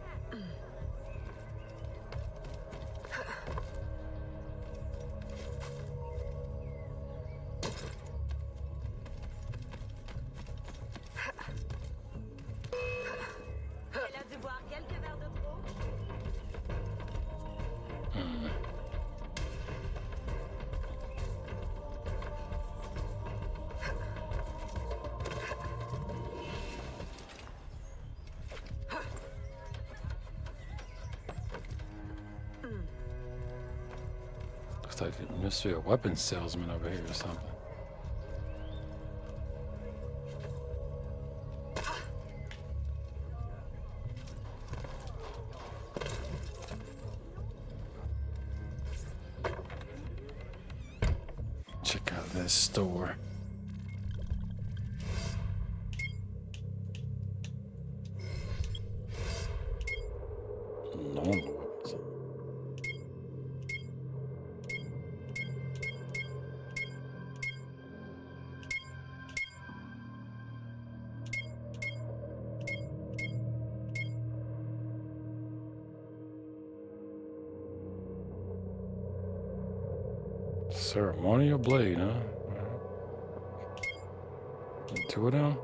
Elle a dû boire quelques verres de trop. Looks like there must be a weapons salesman over here or something. Check out this store. Normal weapons. Ceremonial blade, huh? Two of them?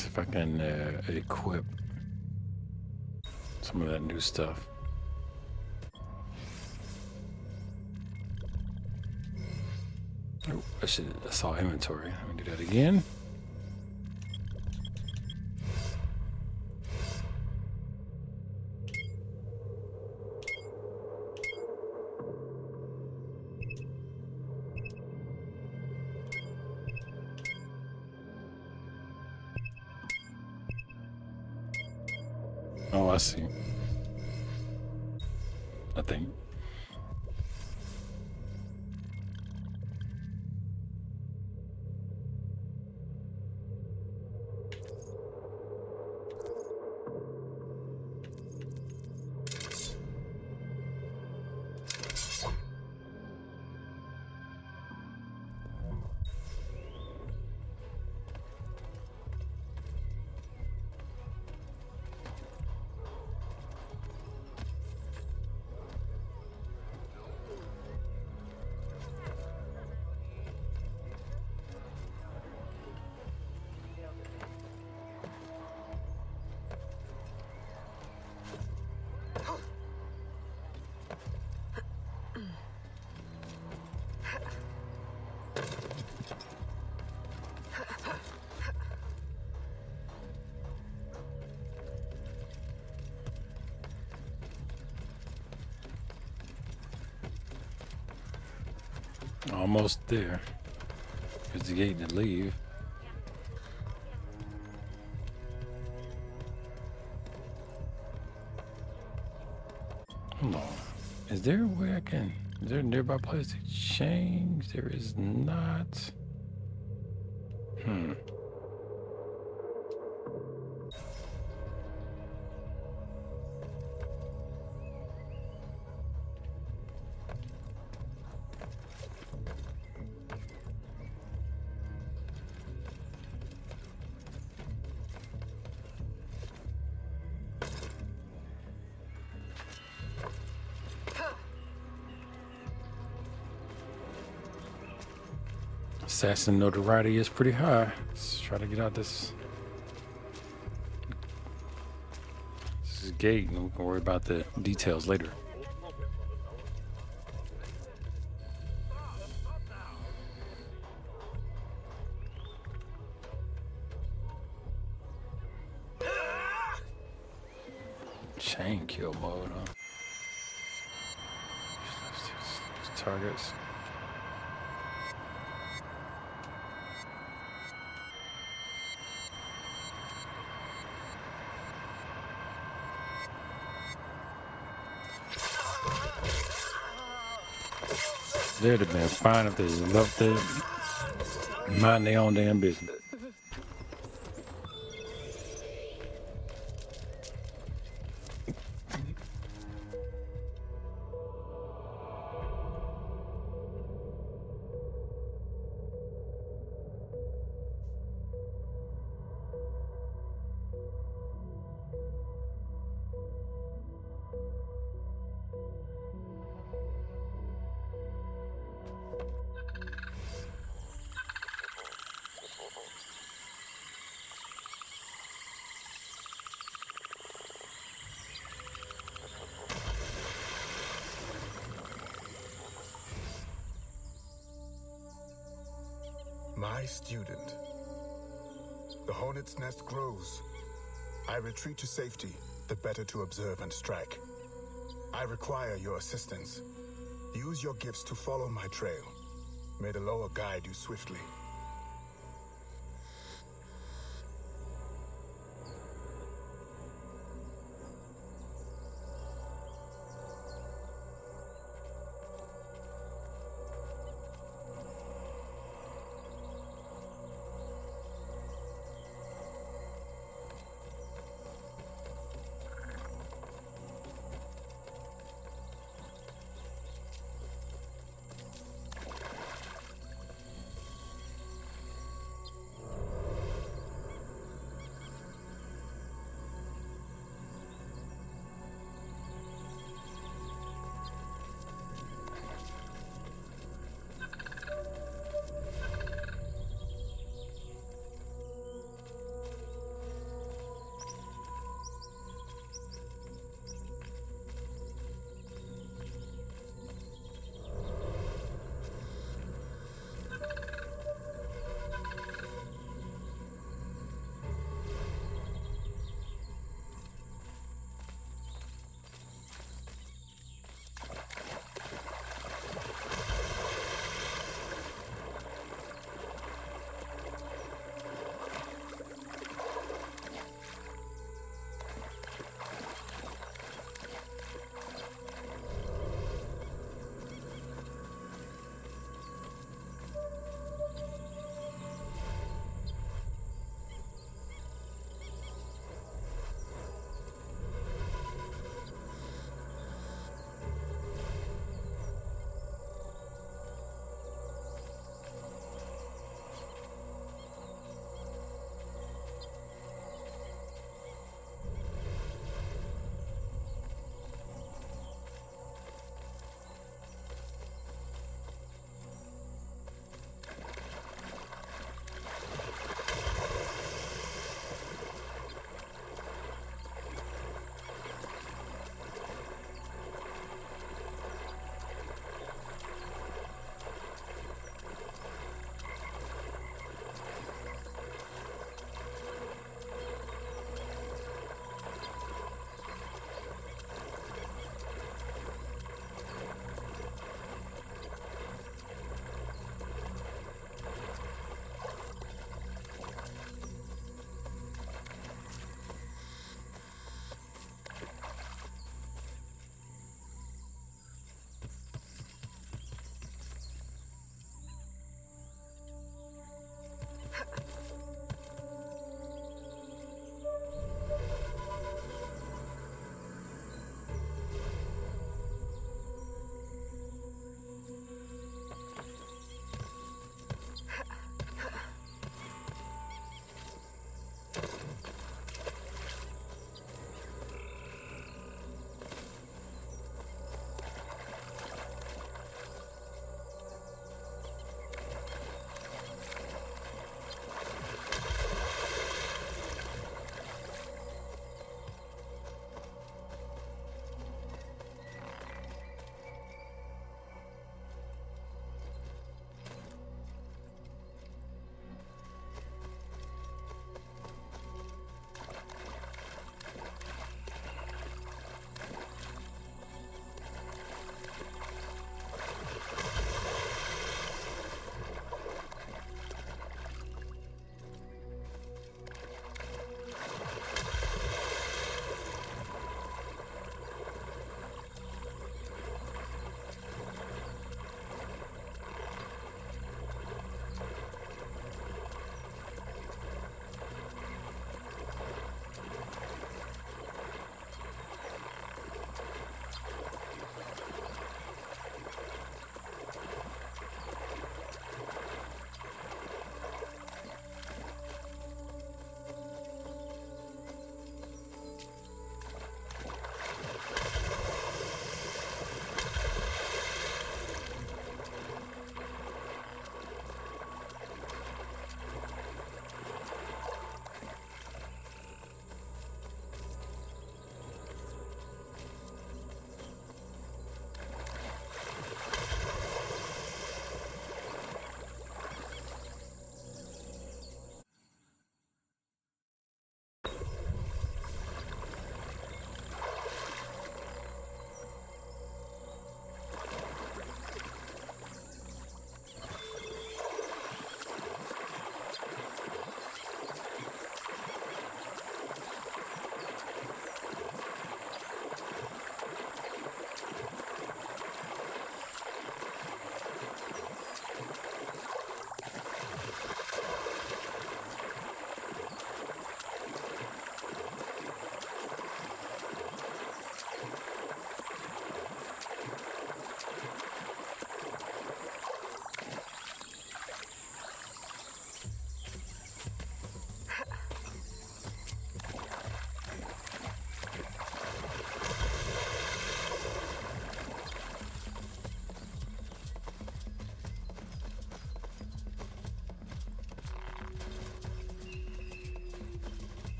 See if I can equip some of that new stuff. Oh, I saw inventory. Let me do that again. Oh, I see. I think. Almost there. Here's the gate to leave. Hold on. Is there a way I can... Is there a nearby place to change? There is not. Assassin notoriety is pretty high. Let's try to get out this gate, and we can worry about the details later. Chain kill mode, huh? Targets. They'd have been fine if they left there mind their own damn business. My student. The hornet's nest grows. I retreat to safety, the better to observe and strike. I require your assistance. Use your gifts to follow my trail. May the lower guide you swiftly.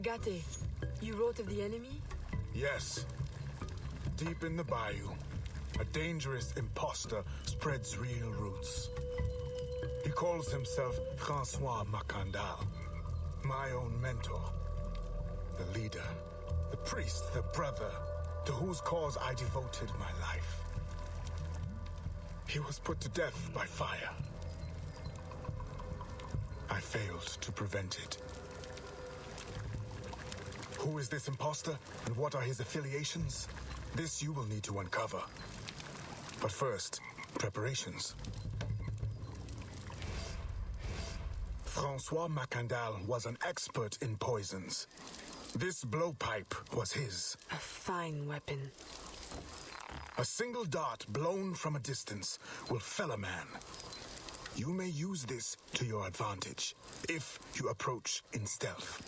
Agate, you wrote of the enemy? Yes. Deep in the bayou, a dangerous imposter spreads real roots. He calls himself Francois Macandal, my own mentor. The leader, the priest, the brother, to whose cause I devoted my life. He was put to death by fire. I failed to prevent it. Who is this imposter, and what are his affiliations? This you will need to uncover. But first, preparations. Francois Macandal was an expert in poisons. This blowpipe was his. A fine weapon. A single dart blown from a distance will fell a man. You may use this to your advantage, if you approach in stealth.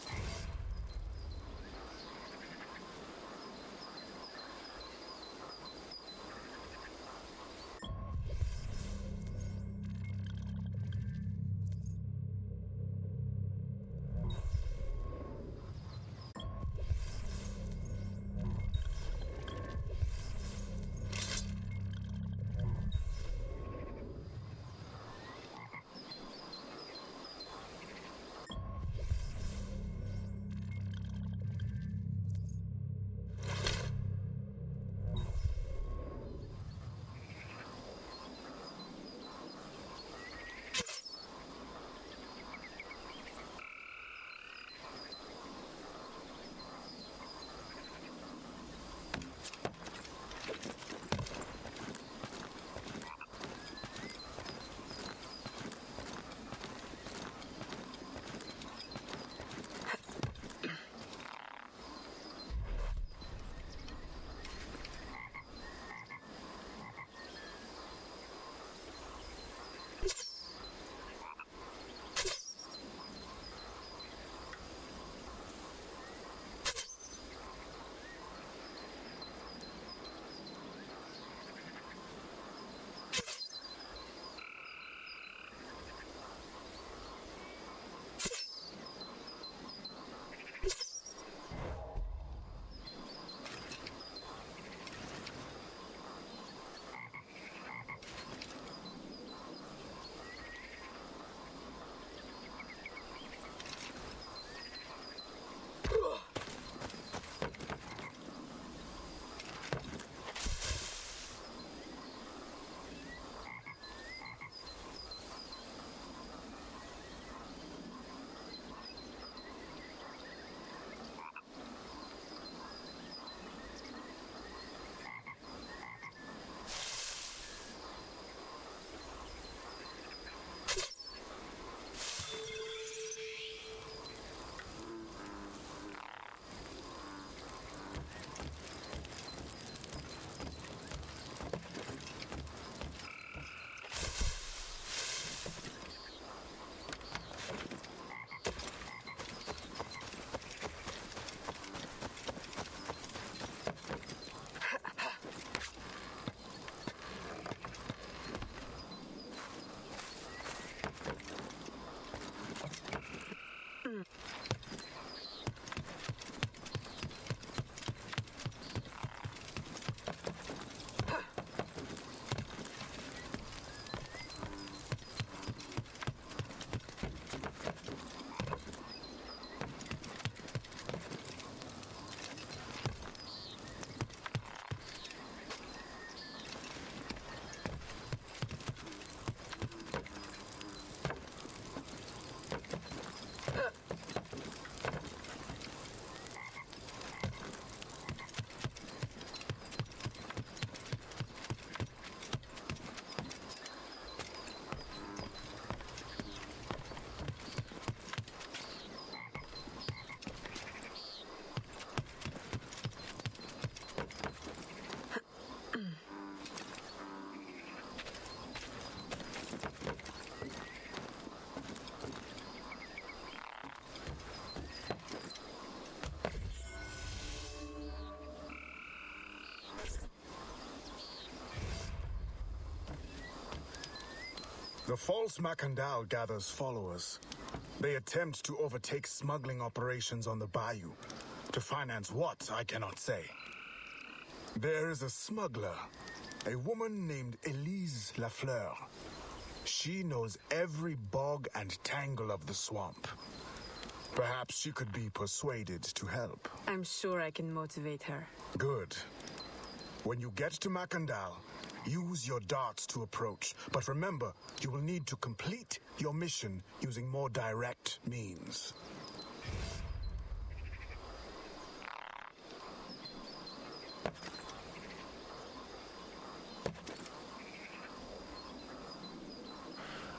The false Macandal gathers followers. They attempt to overtake smuggling operations on the bayou. To finance what, I cannot say. There is a smuggler, a woman named Elise Lafleur. She knows every bog and tangle of the swamp. Perhaps she could be persuaded to help. I'm sure I can motivate her. Good. When you get to Macandal, use your darts to approach. But remember, you will need to complete your mission using more direct means.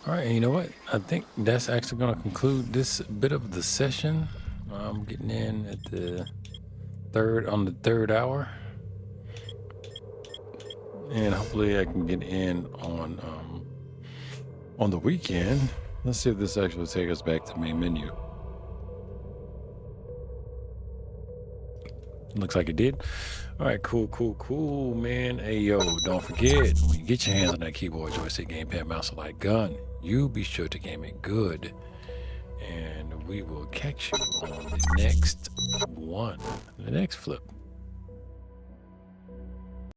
All right, and you know what? I think that's actually going to conclude this bit of the session. I'm getting in at the third hour, and hopefully I can get in on the weekend. Let's see if this actually will take us back to the main menu. Looks like it did. All right, cool, man. Hey, yo, don't forget, when you get your hands on that keyboard, joystick, gamepad, mouse, or light gun, you be sure to game it good. And we will catch you on the next one, the next flip.